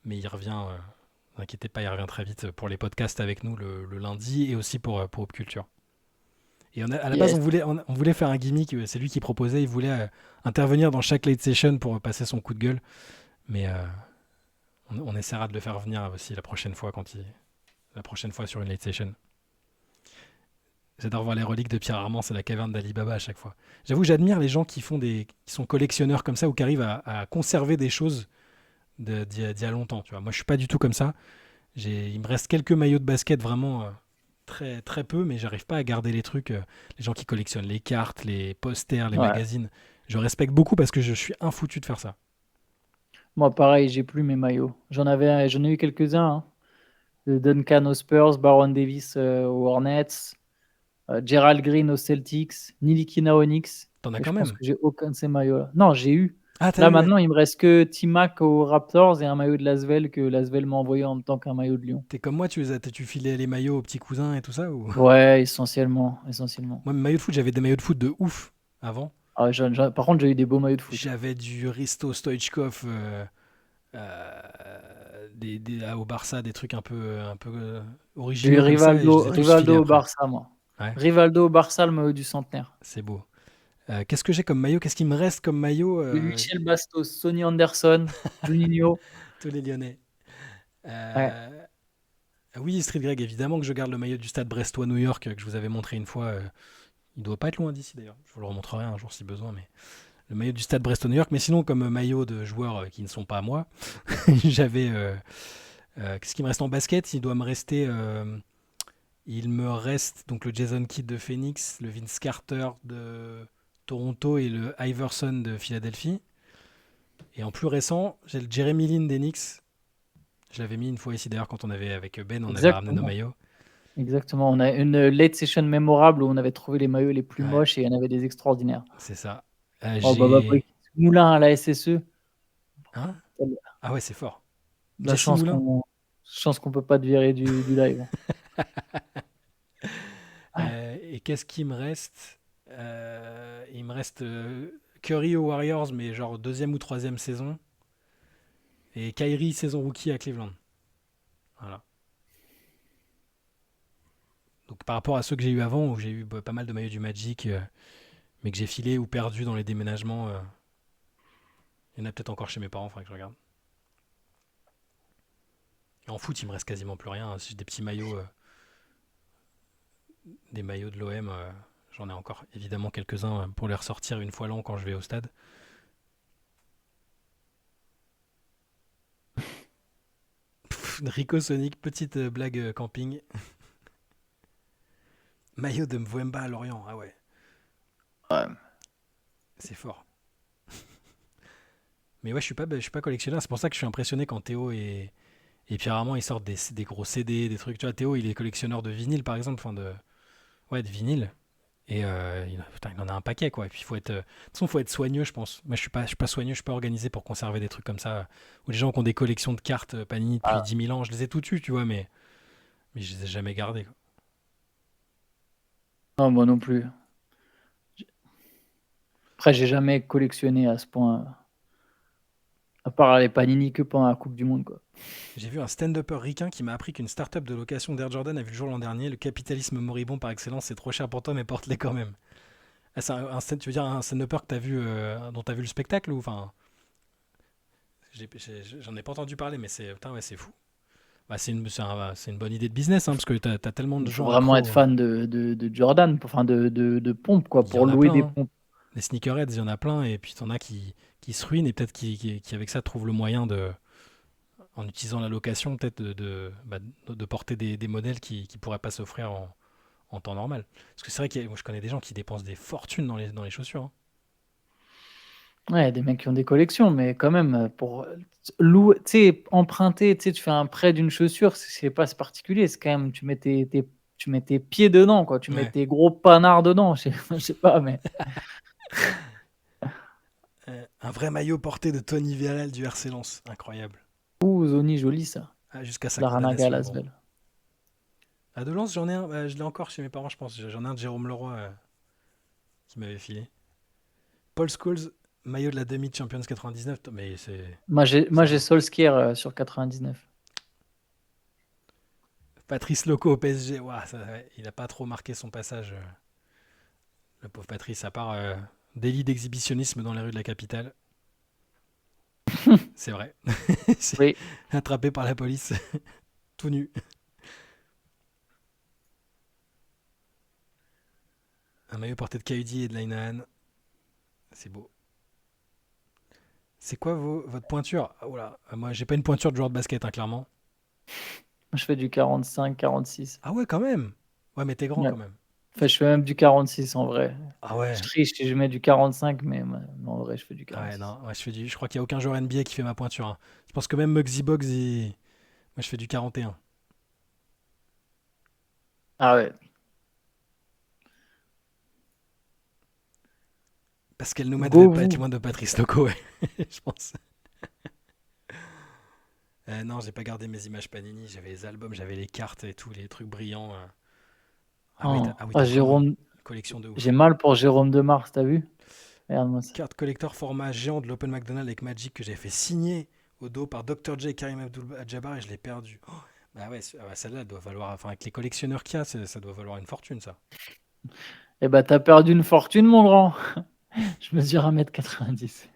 mais il revient. Ne vous inquiétez pas, il revient très vite pour les podcasts avec nous le lundi et aussi pour Hop Culture. Et à la base, Yes. on voulait faire un gimmick, c'est lui qui proposait, il voulait intervenir dans chaque late session pour passer son coup de gueule. Mais on essaiera de le faire venir aussi la prochaine fois la prochaine fois sur une late session. J'adore voir les reliques de Pierre Armand, c'est la caverne d'Ali Baba à chaque fois. J'avoue, j'admire les gens qui sont collectionneurs comme ça ou qui arrivent à conserver des choses d'il y a longtemps. Tu vois. Moi, je suis pas du tout comme ça. Il me reste quelques maillots de basket vraiment très, très peu, mais j'arrive pas à garder les trucs. Les gens qui collectionnent les cartes, les posters, les Ouais. magazines. Je respecte beaucoup parce que je suis infoutu de faire ça. Moi, pareil, j'ai plus mes maillots. J'en ai eu quelques-uns, hein. De Duncan aux Spurs, Baron Davis aux Hornets, Gerald Green aux Celtics, Nilikina aux Knicks. T'en as Et quand je pense même. que j'ai aucun de ces maillots-là. Non, j'ai eu. Ah, t'as Là, eu, ouais. maintenant, il me reste que T-Mac aux Raptors et un maillot de Lasvel que Lasvel m'a envoyé en même temps qu'un maillot de Lyon. T'es comme moi, tu filais les maillots aux petits cousins et tout ça ou... Ouais, essentiellement. Essentiellement. Moi, mes maillots de foot, j'avais des maillots de foot de ouf avant. Ah, par contre, j'ai eu des beaux maillots de foot. J'avais du Risto Stoichkov au Barça, des trucs un peu J'ai eu originaux comme ça, et je les Rivaldo, ai tous filés Rivaldo au après. Barça, moi. Ouais, Rivaldo au Barça, le maillot du centenaire. c'est beau. Qu'est-ce que j'ai comme maillot? Qu'est-ce qui me reste comme maillot? J'ai eu Michel Bastos, Sonny Anderson, Juninho. Tous les Lyonnais. Ouais. Euh, oui, Street Greg, évidemment que je garde le maillot du stade Brestois-New York que je vous avais montré une fois. Il doit pas être loin d'ici d'ailleurs. Je vous le remontrerai un jour si besoin, mais le maillot du stade Brestois-New York. Mais sinon, comme maillot de joueurs qui ne sont pas à moi, j'avais. Qu'est-ce qui me reste en basket? Il me reste donc le Jason Kidd de Phoenix, le Vince Carter de Toronto et le Iverson de Philadelphie. Et en plus récent, j'ai le Jeremy Lin des Knicks. Je l'avais mis une fois ici d'ailleurs quand on avait avec Ben, on avait ramené nos Exactement. maillots. Exactement. On a une late session mémorable où on avait trouvé les maillots les plus Ouais, moches et il y en avait des extraordinaires. c'est ça. Oh, Baba J'ai. Boy, Moulin à la SSE. Hein? Ah ouais, c'est fort. La Jesse Moulin? chance qu'on peut pas te virer du live. Ouais. Et qu'est-ce qui me reste? Il me reste Curry aux Warriors, mais genre deuxième ou troisième saison. Et Kyrie, saison rookie à Cleveland. Voilà. Donc par rapport à ceux que j'ai eu avant, où j'ai eu pas mal de maillots du Magic, mais que j'ai filé ou perdu dans les déménagements, il y en a peut-être encore chez mes parents, il faudrait que je regarde. Et en foot, il me reste quasiment plus rien, hein. Si j'ai des petits maillots, des maillots de l'OM, j'en ai encore évidemment quelques-uns pour les ressortir une fois l'an quand je vais au stade. Rico Sonic, petite blague camping. Maillot de Mwemba à Lorient, ah ouais, Ouais. c'est fort. Mais ouais, je suis pas collectionneur, c'est pour ça que je suis impressionné quand Théo et Pierre Armand ils sortent des gros CD, des trucs. Tu vois, Théo il est collectionneur de vinyle par exemple, ouais, de vinyle. Et putain, il en a un paquet quoi. Et puis de toute façon, faut être soigneux, je pense. Moi, je suis pas soigneux, je suis pas organisé pour conserver des trucs comme ça. Ou les gens qui ont des collections de cartes Panini depuis Ah, 10 000 ans, je les ai toutes eues, tu vois, mais je les ai jamais gardées, quoi. non, moi non plus. Après, j'ai jamais collectionné à ce point, à part les Panini que pendant la Coupe du Monde, quoi. J'ai vu un stand-upper ricain qui m'a appris qu'une start-up de location d'Air Jordan a vu le jour l'an dernier. Le capitalisme moribond par excellence, c'est trop cher pour toi, mais porte-les quand même. Ah, tu veux dire un stand-upper que t'as vu, dont t'as vu le spectacle ou enfin, j'en ai pas entendu parler, mais putain, ouais, c'est fou. Bah, c'est une bonne idée de business, hein, parce que t'as tellement de Il faut gens vraiment être accros. fan de Jordan, enfin de pompes, quoi, Il y pour en a louer plein, des hein. pompes. Les sneakerheads, il y en a plein, et puis t'en as qui se ruinent, et peut-être qui, avec ça, trouvent le moyen en utilisant la location, peut-être de porter des modèles qui pourraient pas s'offrir en temps normal. Parce que c'est vrai que moi, je connais des gens qui dépensent des fortunes dans les chaussures, hein. Ouais, des mecs qui ont des collections, mais quand même, pour louer, tu sais, emprunter, tu sais, tu fais un prêt d'une chaussure, c'est particulier, c'est quand même, tu mets tes pieds dedans, quoi, tu mets Ouais. tes gros panards dedans, je sais pas, mais Un vrai maillot porté de Tony Vialal du RC Lens. Incroyable. ouh, Zoni, joli ça, Ah, jusqu'à sa Laranaga à condamnation. Bon. Lasvel. À de Lens, j'en ai un. Je l'ai encore chez mes parents, je pense. J'en ai un de Jérôme Leroy. qui m'avait filé. Paul Scholes, maillot de la demi-Champions 99. Mais Moi, c'est j'ai un Solskjaer sur 99. Patrice Loco au PSG. Ouah, ouais, il a pas trop marqué son passage, le pauvre Patrice, à part délit d'exhibitionnisme dans les rues de la capitale. C'est vrai. C'est Oui. attrapé par la police, tout nu. Un maillot porté de Kaudi et de Linehan. C'est beau. C'est quoi votre pointure? Ah, oula, moi j'ai pas une pointure de joueur de basket, hein, clairement. Moi, je fais du 45, 46. Ah ouais, quand même. Ouais, mais t'es grand Ouais. quand même. Enfin, je fais même du 46 en vrai. Ah Je ouais. triche et je mets du 45, mais en vrai, je fais du Ah ouais, 46. non, ouais, je crois qu'il y a aucun joueur NBA qui fait ma pointure, hein. Je pense que même Muggsy Bogues, moi je fais du 41. Ah ouais. Pascal Nouma devait Go pas être vous. loin de Patrice Loco, ouais, je pense. Non, j'ai pas gardé mes images Panini, j'avais les albums, j'avais les cartes et tout, les trucs brillants. Ah oui, Oh. t'as vraiment une Jérôme, collection de j'ai ouf. mal pour Jérôme Demars, t'as vu? Regarde-moi ça. Carte collector format géant de l'Open McDonald's avec Magic que j'ai fait signer au dos par Dr. J et Karim Abdul-Jabbar et je l'ai perdu. Oh, bah ouais, celle-là doit valoir, enfin avec les collectionneurs qu'il y a, ça doit valoir une fortune ça. Eh ben, t'as perdu une fortune, mon grand. Je mesure 1m90.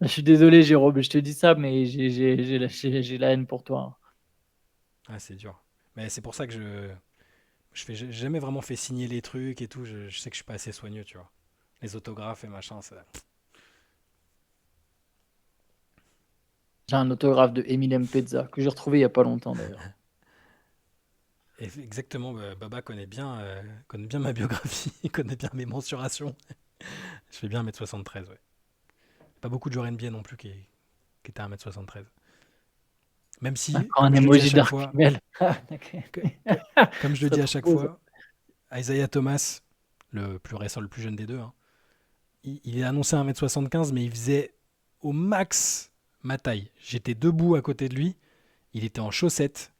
Je suis désolé, Jérôme, je te dis ça, mais j'ai la haine pour toi. Ah, c'est dur. Mais c'est pour ça que j'ai jamais vraiment fait signer les trucs et tout. Je sais que je suis pas assez soigneux, tu vois. Les autographes et machin, ça. J'ai un autographe de Emilem Pezza que j'ai retrouvé il y a pas longtemps d'ailleurs. Et exactement, Baba connaît bien ma biographie, il connaît bien mes mensurations. Je fais bien 1m73, ouais. Pas beaucoup de joueurs NBA non plus qui étaient à 1m73. Même si, Encore un comme je le dis à emoji chaque Dark fois, Mel. D'accord. que- comme je le Ça dis à trop chaque beau, ça. fois, Isaiah Thomas, le plus récent, le plus jeune des deux, hein, il est annoncé à 1m75, mais il faisait au max ma taille. J'étais debout à côté de lui, il était en chaussettes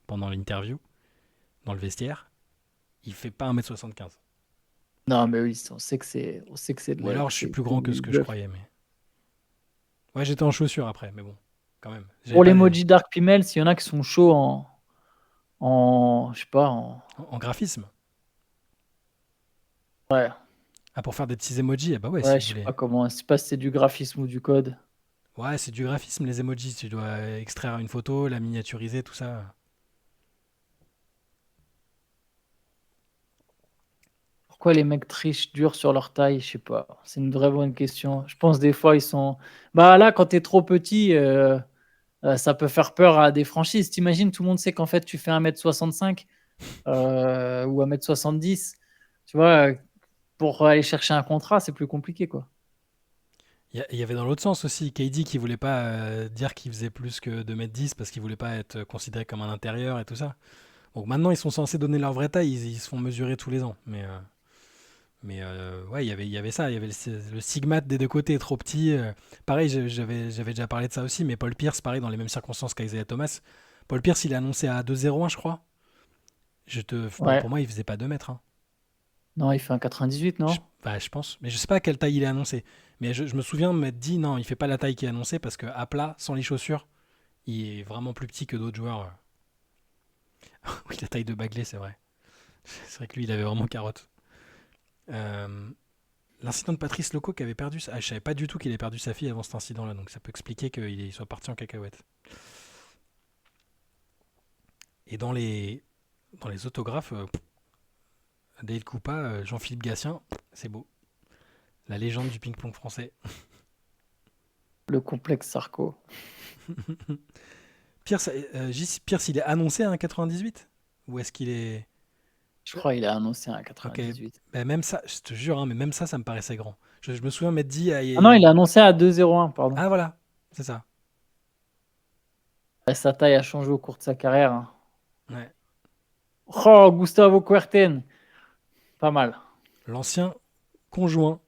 pendant l'interview, dans le vestiaire. Il fait pas 1m75. Non, mais oui, on sait que Ou alors je suis plus grand que du ce que je bluff. croyais, mais. Ouais, j'étais en chaussures après, mais bon, quand même. J'avais Pour pas l'emoji Dark Pimel, s'il y en a qui sont chauds je sais pas, en graphisme. ouais, Ah, pour faire des petits emojis, eh bah ouais, si ouais, vous je sais voulez. pas comment, je sais pas si c'est du graphisme ou du code. Ouais, c'est du graphisme, les emojis. Tu dois extraire une photo, la miniaturiser, tout ça. Pourquoi les mecs trichent dur sur leur taille? Je sais pas. C'est une vraie bonne question. Je pense des fois ils sont. Bah là, quand t'es trop petit, ça peut faire peur à des franchises. T'imagines, tout le monde sait qu'en fait tu fais 1m65 ou 1m70. Tu vois, pour aller chercher un contrat, c'est plus compliqué, quoi. Il y avait dans l'autre sens aussi, KD qui voulait pas dire qu'il faisait plus que 2m10 parce qu'il voulait pas être considéré comme un intérieur et tout ça. Donc maintenant, ils sont censés donner leur vraie taille, ils se font mesurer tous les ans. Mais ouais, il y avait ça, il y avait le stigmate des deux côtés, trop petit. Pareil, j'avais déjà parlé de ça aussi, mais Paul Pierce, pareil, dans les mêmes circonstances qu'Isaiah Thomas. Paul Pierce, il est annoncé à 2,01, je crois. Bon, Ouais. pour moi, il faisait pas 2 mètres, hein. Non, il fait un 98, Je, non? bah, je pense. Mais je sais pas à quelle taille il est annoncé. Mais je me souviens de m'être dit, non, il fait pas la taille qui est annoncée parce que à plat, sans les chaussures, il est vraiment plus petit que d'autres joueurs. Oui, la taille de Bagley, c'est vrai. C'est vrai que lui, il avait vraiment carotte. Euh, L'incident de Patrice Loco qui avait perdu. Ah, je savais pas du tout qu'il avait perdu sa fille avant cet incident-là, donc ça peut expliquer qu'il soit parti en cacahuète. Et dans les autographes, Dale Coupa, Jean-Philippe Gatien, c'est beau. La légende du ping-pong français. Le complexe Sarko. Pierce, Pierce, il est annoncé à un 98? Ou est-ce qu'il est. Je crois qu'il a annoncé un Ok, 98. ben même ça, je te jure, hein, mais même ça me paraissait grand. Je me souviens m'être dit. Ah, Ah non, il a annoncé à 2,01, pardon. ah, voilà, c'est ça. Ouais, sa taille a changé au cours de sa carrière, hein. Ouais. Oh, Gustavo Kuerten. Pas mal. L'ancien conjoint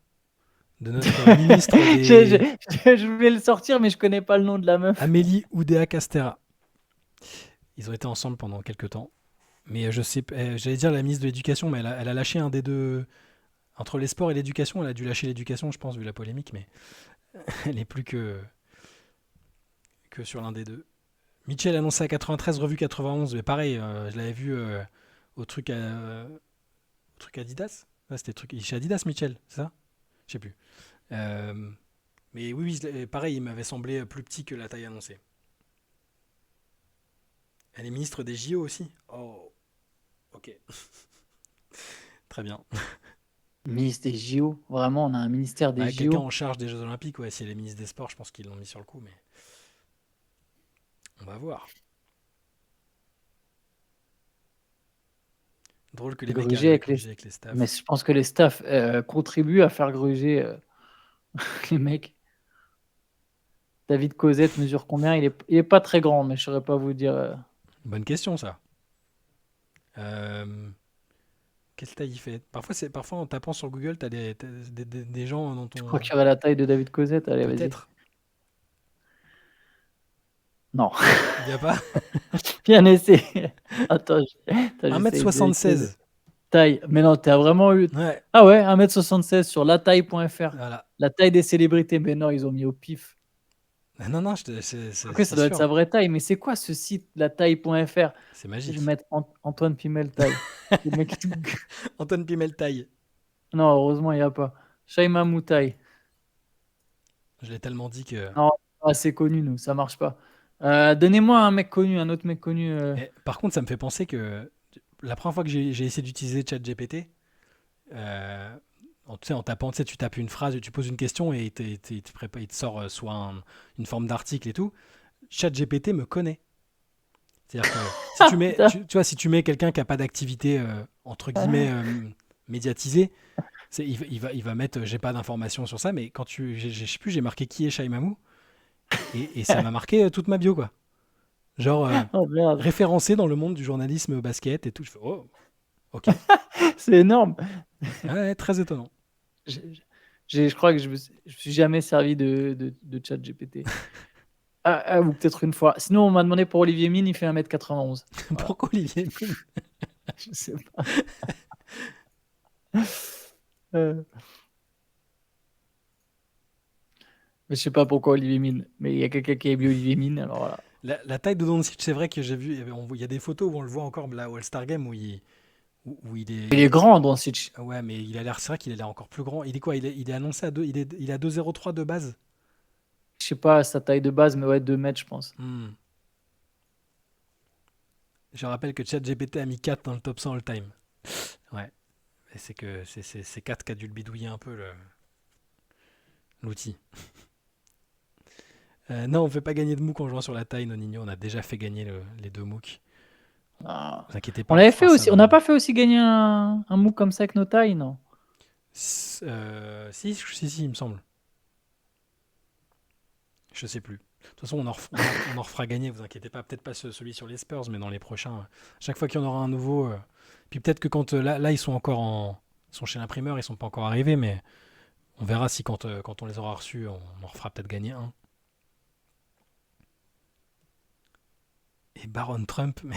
de notre ministre je, des. je voulais le sortir, mais je connais pas le nom de la meuf. Amélie Oudéa Castera. Ils ont été ensemble pendant quelques temps. Mais je sais, j'allais dire la ministre de l'Éducation, mais elle a lâché un des deux. Entre les sports et l'éducation, elle a dû lâcher l'éducation, je pense, vu la polémique, mais elle est plus que sur l'un des deux. Mitchell annoncé à 93, revu 91, mais pareil, je l'avais vu au truc Adidas. Ouais, c'était le truc chez Adidas, Mitchell, c'est ça? Je sais plus. Euh, mais oui, oui, pareil, il m'avait semblé plus petit que la taille annoncée. Elle est ministre des JO aussi. Oh, ok, très bien. Ministre des JO. Vraiment, on a un ministère des Bah, quelqu'un JO. en charge des Jeux Olympiques, ouais, si elle est ministre des Sports, je pense qu'ils l'ont mis sur le coup, mais on va voir. Drôle que les mecs Gruger arrivent à avec les. gruger avec les Mais staffs. je pense que les staffs contribuent à faire gruger les mecs. David Cosette mesure combien? Il est pas très grand, mais je saurais pas vous dire. Bonne question, ça. Euh, Quelle taille il fait? Parfois en tapant sur Google, t'as des gens dans Je crois ton. qu'il y aurait la taille de David Cosette. Allez, vas-y. Peut-être. Non. Il n'y a pas. Bien essayé. Attends, attends, j'essaye de vérifier de 1m76. taille. Mais non, tu as vraiment eu. Ouais, Ah ouais, 1m76 sur lataille.fr. voilà. La taille des célébrités. Mais non, ils ont mis au pif. Ah, non, non, Après, ça c'est doit être sa sûr. vraie taille. Mais c'est quoi ce site, lataille.fr? C'est Je vais magique. mettre Antoine Pimel taille. Le mec... Antoine Pimel taille. Non, heureusement, il n'y a pas. Shaima Moutaï. Je l'ai tellement dit que. Non, assez connu, nous, ça marche pas. Donnez-moi un mec connu, un autre mec connu. Par contre, ça me fait penser que la première fois que j'ai essayé d'utiliser ChatGPT, euh, tu sais, en tapant, tu sais, tu tapes une phrase et tu poses une question et il te sort soit une forme d'article et tout. ChatGPT me connaît. C'est-à-dire que si tu mets, Putain. tu vois, si tu mets quelqu'un qui n'a pas d'activité entre guillemets médiatisée, il va mettre j'ai pas d'informations sur ça, mais quand je sais plus, j'ai marqué qui est Shai Mamou et ça m'a marqué toute ma bio quoi. Genre Oh merde, référencé dans le monde du journalisme basket et tout. Je fais oh ok. c'est énorme. Ouais, très étonnant. J'ai- je crois que je me suis jamais servi de chat GPT. Ou peut-être une fois. Sinon, on m'a demandé pour Olivier Mine, il fait 1m91. Voilà, Pourquoi Olivier Mine? je sais pas. Euh, mais je sais pas pourquoi Olivier Mine. Mais il y a quelqu'un qui a mis Olivier Mine, alors voilà. La taille de Doncic, c'est vrai que j'ai vu, il y a des photos où on le voit encore là au All-Star Game où Il est grand, Doncic. ouais, mais il a l'air, c'est vrai qu'il a l'air encore plus grand. Il est quoi? Il est annoncé à 2, il a 2,03 de base. Je sais pas sa taille de base, mais ouais, 2 mètres, je pense. Hmm. Je rappelle que ChatGPT a mis 4 dans le top 100 all-time. Ouais, et c'est que c'est 4 qui a dû le bidouiller un peu l'outil. Non, on fait pas gagner de MOOC en jouant sur la taille, Nonino. On a déjà fait gagner les deux MOOC. Ah. Ne vous inquiétez On pas, on l'avait fait fera ça aussi. On dans. n'a pas fait aussi gagner un MOOC comme ça avec nos tailles, non? Si, si, si, il me semble. Je sais plus. De toute façon, on en refera gagner, vous inquiétez pas. Peut-être pas celui sur les Spurs, mais dans les prochains. Chaque fois qu'il y en aura un nouveau. Puis peut-être que quand là, ils sont encore ils sont chez l'imprimeur, ils sont pas encore arrivés, mais on verra si quand on les aura reçus, on en refera peut-être gagner un. Et Baron Trump, mais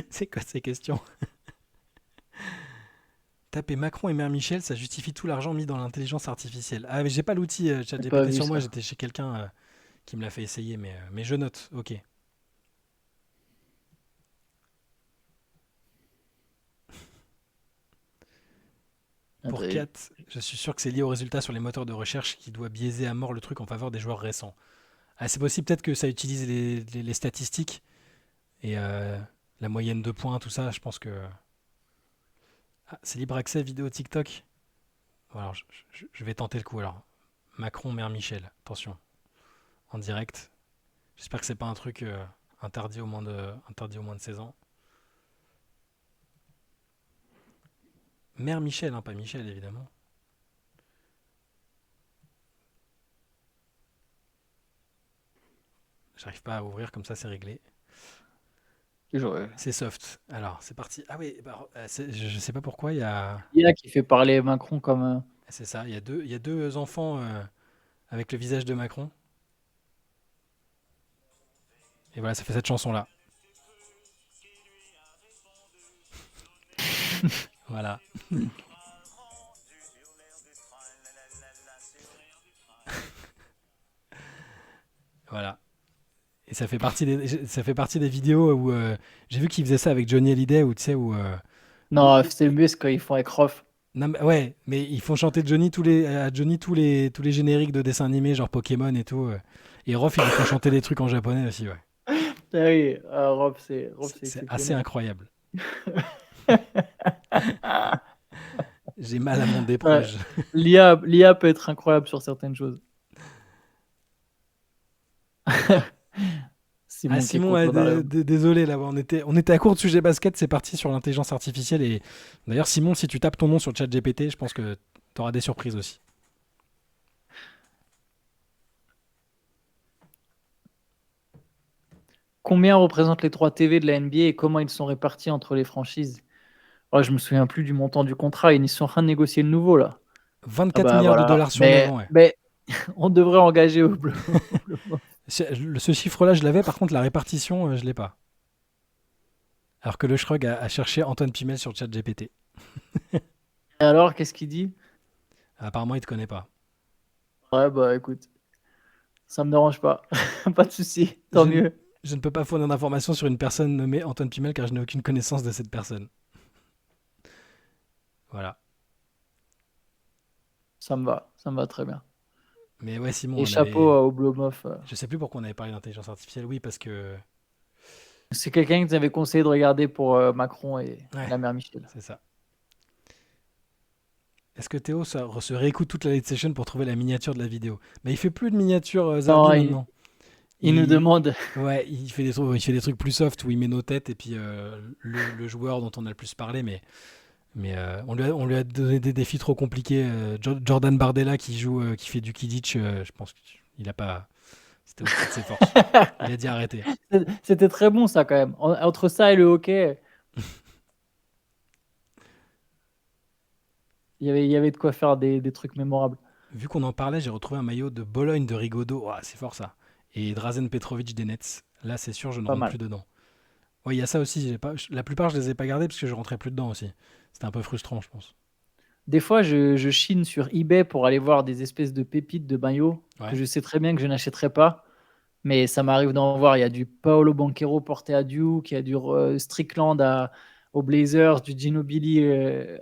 c'est quoi ces questions? Taper Macron et Mère Michel, ça justifie tout l'argent mis dans l'intelligence artificielle. Ah, mais j'ai pas l'outil J'ai pas ChatGPT vu sur moi, ça. j'étais chez quelqu'un qui me l'a fait essayer, mais je note, ok. Pour Attends, 4, je suis sûr que c'est lié au résultat sur les moteurs de recherche qui doit biaiser à mort le truc en faveur des joueurs récents. Ah, c'est possible peut-être que ça utilise les statistiques et la moyenne de points, tout ça. Je pense que. Ah, c'est libre accès vidéo TikTok. Bon, alors, je vais tenter le coup alors. Macron, Mère Michel, attention, en direct. J'espère que c'est pas un truc interdit au moins de 16 ans. Mère Michel, hein, pas Michel évidemment. J'arrive pas à ouvrir comme ça, c'est réglé. j'aurais- C'est soft. Alors, c'est parti. Ah oui, bah, je sais pas pourquoi il y a. IA qui fait parler Macron comme. C'est ça, il y a deux enfants avec le visage de Macron. Et voilà, ça fait cette chanson-là. Voilà. Voilà. Et ça fait partie des vidéos où j'ai vu qu'ils faisaient ça avec Johnny Hallyday, où tu sais, où- Non, c'est le mieux, c'est quand ils font avec Rof. non, ouais, mais ils font chanter à Johnny tous les génériques de dessins animés, genre Pokémon et tout. Et Rof, ils lui font chanter des trucs en japonais aussi, ouais. Ah oui, Rof, C'est c'est c'est assez exceptionnel. incroyable. J'ai mal à mon Ouais. déproche. L'IA peut être incroyable sur certaines choses. Ah Simon qui est Simon, ouais, content d'arriver. désolé là, on était à court de sujet basket, c'est parti sur l'intelligence artificielle et d'ailleurs Simon, si tu tapes ton nom sur le chat GPT, je pense que tu auras des surprises aussi. Combien représentent les 3 TV de la NBA et comment ils sont répartis entre les franchises? Oh, je me souviens plus du montant du contrat. Ils sont en train de négocier le nouveau là. Ah 24 bah milliards de voilà. dollars sur 9 ans, ouais. Mais on devrait engager Ce chiffre-là, je l'avais, par contre la répartition, je l'ai pas. Alors que le Shrug a cherché Antoine Pimel sur le chat GPT. Et alors, qu'est-ce qu'il dit? Apparemment, il te connaît pas. Ouais, bah écoute, ça me dérange pas. Pas de souci, tant Je ne, mieux. je ne peux pas fournir d'informations sur une personne nommée Antoine Pimel car je n'ai aucune connaissance de cette personne. Voilà. Ça me va très bien. Mais ouais, Simon, Et on chapeau avait. au Oblomov. Je sais plus pourquoi on avait parlé d'intelligence artificielle. Oui, parce que. C'est quelqu'un qui nous avait conseillé de regarder pour Macron et Ouais, la mère Michel. c'est ça. Est-ce que Théo se réécoute toute la late session pour trouver la miniature de la vidéo? Mais il fait plus de miniature Zarbi Non, maintenant. il nous Il, demande. ouais, il fait des trucs plus soft où il met nos têtes et puis le joueur dont on a le plus parlé, mais on lui a donné des défis trop compliqués. Jordan Bardella qui fait du Kidditch, je pense qu'il a pas. C'était au-dessus de ses forces. Il a dit arrêter. C'était très bon ça quand même. Entre ça et le hockey, il y avait de quoi faire des trucs mémorables. Vu qu'on en parlait, j'ai retrouvé un maillot de Bologne de Rigaudot. Ouah, c'est fort ça. Et Drazen Petrovic des Nets. Là, c'est sûr, je ne Pas rentre mal. plus dedans. Ouais, il y a ça aussi. La plupart, je les ai pas gardés parce que je rentrais plus dedans aussi. C'était un peu frustrant, je pense. Des fois, je chine sur eBay pour aller voir des espèces de pépites de maillots que Ouais. je sais très bien que je n'achèterai pas. Mais ça m'arrive d'en voir. Il y a du Paolo Banchero porté à Duke, il y a du Strickland aux Blazers, du Ginobili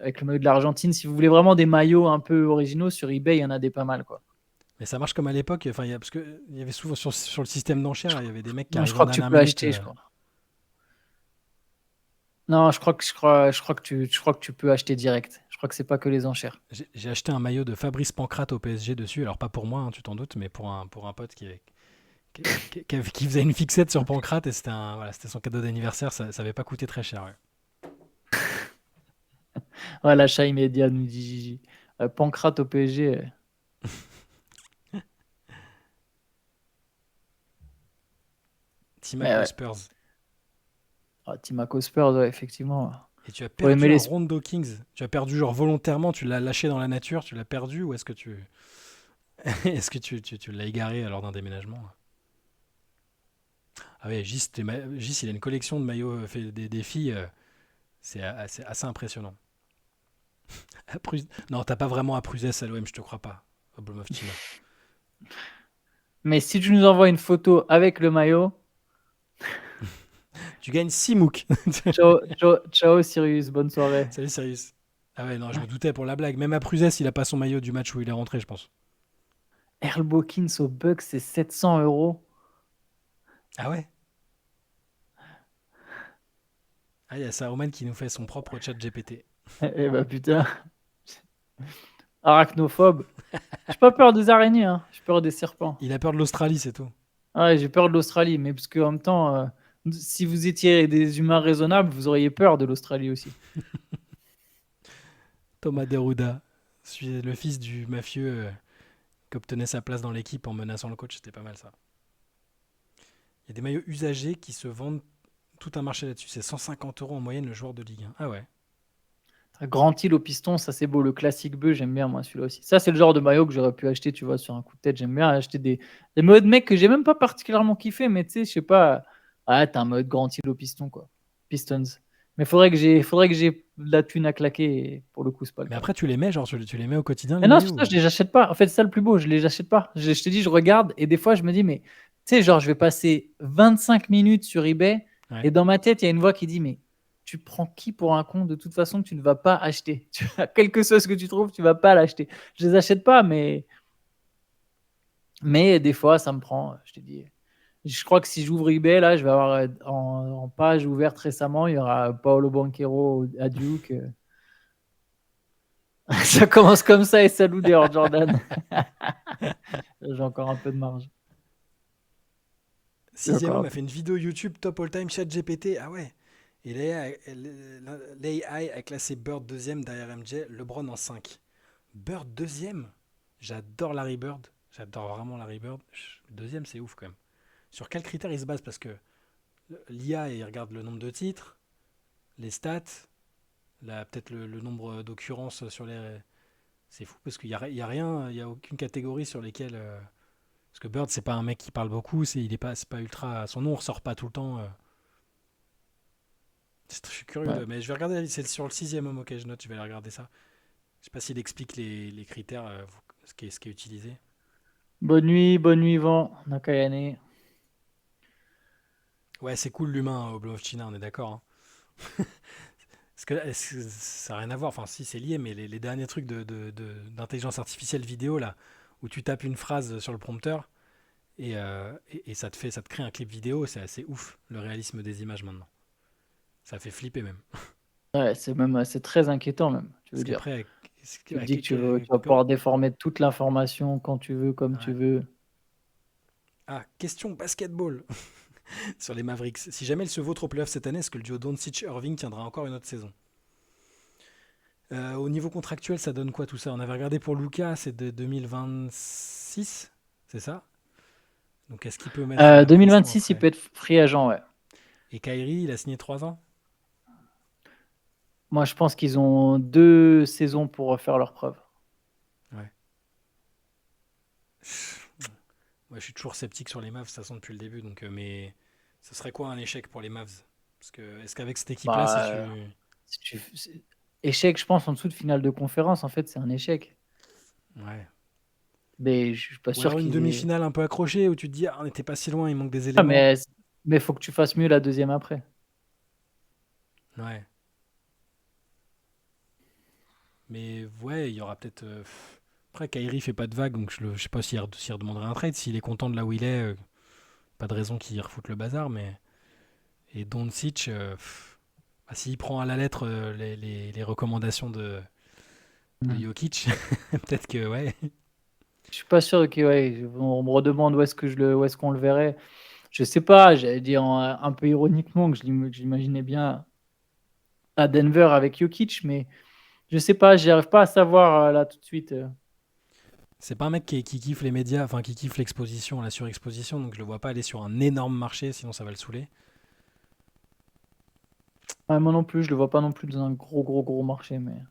avec le maillot de l'Argentine. Si vous voulez vraiment des maillots un peu originaux, sur eBay, il y en a des pas mal, quoi. Mais ça marche comme à l'époque. Enfin, parce que il y avait souvent sur le système Je, d'enchères, il y avait des mecs qui non, je arrivaient en crois que tu dernière peux minute. acheter, je crois. Non, je crois je crois que tu peux acheter direct. Je crois que c'est pas que les enchères. J'ai acheté un maillot de Fabrice Pancrate au PSG dessus. Alors pas pour moi, hein, tu t'en doutes, mais pour un pote qui faisait une fixette sur Pancrate et voilà, c'était son cadeau d'anniversaire. Ça avait pas coûté très cher. Ouais. Ouais, l'achat immédiat, nous dit Gigi. Pancrate au PSG. Mais Timac aux ouais. Spurs. Timaco Spurs, ouais, effectivement. Et tu as Faut aimer perdu un les. Rondo Kings. Tu as perdu genre volontairement, tu l'as lâché dans la nature, tu l'as perdu ou est-ce que tu est-ce que tu l'as égaré lors d'un déménagement? Ah ouais, Gis, il a une collection de maillots fait des filles, c'est assez impressionnant. Non, t'as pas vraiment à Pruzès à l'OM, je te crois pas. Oblomov Chima. Mais si tu nous envoies une photo avec le maillot, Tu gagnes 6 MOOC. ciao, ciao, ciao Sirius, bonne soirée. Salut Sirius. Ah ouais, non, je me doutais pour la blague. Même à Pruzès, il a pas son maillot du match où il est rentré, je pense. Earl Bokins au Bucks, c'est 700 €. Ah ouais. Ah, il y a Saruman qui nous fait son propre chat GPT. Eh bah putain, arachnophobe. J'ai pas peur des araignées, hein. J'ai peur des serpents. Il a peur de l'Australie, c'est tout. Ouais, j'ai peur de l'Australie, mais parce qu'en même temps, si vous étiez des humains raisonnables, vous auriez peur de l'Australie aussi. Thomas Deruda, le fils du mafieux qui obtenait sa place dans l'équipe en menaçant le coach, c'était pas mal ça. Il y a des maillots usagés qui se vendent tout un marché là-dessus. C'est 150 € en moyenne le joueur de Ligue 1. Ah ouais. Grand île au piston, ça c'est beau. Le classique bleu, j'aime bien moi celui-là aussi. Ça, c'est le genre de maillot que j'aurais pu acheter, tu vois, sur un coup de tête. J'aime bien acheter des maillots de mecs que j'ai même pas particulièrement kiffé, mais tu sais, je sais pas. Ah, t'as un maillot de grand île au piston, quoi. Pistons. Mais faudrait que j'ai de la thune à claquer et pour le coup, c'est pas le Mais cas. après, tu les mets, genre, tu les mets au quotidien, Mais les non, c'est maillots pour ça, ou... je les achète pas. En fait, c'est ça le plus beau, je les achète pas. Je te dis, je regarde et des fois, je me dis, mais tu sais, genre, je vais passer 25 minutes sur eBay Ouais. et dans ma tête, il y a une voix qui dit, mais tu prends qui pour un con? De toute façon, tu ne vas pas acheter. Quel que soit ce que tu trouves, tu vas pas l'acheter. Je les achète pas, mais des fois, ça me prend. Je te dis, je crois que si j'ouvre eBay, là, je vais avoir en page ouverte récemment, il y aura Paolo Banchero à Duke. Ça commence comme ça et ça loue des Air Jordan. J'ai encore un peu de marge. J'ai Sixième encore un homme a peu. fait une vidéo YouTube top all-time chat GPT. Ah ouais. Et l'AI a classé Bird deuxième derrière MJ, LeBron en 5. Bird deuxième. J'adore Larry Bird. J'adore vraiment Larry Bird. Deuxième, c'est ouf quand même. Sur quels critères il se base? Parce que l'IA, il regarde le nombre de titres, les stats, peut-être le nombre d'occurrences sur les. C'est fou parce qu'il y a rien, il y a aucune catégorie sur lesquelles. Parce que Bird, c'est pas un mec qui parle beaucoup, c'est pas ultra. Son nom ressort pas tout le temps. Je suis curieux Ouais. de. Mais je vais regarder, c'est sur le sixième homme, ok, je note, je vais aller regarder ça. Je sais pas s'il explique les critères, ce qui est utilisé. Bonne nuit, Vent, Nakayane. Ouais, c'est cool l'humain au Blow of China, on est d'accord, hein. Ça n'a rien à voir, enfin si c'est lié, mais les derniers trucs d'intelligence artificielle vidéo là, où tu tapes une phrase sur le prompteur et ça te crée un clip vidéo, c'est assez ouf le réalisme des images maintenant. Ça fait flipper même. Ouais, c'est très inquiétant même, tu Parce veux qu'après, dire. Tu te ouais, dis que tu vas pouvoir déformer toute l'information quand tu veux, comme tu ouais. veux. Ah, question basketball sur les Mavericks. Si jamais ils se vautrent au playoff cette année, est-ce que le duo Doncic-Irving tiendra encore une autre saison? Au niveau contractuel, ça donne quoi tout ça? On avait regardé pour Luca, c'est de 2026, c'est ça? Donc est-ce qu'il peut mettre de la pression 2026, il après? peut être free agent, ouais. Et Kyrie, il a signé 3 ans? Moi, je pense qu'ils ont 2 saisons pour faire leur preuve. Ouais. Moi, je suis toujours sceptique sur les Mavs, de toute façon, depuis le début. Donc, mais ce serait quoi un échec pour les Mavs? Parce que est-ce qu'avec cette équipe-là, si Bah, tu... si tu- c'est- échec, je pense, en dessous de finale de conférence, en fait, c'est un échec. Ouais. Mais je suis pas Ou sûr alors une qu'ils aient. demi-finale un peu accrochée où tu te dis, ah, on n'était pas si loin, il manque des Ah, éléments. mais faut que tu fasses mieux la deuxième après. Ouais. Mais ouais, il y aura peut-être. Après, Kyrie fait pas de vague, donc je sais pas s'il redemanderait un trade. S'il est content de là où il est, pas de raison qu'il refoute le bazar. Mais et Doncic, bah, s'il prend à la lettre les recommandations de Hmm. Jokic, peut-être que ouais. Je suis pas sûr que ouais, on me redemande où est-ce qu'on le verrait. Je sais pas, j'allais dire un peu ironiquement que je l'imaginais bien à Denver avec Jokic, mais je sais pas, j'y arrive pas à savoir là tout de suite. C'est pas un mec qui kiffe les médias, enfin qui kiffe l'exposition, la surexposition, donc je le vois pas aller sur un énorme marché, sinon ça va le saouler. Ouais, moi non plus, je le vois pas non plus dans un gros marché, mais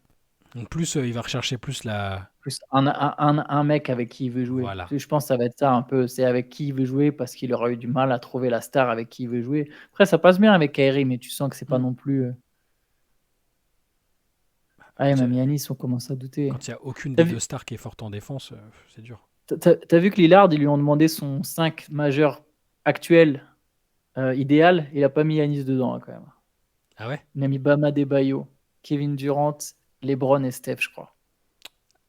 Donc plus, il va rechercher plus la. plus un mec avec qui il veut jouer. Voilà. Je pense que ça va être ça un peu, c'est avec qui il veut jouer parce qu'il aura eu du mal à trouver la star avec qui il veut jouer. Après, ça passe bien avec Kyrie, mais tu sens que c'est pas Hmm. non plus. Ah, et Quand il y même a, Yanis, on commence à douter. quand il y a aucune T'as des deux vu, stars qui est forte en défense, c'est dur. t'as vu que Lillard, ils lui ont demandé son 5 majeur actuel idéal, il a pas mis Yanis dedans, là, quand même. Ah ouais? Il a mis Bama Debayo, Kevin Durant, LeBron et Steph, je crois.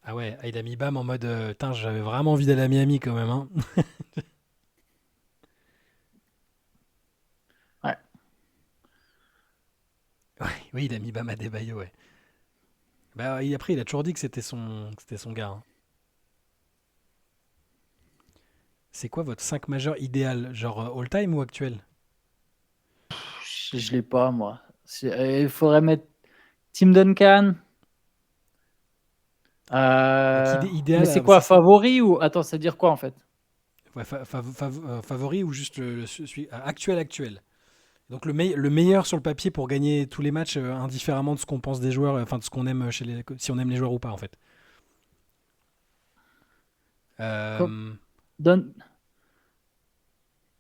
Ah ouais, il a mis Bam en mode, putain, j'avais vraiment envie d'aller à Miami quand même, hein. Ouais. Ouais, oui, il a mis Bam à Debayo, ouais. Bah, après, il a toujours dit que c'était son gars, hein. C'est quoi votre 5 majeur idéal? Genre all-time ou actuel? Je l'ai pas, moi. Il faudrait mettre Tim Duncan. Donc Mais idéal, c'est quoi, favori ou. Attends, ça veut dire quoi en fait? ouais, favori ou juste celui actuel actuel? Donc le meilleur sur le papier pour gagner tous les matchs, indifféremment de ce qu'on pense des joueurs, enfin de ce qu'on aime si on aime les joueurs ou pas en fait. Com- Euh, Donne,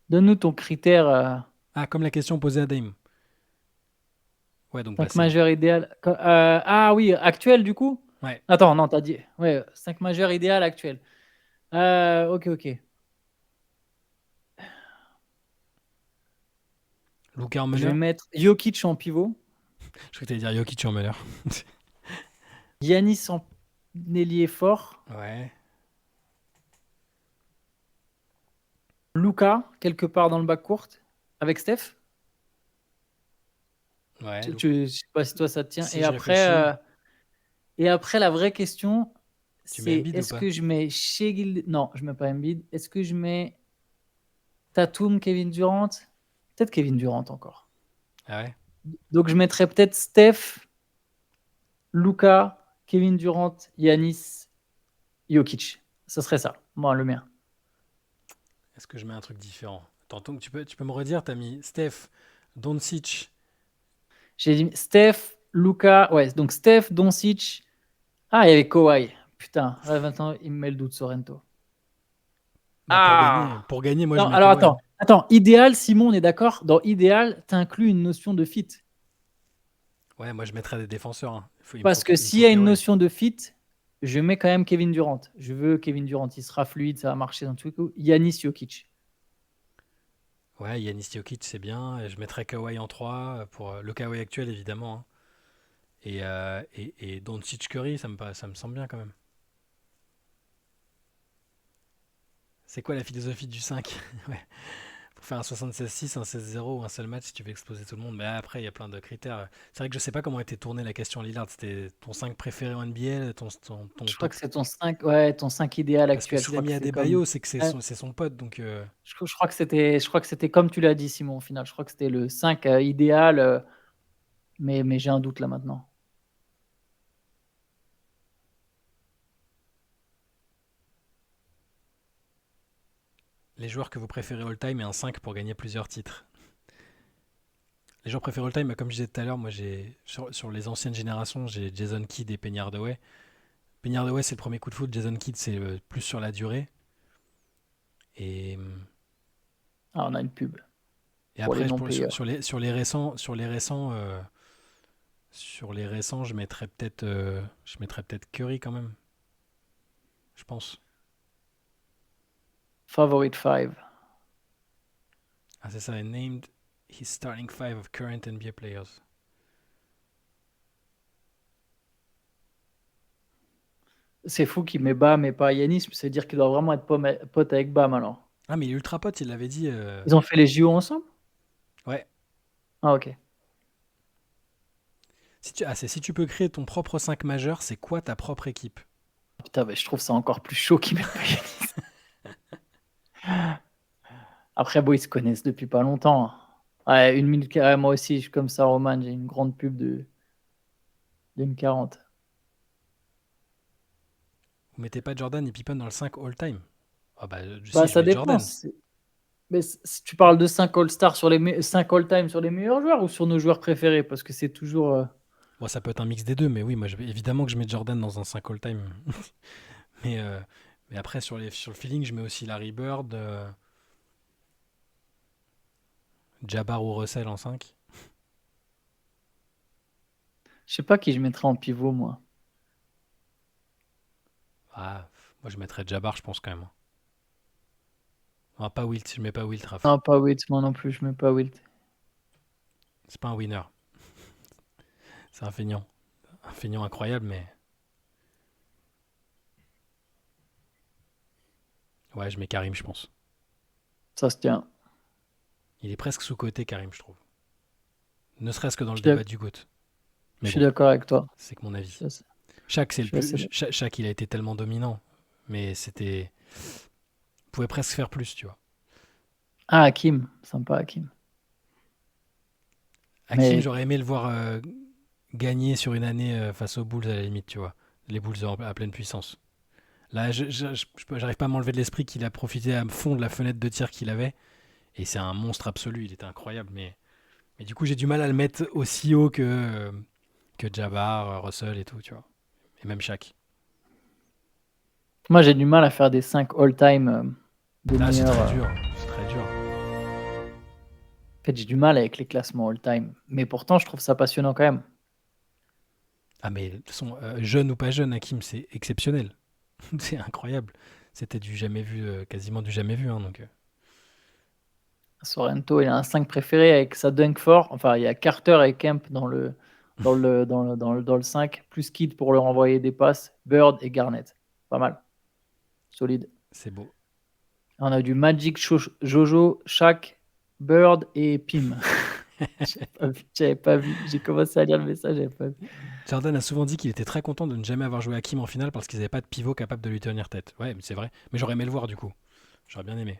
donne-nous ton critère. Ah, comme la question posée à Dame. Ouais, donc 5 passé. Ouais. majeurs idéal. Ah oui, actuel du coup? Ouais. Attends, non, t'as dit. Ouais, 5 majeurs idéal actuel. Ok, ok. Luka en Je vais meneur. mettre Jokic en pivot. Je crois que t'allais dire Jokic en meneur. Yanis en ailier fort. Ouais. Luka, quelque part dans le bac court. Avec Steph. Ouais. Je sais pas si toi ça te tient. Si je réfléchis, Et après, la vraie question, tu mets c'est Embiid ou est-ce pas? que je mets Non, je mets pas Embiid. Est-ce que je mets Tatum, Kevin Durant? Peut-être Kevin Durant encore. Ah ouais. Donc je mettrais peut-être Steph, Luka, Kevin Durant, Yanis, Jokic. Ce serait ça, moi, le mien. Est-ce que je mets un truc différent? Attends, donc tu peux me redire, t'as mis Steph, Doncic. J'ai dit Steph, Luka, ouais, donc Steph, Doncic. Ah, il y avait Kawhi. Putain, là maintenant, il me met le doute, Sorrento. Bah Ah! pour gagner, moi je Non, mets alors Kawhi. attends, attends, idéal, Simon, on est d'accord? Dans idéal, tu inclus une notion de fit. Ouais, moi je mettrais des défenseur. Hein. Parce que Il me s'il faut y a une Kawhi. notion de fit, je mets quand même Kevin Durant. Je veux Kevin Durant, il sera fluide, ça va marcher dans tout le coup. Yanis Jokic. Ouais, Yanis Jokic, c'est bien. Et je mettrais Kawhi en 3 pour le Kawhi actuel, évidemment. Hein. Et Doncic Curry, ça me semble bien quand même. C'est quoi la philosophie du 5? Ouais. Pour faire un 76-6, un 16-0 ou un seul match si tu veux exploser tout le monde. Mais après, il y a plein de critères. C'est vrai que je sais pas comment était tournée la question Lillard. C'était ton 5 préféré en NBA, ton Je crois top. que c'est ton 5, ouais, ton 5 idéal Parce que actuel. Je s'il a crois que mis c'est comme. Adebayo, c'est que Ouais, c'est son pote. Donc, je crois que c'était comme tu l'as dit, Simon, au final. Je crois que c'était le 5 idéal, mais j'ai un doute là maintenant. les joueurs que vous préférez all-time et un 5 pour gagner plusieurs titres. Les joueurs préférés all-time, bah, comme je disais tout à l'heure, moi j'ai sur les anciennes générations, j'ai Jason Kidd et Penny Hardaway. Penny Hardaway, c'est le premier coup de foot. Jason Kidd, c'est plus sur la durée. Et, Ah, on a une pub et pour les après, non-payeurs. sur les récents, je mettrais peut-être Curry quand même, je pense. Favorite 5. Ah, c'est ça, named his starting five of current NBA players. C'est fou qu'il met Bam et pas Yanis, ça veut dire qu'il doit vraiment être pote avec Bam alors. Ah, mais il est ultra pote, il l'avait dit. Ils ont fait les JO ensemble? Ouais. Ah, ok. Si tu peux créer ton propre 5 majeur, c'est quoi ta propre équipe? Putain, bah, je trouve ça encore plus chaud qu'ils mettent pas Yanis. Après, bon, ils se connaissent depuis pas longtemps. Ouais, une minute carré, moi aussi, je suis comme ça, Roman, j'ai une grande pub de d'une 40. Vous mettez pas Jordan et Pippen dans le 5 all-time? Ah bah, Bah, si, je ça mets dépend. Jordan. Mais si tu parles de 5 All-Star 5 All-Time sur les meilleurs joueurs ou sur nos joueurs préférés? Parce que c'est toujours. Bon, ça peut être un mix des deux, mais oui, évidemment que je mets Jordan dans un 5 all-time. mais, euh, mais après, sur le feeling, je mets aussi Larry Bird, Jabbar ou Russell en 5. Je sais pas qui je mettrais en pivot, moi. Ah, moi, je mettrais Jabbar, je pense quand même. Hein. Ah, pas Wilt, je mets pas Wilt, Raph. Non, pas Wilt, moi non plus, je mets pas Wilt. C'est pas un winner. C'est un feignant. Un feignant incroyable, mais. Ouais, je mets Karim, je pense. Ça se tient. Il est presque sous-coté, Karim, je trouve. Ne serait-ce que dans Je le suis débat d'ac- du GOAT. je Mais suis bon, d'accord avec toi. c'est que mon avis. Je suis Shaq, c'est je le suis assez plus. Shaq, il a été tellement dominant. Mais c'était. Il pouvait presque faire plus, tu vois. Ah, Hakim, sympa Hakim. Hakim, Mais j'aurais aimé le voir gagner sur une année face aux Bulls à la limite, tu vois. Les Bulls à pleine puissance. Là, j'arrive pas à m'enlever de l'esprit qu'il a profité à fond de la fenêtre de tir qu'il avait. Et c'est un monstre absolu, il était incroyable. Mais du coup, j'ai du mal à le mettre aussi haut que Jabbar, Russell et tout, tu vois. Et même Shaq. moi, j'ai du mal à faire des 5 All-Time des Ah, c'est meilleurs. très dur. C'est très dur. En fait, j'ai du mal avec les classements all-time. Mais pourtant, je trouve ça passionnant quand même. Ah, mais de toute façon, jeune ou pas jeune, Hakim, c'est exceptionnel. C'est incroyable. C'était du jamais vu, quasiment du jamais vu. Hein, donc, Sorrento, il a un 5 préféré avec sa dunk fort. Enfin, il y a Carter et Kemp dans le 5, plus Kidd pour leur envoyer des passes, Bird et Garnett. Pas mal. Solide. c'est beau. On a du Magic, Jojo, Shaq, Bird et Pim. J'avais pas vu. J'ai commencé à lire le message, j'avais pas vu. Jordan a souvent dit qu'il était très content de ne jamais avoir joué Hakim en finale parce qu'ils n'avaient pas de pivot capable de lui tenir tête. Ouais, mais c'est vrai. Mais j'aurais aimé le voir du coup. J'aurais bien aimé.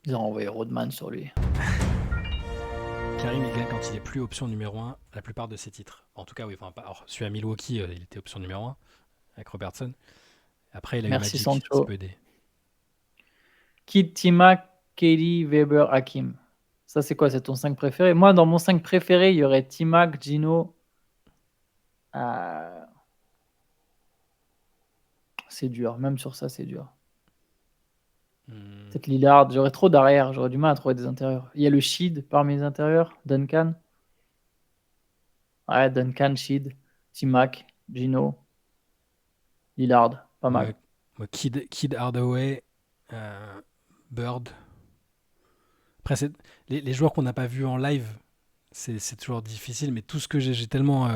Ils ont envoyé Rodman sur lui. Karim, il gagne quand il est plus option numéro 1 la plupart de ses titres. En tout cas, oui. Enfin, alors, celui à Milwaukee, il était option numéro 1 avec Robertson. Après, il a eu Merci Magic, ça Sancho. peut aider. Kid, Timac, Kelly, Weber, Hakim. Ça, c'est quoi? C'est ton 5 préféré? Moi, dans mon 5 préféré, il y aurait Timac, Gino. C'est dur. Même sur ça, c'est dur. Peut-être Lillard. J'aurais trop d'arrière. J'aurais du mal à trouver des intérieurs. Il y a le Sheed parmi les intérieurs. Duncan. Ouais, Duncan, Sheed, Timac, Gino, Lillard. Pas mal. Moi, Kid Hardaway, euh, Bird. Après, les joueurs qu'on n'a pas vus en live, c'est toujours difficile, mais tout ce que j'ai tellement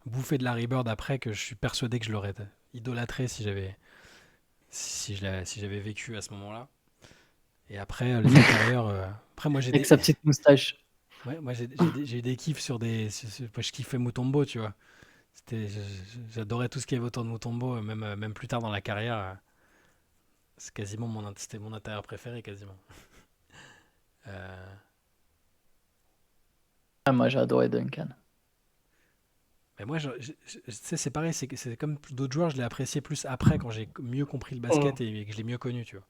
bouffé de Larry Bird après que je suis persuadé que je l'aurais idolâtré si j'avais vécu à ce moment-là. Et après, les intérieurs. Après, moi, Avec sa petite moustache. ouais, moi, j'ai eu des kiffs sur des. Moi, je kiffais Mutombo, tu vois. J'adorais tout ce qu'il y avait autour de Mutombo, même plus tard dans la carrière. C'est quasiment c'était mon intérieur préféré, quasiment. Euh, Ah, moi, j'ai adoré Duncan. mais moi, tu sais, c'est pareil, c'est comme d'autres joueurs, je l'ai apprécié plus après, quand j'ai mieux compris le basket et que je l'ai mieux connu, tu vois.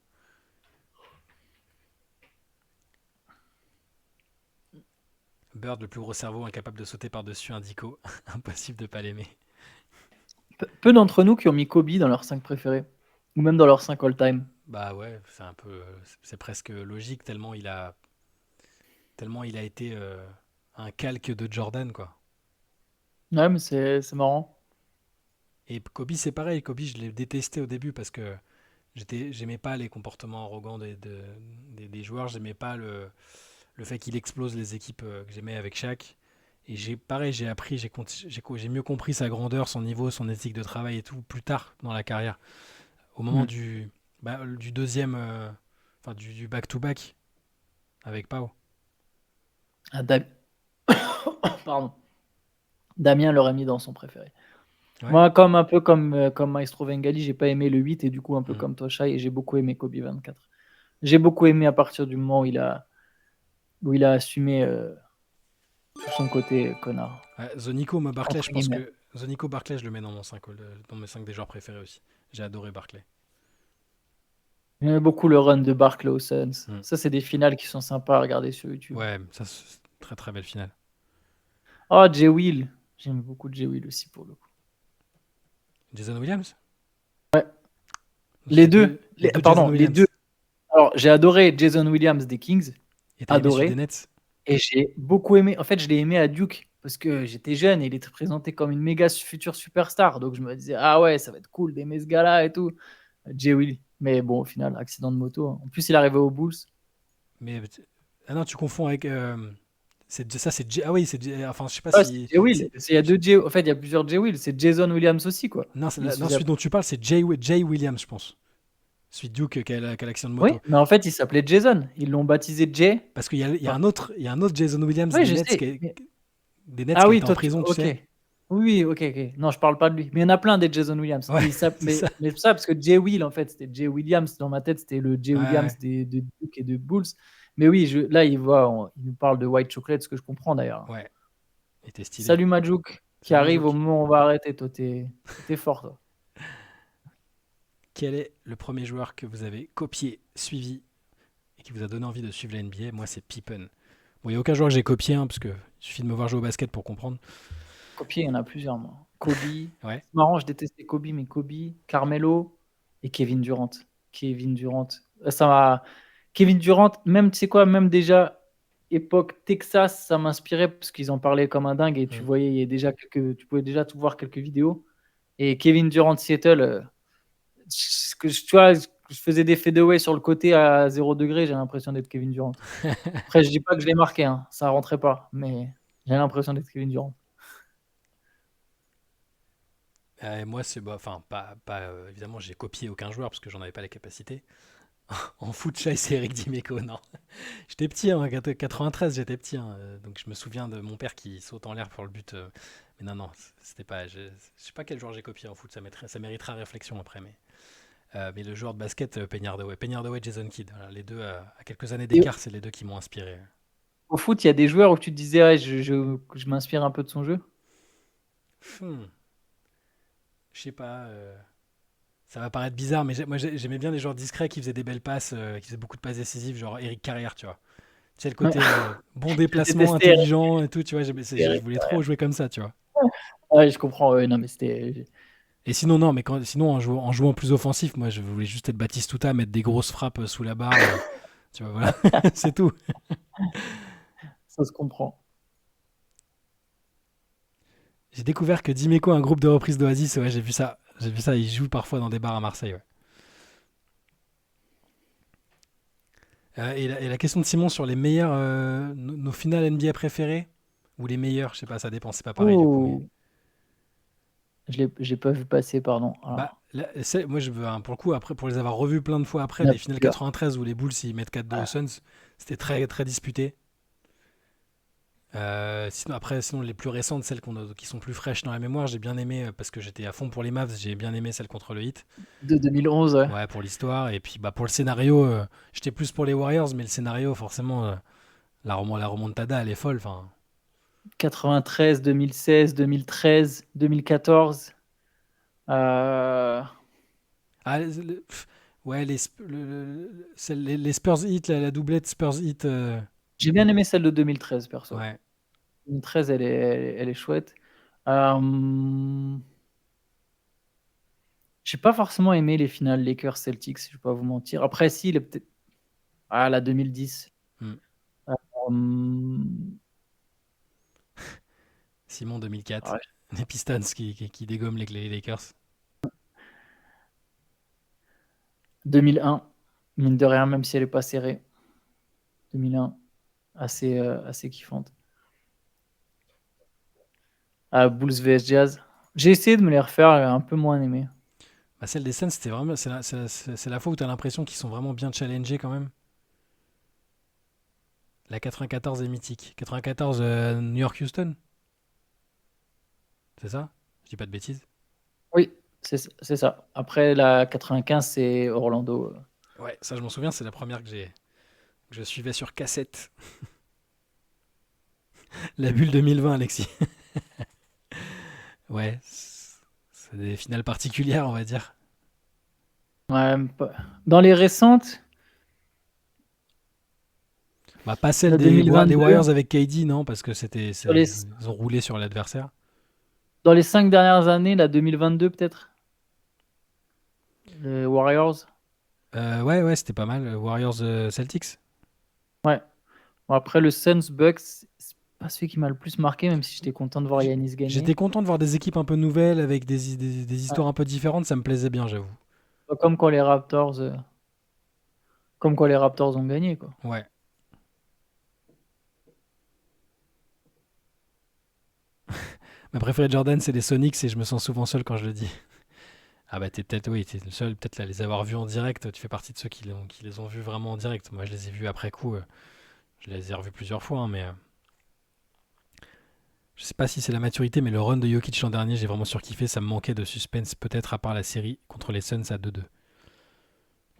Bird, le plus gros cerveau, incapable de sauter par-dessus un dico. Impossible de pas l'aimer. Peu d'entre nous qui ont mis Kobe dans leurs 5 préférés. Ou même dans leurs 5 all-time. Bah ouais, c'est un peu, c'est presque logique tellement il a été un calque de Jordan, quoi. Ouais, mais c'est marrant. Et Kobe, c'est pareil. Kobe, je l'ai détesté au début parce que j'aimais pas les comportements arrogants des joueurs. J'aimais pas le fait qu'il explose les équipes que j'aimais avec Shaq. Et pareil, j'ai appris, j'ai mieux compris sa grandeur, son niveau, son éthique de travail et tout plus tard dans la carrière. Au moment Mm. du deuxième, enfin du back-to-back avec Pau. Ah, Pardon. Damien l'aurait mis dans son préféré. Ouais. Moi, comme Maestro Vengali, j'ai pas aimé le 8 et du coup, un peu Mhm. comme toi, Shai, et j'ai beaucoup aimé Kobe 24. J'ai beaucoup aimé à partir du moment où il a assumé tout son côté connard, Ouais, Zonico, moi, Barclay, entre je pense guillemets. que Zonico Barclay, je le mets dans dans mes 5 des joueurs préférés aussi. J'ai adoré Barclay. J'aimais beaucoup le run de Barkley aux Suns. Mhm. Ça, c'est des finales qui sont sympas à regarder sur YouTube. Ouais, ça, c'est très très belle finale. Oh, Jay Will. J'aime beaucoup Jay Will aussi pour le coup. Jason Williams. Les deux. Les deux Jason Pardon, les deux. Williams. Alors, j'ai adoré Jason Williams des Kings. Et t'as aimé celui des Adoré. Nets. Et j'ai beaucoup aimé. En fait, je l'ai aimé à Duke parce que j'étais jeune et il était présenté comme une méga future superstar. Donc, je me disais, ah ouais, ça va être cool d'aimer ce gars-là et tout. Jay Will. Mais bon, au final, accident de moto. En plus, il est arrivé aux Bulls. Mais ah non, tu confonds avec ça c'est ah oui, enfin je sais pas Ouais, c'est si Jay Will. Il y a deux Jay. En fait, il y a plusieurs Jay Will. C'est Jason Williams aussi, quoi. non, Il se non, faisait celui appeler. dont tu parles c'est Jay Williams, je pense. Celui de Duke qui a l'accident de Oui, moto. mais en fait, il s'appelait Jason. Ils l'ont baptisé Jay. Parce qu'il y a Enfin, un autre Jason Williams oui, je sais. Des Nets Ah qui a oui, été en toi, prison, tu ok. sais. Oui, ok, ok. Non, je parle pas de lui. Mais il y en a plein des Jason Williams. Ouais, c'est Mais, ça. mais ça, parce que Jay Will, en fait, c'était Jay Williams. Dans ma tête, c'était le Jay Ouais, Williams ouais, de Duke et de Bulls. Mais oui, là, il nous parle de White Chocolate, ce que je comprends d'ailleurs. ouais. Il était stylé. Salut Majouk, qui Salut arrive au Majouk. moment où on va arrêter. Toi, t'es fort, toi. Quel est le premier joueur que vous avez copié, suivi et qui vous a donné envie de suivre la NBA? Moi, c'est Pippen. Bon, il n'y a aucun joueur que j'ai copié, hein, parce que il suffit de me voir jouer au basket pour comprendre. Copier, il y en a plusieurs, moi. Kobe. Ouais. C'est marrant, je détestais Kobe, mais Kobe, Carmelo et Kevin Durant. Kevin Durant. Ça m'a. Kevin Durant, même, tu sais quoi, même déjà, époque Texas, ça m'inspirait parce qu'ils en parlaient comme un dingue et tu Mm. voyais, tu pouvais déjà tout voir quelques vidéos. Et Kevin Durant Seattle, tu vois, je faisais des fadeaways sur le côté à 0 degré, j'ai l'impression d'être Kevin Durant. Après, je dis pas que je l'ai marqué, hein, ça rentrait pas, mais j'ai l'impression d'être Kevin Durant. Moi, c'est bah, enfin pas évidemment, j'ai copié aucun joueur parce que j'en avais pas les capacités. En foot, c'est Eric Dimeco, non. J'étais petit, hein, 93, j'étais petit, hein, donc je me souviens de mon père qui saute en l'air pour le but. Mais non, non, c'était pas. Je sais pas quel joueur j'ai copié en foot, ça méritera réflexion après. Mais le joueur de basket, Penny Hardaway, Jason Kidd, voilà, les deux à quelques années Et d'écart, c'est les deux qui m'ont inspiré. au foot, il y a des joueurs où tu te disais, ouais, je m'inspire un peu de son jeu. Hmm, je sais pas. Ça va paraître bizarre, mais moi j'aimais bien les joueurs discrets qui faisaient des belles passes, qui faisaient beaucoup de passes décisives, genre Eric Carrière, tu vois. Tu sais, le Ouais. côté bon Je déplacement, détestais intelligent et tout, tu vois. Je Eric. voulais trop jouer comme ça, tu vois. Ouais, je comprends. Ouais, non, mais c'était. Et sinon, non, mais sinon, en jouant plus offensif, moi, je voulais juste être Batistuta, mettre des grosses frappes sous la barre. Tu vois, voilà, c'est tout. Ça se comprend. J'ai découvert que Dimeco, un groupe de reprise d'Oasis, ouais, j'ai vu ça. J'ai vu ça, ils jouent parfois dans des bars à Marseille, ouais. Et la question de Simon sur les meilleurs, nos finales NBA préférées, ou les meilleurs, je sais pas, ça dépend, c'est pas pareil du coup, mais. Oh, j'ai pas vu passer, pardon. Bah, Alors, moi, je veux, pour le coup, après, pour les avoir revus plein de fois après, il y en a les finales plusieurs. 93 où les Bulls ils mettent 4-2 aux Suns, c'était très, très disputé. Sinon, les plus récentes, qui sont plus fraîches dans la mémoire, j'ai bien aimé, parce que j'étais à fond pour les Mavs, j'ai bien aimé celle contre le Heat. De 2011, ouais. Ouais, pour l'histoire. Et puis bah, pour le scénario, j'étais plus pour les Warriors, mais le scénario, forcément, la remontada, elle est folle. Enfin, 93, 2016, 2013, 2014. Euh, ouais, les Spurs Heat, la doublette Spurs Heat. J'ai bien aimé celle de 2013, perso. Ouais. 2013, elle est chouette. Euh, J'ai pas forcément aimé les finales Lakers-Celtics, je vais pas vous mentir. Après, si, peut-être. Ah, la 2010. Hmm. Euh, Simon 2004. ouais, Les Pistons qui dégomment les Lakers. 2001, mine de rien, même si elle est pas serrée. 2001, assez kiffante. Ah, Bulls vs Jazz. J'ai essayé de me les refaire, un peu moins aimé. Bah, celle des Suns, c'était vraiment, c'est la fois où tu as l'impression qu'ils sont vraiment bien challengés quand même. La 94 est mythique. 94 New York-Houston, c'est ça? Je dis pas de bêtises. Oui, c'est ça. Après, la 95, c'est Orlando. Ouais, ça je m'en souviens, c'est la première que je suivais sur cassette. La bulle 2020, Alexis. Ouais, c'est des finales particulières, on va dire. Ouais, dans les récentes, Bah, pas celle la les 2022, Warriors avec KD, non, parce que sur les, ils ont roulé sur l'adversaire. dans les 5 dernières années, la 2022 peut-être, les Warriors. Ouais, ouais, c'était pas mal. Warriors Celtics. Ouais. Bon, après, le Suns Bucks, c'est pas celui qui m'a le plus marqué, même si j'étais content de voir J- Yanis gagner. J'étais content de voir des équipes un peu nouvelles avec des Ouais. histoires un peu différentes, ça me plaisait bien, j'avoue. Comme quand les Raptors, ont gagné, quoi. Ouais. Ma préférée Jordan, c'est les Sonics et je me sens souvent seul quand je le dis. Ah bah t'es le seul peut-être à les avoir vus en direct. Tu fais partie de ceux qui les ont vus vraiment en direct. Moi, je les ai vus après coup. Je les ai revus plusieurs fois, hein, mais je sais pas si c'est la maturité, mais le run de Jokic l'an dernier, j'ai vraiment surkiffé. Ça me manquait de suspense, peut-être à part la série contre les Suns à 2-2.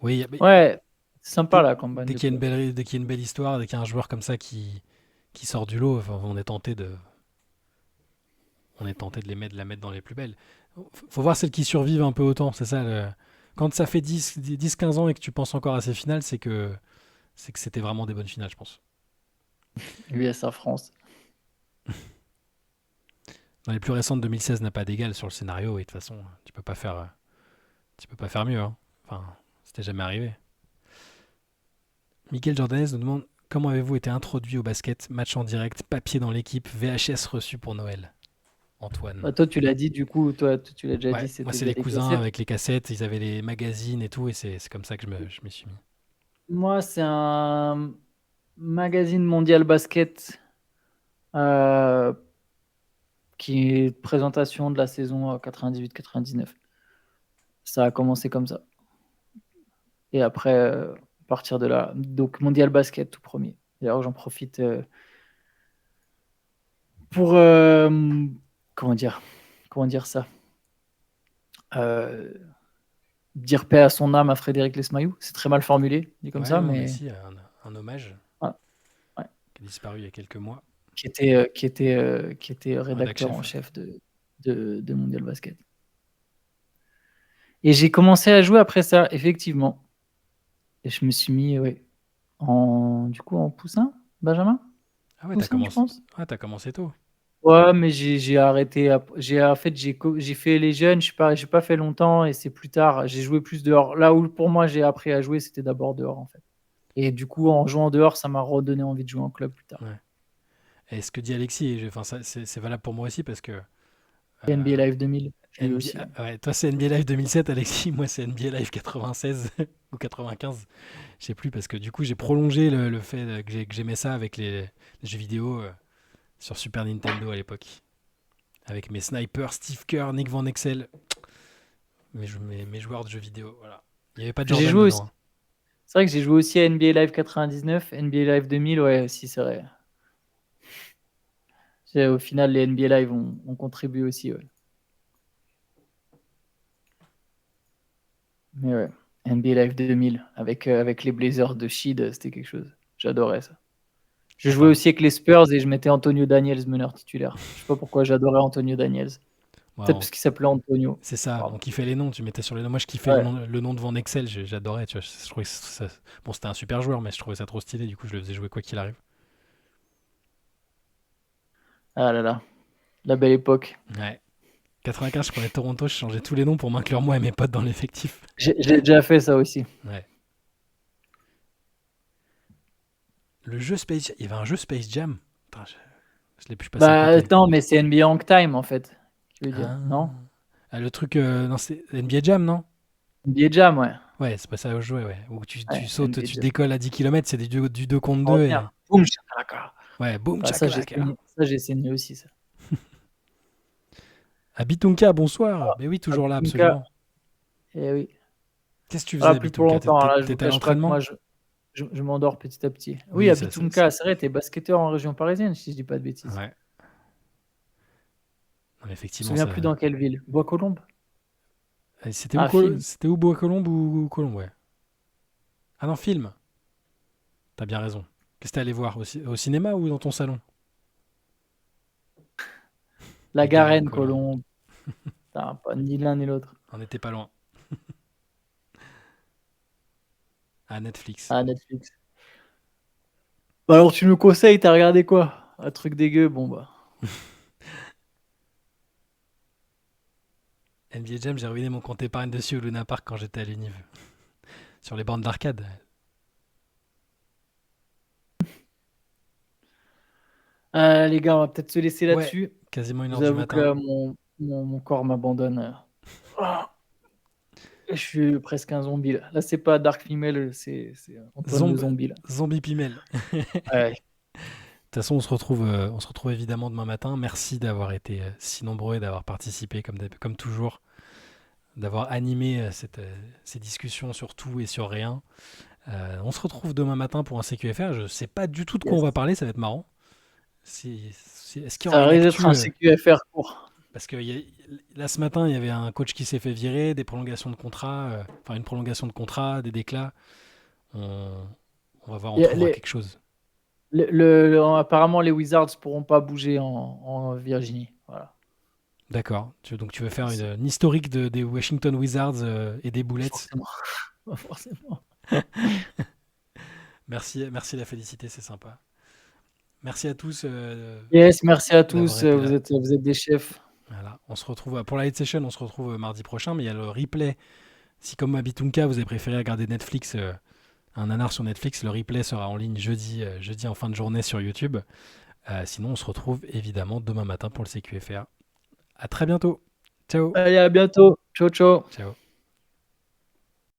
Oui, mais Ouais, c'est sympa dès, la campagne dès de qu'il y a une playoff. dès qu'il y a une belle histoire, dès qu'il y a un joueur comme ça qui sort du lot, enfin, on est tenté de de la mettre dans les plus belles. Faut voir celles qui survivent un peu autant, c'est ça. Quand ça fait 10-15 ans et que tu penses encore à ces finales, c'est que c'était vraiment des bonnes finales, je pense. USA France. Dans les plus récentes, 2016 n'a pas d'égal sur le scénario et de toute façon, tu peux pas faire mieux, hein. Enfin, c'était jamais arrivé. Michael Jordanès nous demande comment avez-vous été introduit au basket, match en direct, papier dans l'équipe, VHS reçu pour Noël. Antoine. Bah, toi, tu l'as dit, du coup, toi, tu l'as déjà Ouais, dit, moi c'était c'est via les les cousins cassettes. avec les cassettes, ils avaient les magazines et tout, et c'est comme ça que je m'y suis mis. Moi, c'est un magazine mondial basket euh, qui est présentation de la saison 98-99. Ça a commencé comme ça. Et après, à partir de là, donc mondial basket tout premier. D'ailleurs, j'en profite pour comment dire ça Euh, dire paix à son âme à Frédéric Lesmayou. C'est très mal formulé, dit comme Ouais, ça, non, mais mais si, un hommage ouais, ouais. qui a disparu il y a quelques mois. Qui était Rédac rédacteur en chef. chef de Mondial Basket. Et j'ai commencé à jouer après ça, effectivement. Et je me suis mis, ouais, du coup, en poussin, Benjamin? Ah ouais, Poussin, je pense. t'as commencé tôt. Ouais, mais j'ai arrêté. En fait, j'ai fait les jeunes, j'ai pas fait longtemps et c'est plus tard. J'ai joué plus dehors. Là où pour moi j'ai appris à jouer, c'était d'abord dehors en fait. Et du coup, en jouant dehors, ça m'a redonné envie de jouer en club plus tard. Ouais. Et ce que dit Alexis, enfin, c'est valable pour moi aussi parce que Et NBA euh, Live 2000, j'ai eu aussi. Ouais. Ouais, toi c'est NBA Live 2007, Alexis, moi c'est NBA Live 96 ou 95, je sais plus parce que du coup j'ai prolongé le fait que j'aimais ça avec les jeux vidéo sur Super Nintendo à l'époque. Avec mes snipers, Steve Kerr, Nick Van Exel, mes joueurs de jeux vidéo, voilà. Il n'y avait pas de J'ai Jordan joué aussi. dedans. Hein. C'est vrai que j'ai joué aussi à NBA Live 99, NBA Live 2000, ouais, si c'est vrai. Au final, les NBA Live ont contribué aussi, ouais. Mais ouais, NBA Live 2000 avec les Blazers de Sheed, c'était quelque chose. J'adorais ça. Je jouais Enfin, aussi avec les Spurs et je mettais Antonio Daniels meneur titulaire. Je sais pas pourquoi j'adorais Antonio Daniels. ouais, Peut-être parce qu'il s'appelait Antonio. c'est ça, on Pardon. kiffait les noms, tu mettais sur les noms. Moi je kiffais Ouais. le nom de Van Exel, j'adorais, tu vois. Je trouvais que bon, c'était un super joueur, mais je trouvais ça trop stylé, du coup je le faisais jouer quoi qu'il arrive. Ah là là, la belle époque. Ouais. 95, je prenais Toronto, je changeais tous les noms pour m'inclure moi et mes potes dans l'effectif. J'ai déjà fait ça aussi. Ouais. Le jeu Space, il y avait un jeu Space Jam. Putain, je l'ai pu passer à Bah côté. attends, mais c'est NBA Hang Time en fait. Tu veux dire? Ah. Non? Ah, le truc, non, c'est NBA Jam, non? NBA Jam, ouais. Ouais, c'est pas ça où je jouais, ouais. Où tu Ouais, sautes, NBA tu Jam. décolles à 10 km, c'est du 2 contre Oh 2 bien. et. Boum, shakalaka. Ouais, boum, Ah, ça, j'ai chakalaka. saigné. Ça, j'ai saigné aussi, ça. Ah, Bitunka, bonsoir. Mais oui, Ah, toujours là, Bitunka, absolument. eh oui. Qu'est-ce que tu faisais Ah, à plus pour Bitunka? longtemps. Là, je vous T'étais à cache pas que l'entraînement? moi, je m'endors petit à petit. Oui, Oui, à ça. Bitunka, c'est vrai, t'es basketteur en région parisienne, si je dis pas de bêtises. Ouais. Non, mais Je me effectivement, souviens plus ça. dans quelle ville. Bois-Colombes? C'était où, Ah, film. c'était où Bois-Colombes ou Colombes, ouais. Ah non, film. T'as bien raison. Qu'est-ce que t'es allé voir au cinéma ou dans ton salon? La Les Garens Garenne, Colombes. Colombes. Putain, pas ni l'un ni l'autre. On n'était pas loin. À Netflix. Ah, Netflix. Bah alors, tu nous conseilles, t'as regardé quoi? Un truc dégueu, bon bah. NBA Jam, j'ai ruiné mon compte épargne dessus au Luna Park quand j'étais à l'Univ. Sur les bornes d'arcade. Les gars, on va peut-être se laisser Ouais, là-dessus. quasiment une Je heure vous du avoue que matin. là, mon corps m'abandonne. Ah, je suis presque un zombie là. Là, c'est pas Dark Female, c'est Antoine le zombie là. Zombie Pimel. Ouais. De toute façon, on se retrouve évidemment demain matin. Merci d'avoir été si nombreux et d'avoir participé comme toujours, d'avoir animé ces discussions sur tout et sur rien. On se retrouve demain matin pour un CQFR. Je sais pas du tout de quoi on Yes. va parler, ça va être marrant. Est-ce qu'il y aura Ça une risque d'être actu un CQFR court. parce que là ce matin, il y avait un coach qui s'est fait virer, des prolongations de contrat, enfin une prolongation de contrat, des déclats. On, on va voir, on Il y a trouvera quelque chose. apparemment, les Wizards pourront pas bouger en Virginie. Voilà. D'accord. Donc tu veux faire une historique des Washington Wizards et des Pas Bullets. forcément. Pas forcément. Merci la félicité, c'est sympa. Merci à tous Yes, merci à d'avoir tous. été là. Vous êtes des chefs. Voilà. On se retrouve pour la late session, on se retrouve mardi prochain, mais il y a le replay. Si comme à Bitunka, vous avez préféré regarder Netflix un nanar sur Netflix. Le replay sera en ligne jeudi en fin de journée sur YouTube. Sinon, on se retrouve évidemment demain matin pour le CQFR. À très bientôt. Ciao. Allez, à bientôt. Ciao, ciao. Ciao.